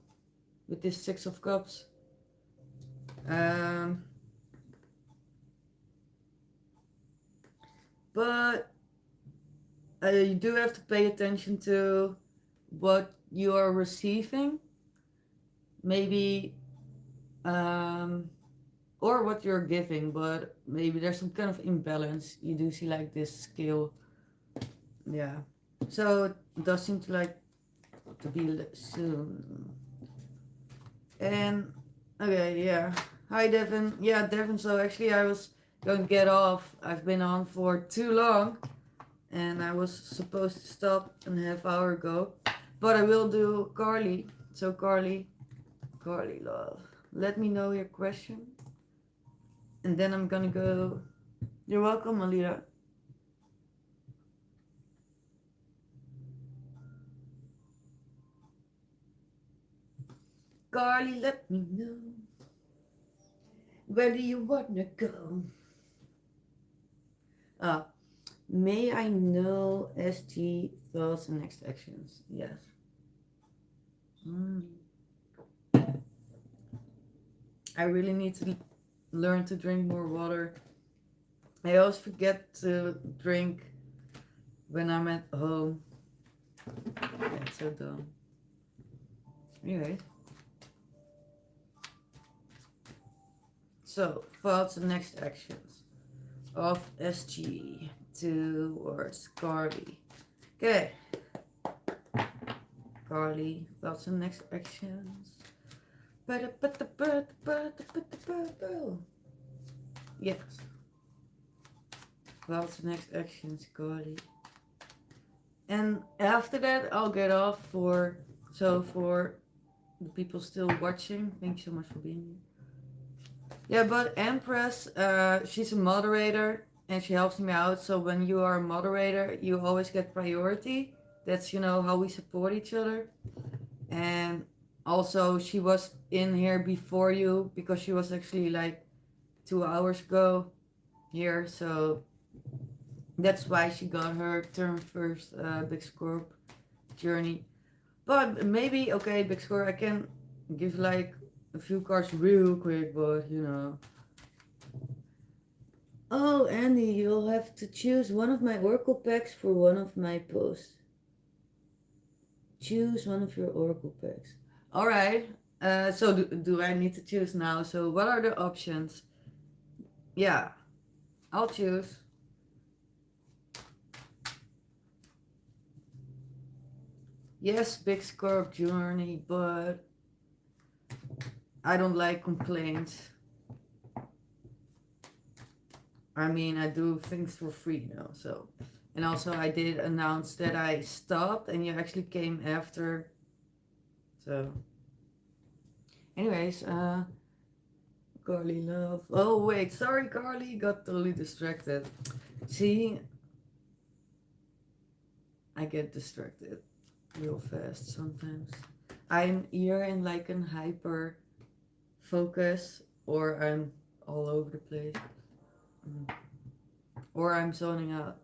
with this Six of Cups. Um, but you do have to pay attention to what you are receiving, maybe, um, or what you're giving, but maybe there's some kind of imbalance. You do see like this scale, yeah. So it does seem to like to be soon. And okay, yeah. Hi, Devin. Yeah, Devin. So actually, I was going to get off. I've been on for too long, and I was supposed to stop an half hour ago, but I will do Carly. So Carly, love. Let me know your question, and then I'm gonna go. You're welcome, Alira. Carly, let me know where do you wanna go. Ah, may I know SG thoughts and next actions? Yes. Mm. I really need to learn to drink more water. I always forget to drink when I'm at home. That's so dumb. Anyway, so thoughts and next actions of SG towards Carly. Okay, Carly, thoughts and next actions. Yes, thoughts and next actions, Carly. And after that, I'll get off for the people still watching. Thanks so much for being here. Yeah, but Empress, she's a moderator and she helps me out. So when you are a moderator, you always get priority. That's how we support each other. And also, she was in here before you because she was actually like 2 hours ago here. So that's why she got her turn first, Big Scorp journey. But maybe, okay, Big Score, I can give like a few cards real quick, but Oh, Andy, you'll have to choose one of my Oracle packs for one of my posts. Choose one of your Oracle packs. Alright, so do I need to choose now? So what are the options? Yeah, I'll choose. Yes, Big Scorp journey, but I don't like complaints. I mean, I do things for free now, so. And also, I did announce that I stopped, and you actually came after. So, anyways, Carly, love. Oh, wait, sorry, Carly, got totally distracted. See, I get distracted real fast sometimes. I'm either in like an hyper focus, or I'm all over the place, or I'm zoning out.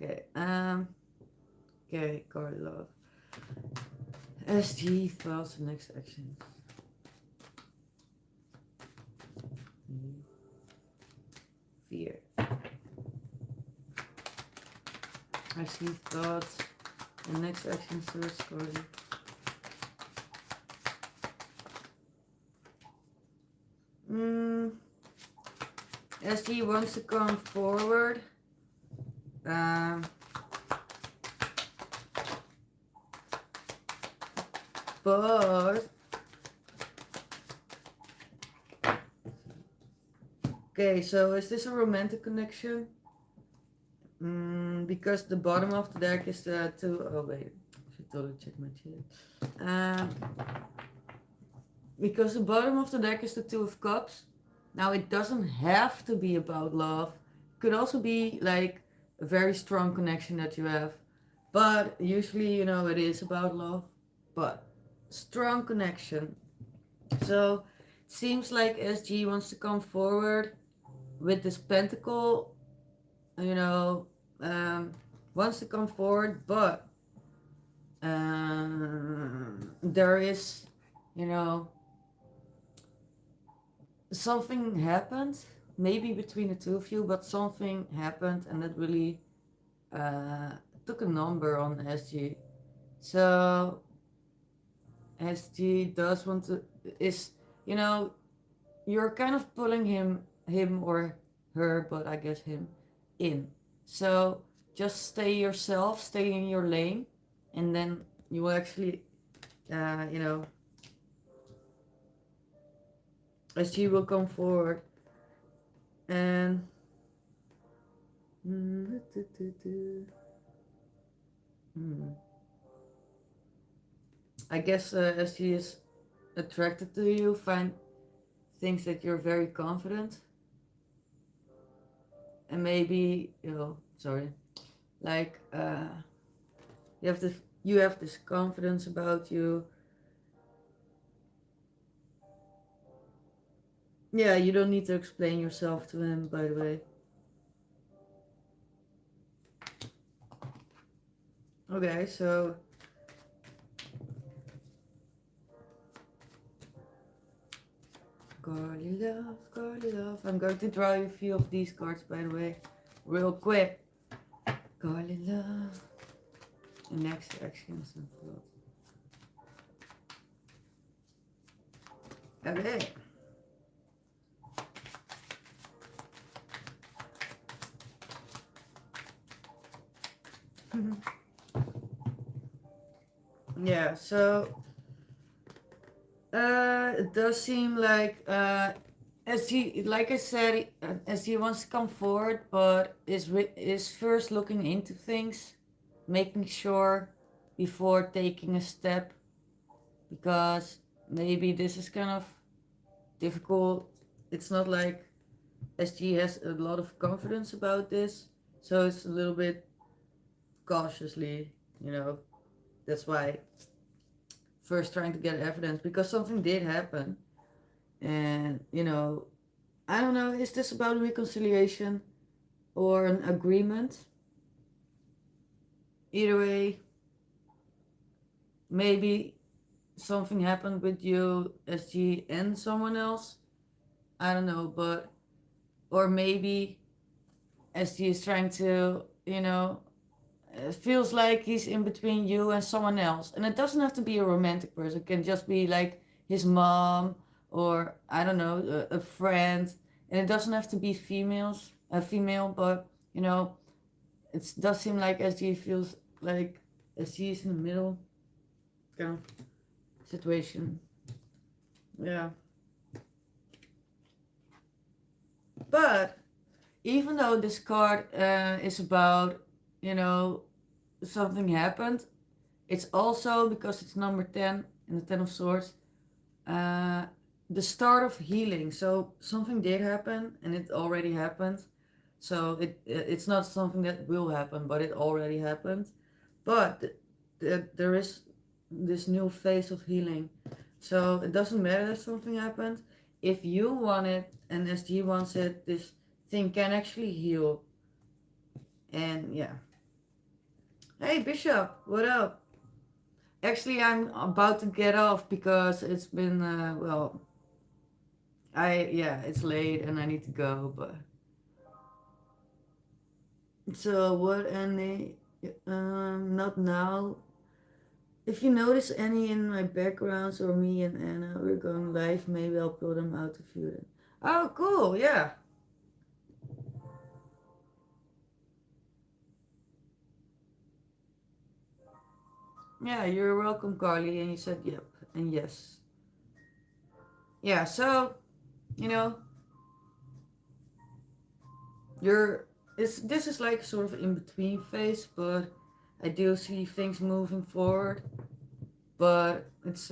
Okay, Carly, love. SG files the next action. Fear. I see thoughts. The next action source story. SG wants to come forward. But okay, so is this a romantic connection? Because the bottom of the deck is the two. Oh wait, I should totally check my chat. Because the bottom of the deck is the Two of Cups. Now it doesn't have to be about love. It could also be like a very strong connection that you have. But usually, you know, it is about love. But strong connection. So it seems like SG wants to come forward with this pentacle, you know, wants to come forward, but there is, you know, something happened, maybe between the two of you, but something happened and it really took a number on SG. So SG does want to, is, you know, you're kind of pulling him or her, but I guess him, in. So just stay yourself, stay in your lane, and then you will actually, you know, SG will come forward. And I guess SG is attracted to you, thinks that you're very confident, and maybe, you know, sorry, like you have this confidence about you. Yeah, you don't need to explain yourself to him, by the way. Okay, so Girly love, girly love. I'm going to draw you a few of these cards, by the way, real quick. Girly love. And next actions and float. Okay. Yeah, so it does seem like as he, like I said, as he wants to come forward, but is first looking into things, making sure before taking a step, because maybe this is kind of difficult. It's not like SG has a lot of confidence about this, so it's a little bit cautiously, you know. That's why first trying to get evidence, because something did happen, and you know, I don't know, is this about reconciliation or an agreement? Either way, maybe something happened with you, SG, and someone else. I don't know, but or maybe SG is trying to, you know, it feels like he's in between you and someone else. And it doesn't have to be a romantic person. It can just be like his mom or I don't know, a friend. And it doesn't have to be a female, but you know, it does seem like SG feels like SG is in the middle kind of situation. Yeah. But even though this card is about, you know, something happened, it's also, because it's number 10 in the 10 of Swords, the start of healing. So something did happen and it already happened. So it's not something that will happen, but it already happened. But there is this new phase of healing. So it doesn't matter that something happened. If you want it and SG wants it, this thing can actually heal. And yeah. Hey Bishop, what up? Actually, I'm about to get off because it's been, well, Yeah, it's late and I need to go, but so what any not now. If you notice any in my backgrounds or me and Anna, we're going live, maybe I'll pull them out to view them. Oh, cool, yeah. Yeah, you're welcome, Carly. And you said yep and yes. Yeah, so, you know, you're, this is like sort of in between phase, but I do see things moving forward. But it's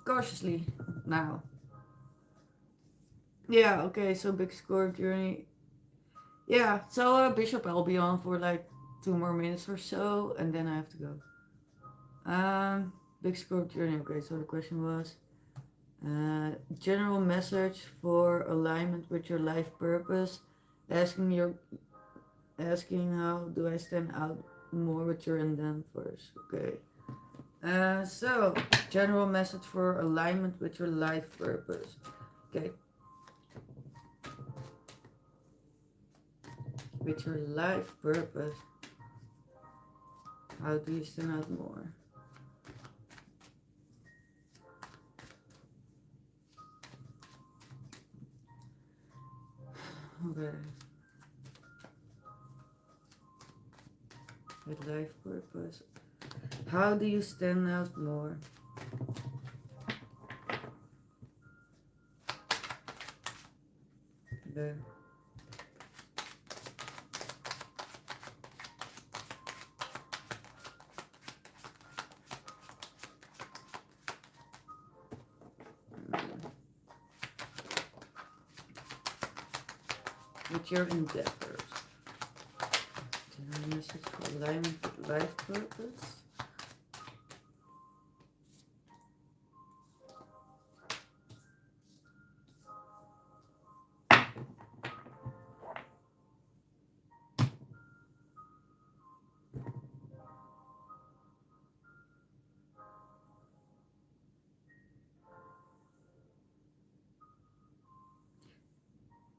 cautiously now. Yeah, okay, so big score journey. Yeah, so Bishop, I'll be on for like 2 more minutes or so, and then I have to go. Big score journey. Okay, so the question was, general message for alignment with your life purpose, asking your asking how do I stand out more with your endeavors. Okay. So general message for alignment with your life purpose. Okay, with your life purpose, how do you stand out more? Okay, with life purpose, how do you stand out more? Okay. With your endeavors. General message for alignment with life purpose.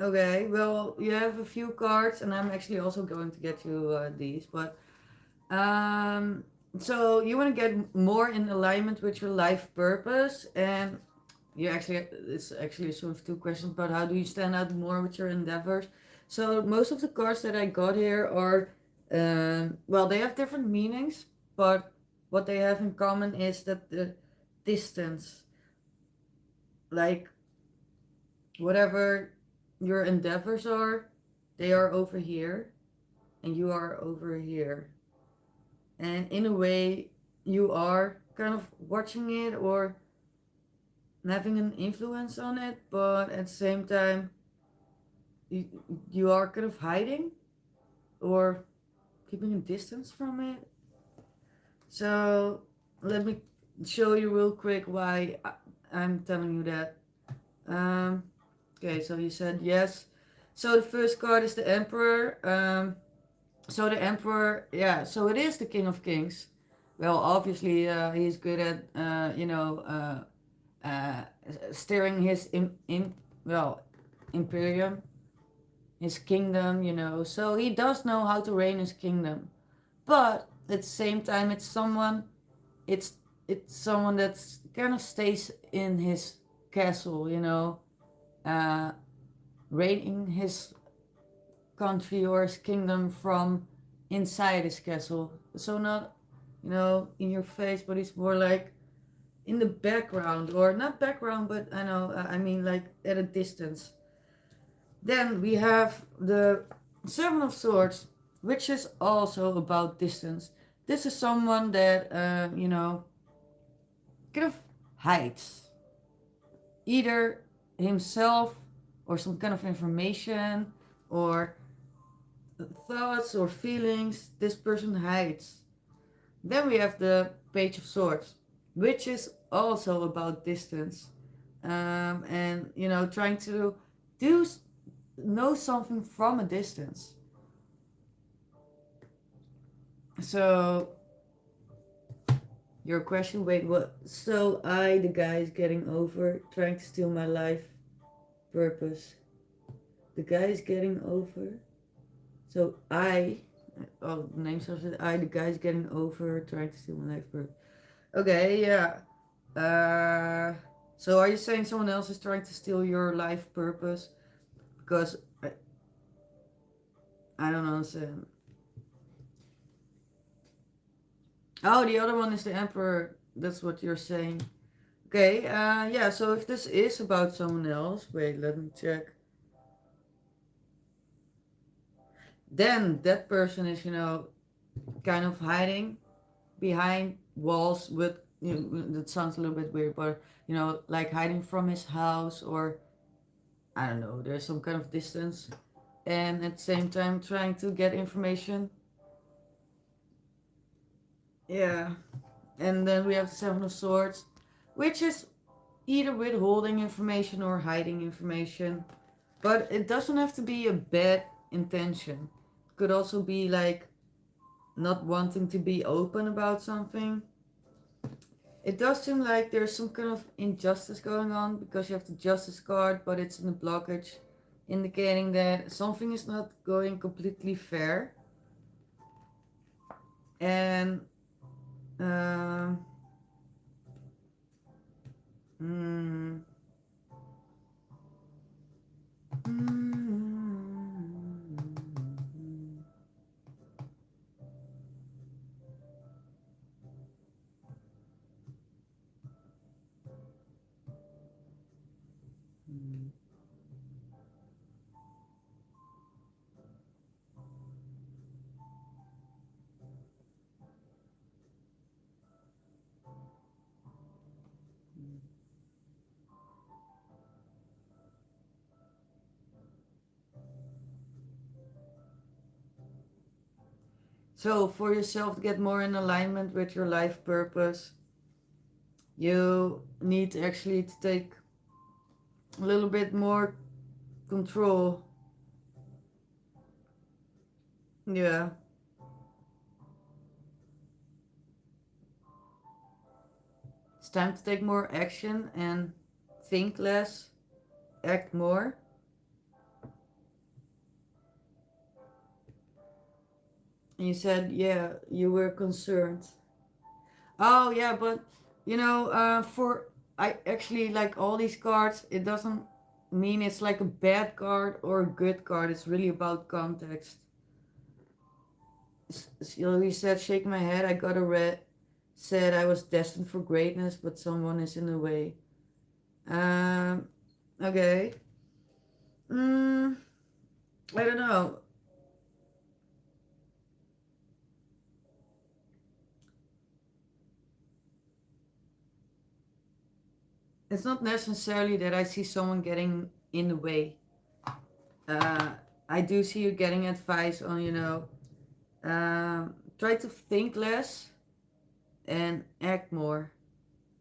Okay, well, you have a few cards, and I'm actually also going to get you these, but um, so you want to get more in alignment with your life purpose, and you actually, it's actually sort of two questions, but how do you stand out more with your endeavors? So most of the cards that I got here are, well, they have different meanings, but what they have in common is that the distance, like whatever your endeavors are, they are over here and you are over here. And in a way, you are kind of watching it or having an influence on it, but at the same time, you, you are kind of hiding or keeping a distance from it. So let me show you real quick why I'm telling you that. Um, okay, so you said yes. So the first card is the Emperor. So the Emperor, yeah, so it is the King of Kings. Well, obviously, he's good at, steering his imperium, his kingdom, So he does know how to reign his kingdom. But at the same time, it's it's someone that's kind of stays in his castle, uh, reigning his country or his kingdom from inside his castle. So not, in your face, but he's more like in the background, or not background, but I mean like at a distance. Then we have the Seven of Swords, which is also about distance. This is someone that, kind of hides either himself or some kind of information or thoughts or feelings this person hides. Then we have the Page of Swords, which is also about distance, and trying to do know something from a distance. So Your question, wait, what? So I, the guy, is getting over trying to steal my life purpose. The guy is getting over. So I, oh, the name starts with I, the guy is getting over trying to steal my life purpose. Okay, yeah. Uh, so are you saying someone else is trying to steal your life purpose? Because I don't understand. Oh, the other one is the emperor. That's what you're saying. Okay, yeah, so if this is about someone else, wait, let me check. Then that person is, kind of hiding behind walls with, that sounds a little bit weird, but, like hiding from his house or, I don't know, there's some kind of distance. And at the same time trying to get information. Yeah. And then we have the Seven of Swords, which is either withholding information or hiding information. But it doesn't have to be a bad intention. It could also be like not wanting to be open about something. It does seem like there's some kind of injustice going on because you have the Justice card, but it's in a blockage, indicating that something is not going completely fair. And um, mm, so for yourself to get more in alignment with your life purpose, you need actually to take a little bit more control. Yeah. It's time to take more action and think less, act more. And you said, yeah, you were concerned. Oh, yeah, but for I actually like all these cards, it doesn't mean it's like a bad card or a good card. It's really about context. You said, shake my head. I got a red. Said I was destined for greatness, but someone is in the way. Um, okay. Mm, I don't know. It's not necessarily that I see someone getting in the way. Uh, I do see you getting advice on, try to think less and act more.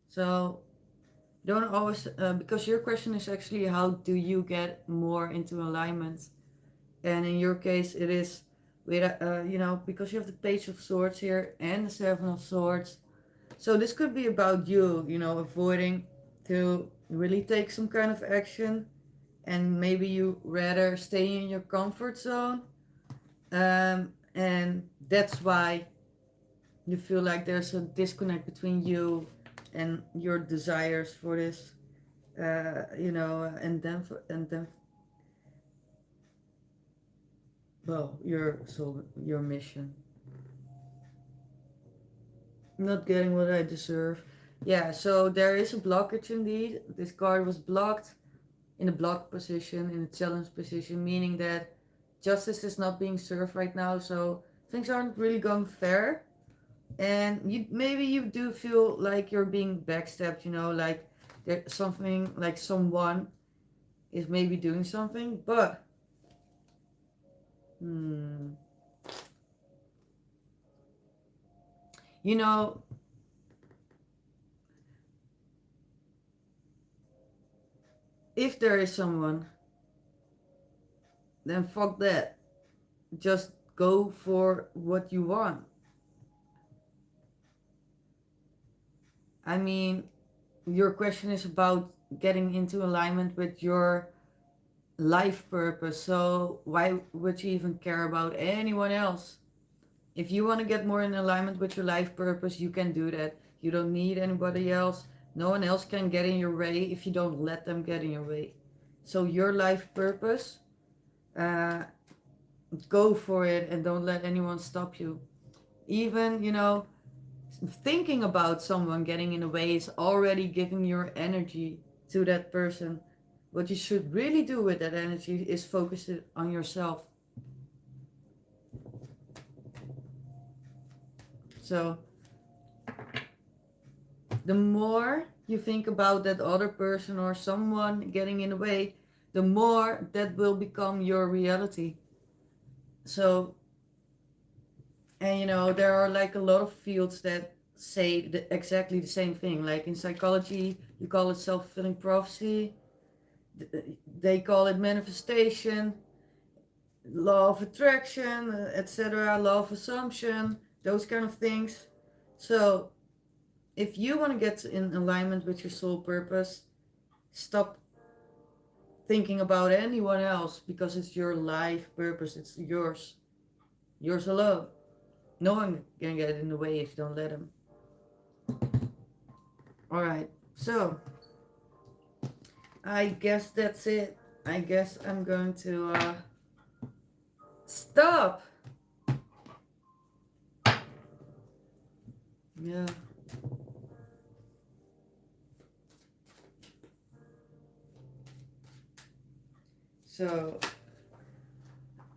So don't always, because your question is actually how do you get more into alignment? And in your case, it is with, because you have the Page of Swords here and the Seven of Swords. So this could be about you, avoiding to really take some kind of action, and maybe you rather stay in your comfort zone, and that's why you feel like there's a disconnect between you and your desires for this, and then well, your mission, not getting what I deserve. Yeah, so there is a blockage indeed. This card was blocked in a block position, in a challenge position, meaning that justice is not being served right now. So things aren't really going fair, and you do feel like you're being backstabbed. Like there's something like someone is maybe doing something, but hmm, you know, if there is someone, then fuck that. Just go for what you want. I mean, your question is about getting into alignment with your life purpose. So why would you even care about anyone else? If you want to get more in alignment with your life purpose, you can do that. You don't need anybody else. No one else can get in your way if you don't let them get in your way. So your life purpose, uh, go for it and don't let anyone stop you. Even, thinking about someone getting in the way is already giving your energy to that person. What you should really do with that energy is focus it on yourself. So the more you think about that other person or someone getting in the way, the more that will become your reality. So, and there are like a lot of fields that say exactly the same thing. Like in psychology, you call it self-fulfilling prophecy. They call it manifestation, law of attraction, etc., law of assumption, those kind of things. So, if you want to get in alignment with your soul purpose, stop thinking about anyone else because it's your life purpose. It's yours alone. No one can get in the way if you don't let them. All right, so I guess that's it. I guess I'm going to stop. Yeah. So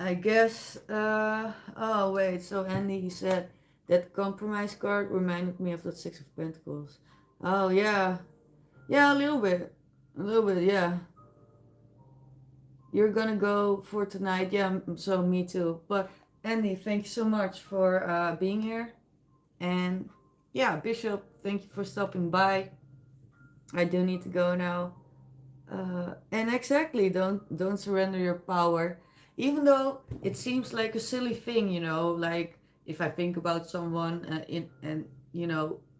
I guess, oh wait, so Andy, he said that compromise card reminded me of that Six of Pentacles. Oh yeah, yeah, a little bit, yeah. You're gonna go for tonight, yeah, so me too. But Andy, thank you so much for being here. And yeah, Bishop, thank you for stopping by. I do need to go now. And exactly, don't surrender your power, even though it seems like a silly thing, like if I think about someone and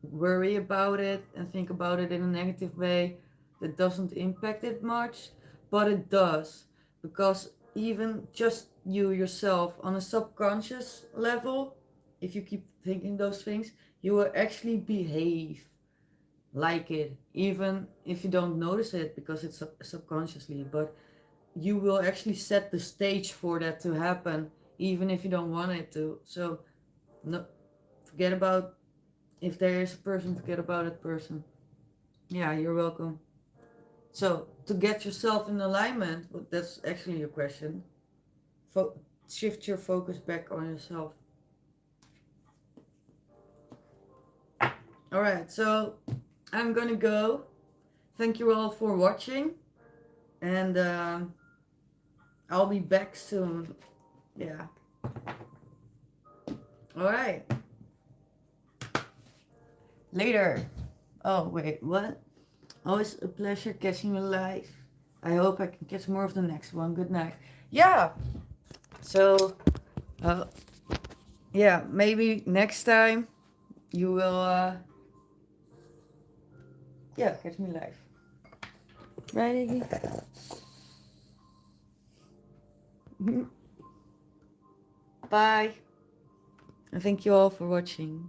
worry about it and think about it in a negative way, that doesn't impact it much, but it does, because even just you yourself on a subconscious level, if you keep thinking those things, you will actually behave like it, even if you don't notice it because it's subconsciously, but you will actually set the stage for that to happen even if you don't want it to. So no, forget about, if there is a person, forget about that person. Yeah, you're welcome. So to get yourself in alignment, well, that's actually your question. Shift your focus back on yourself. All right, so I'm gonna go. Thank you all for watching, and I'll be back soon. Yeah. All right. Later. Oh, wait, what? Always a pleasure catching you live. I hope I can catch more of the next one. Good night. Yeah. So, uh, yeah, maybe next time you will, yeah, catch me live. Right, Iggy? Bye. And thank you all for watching.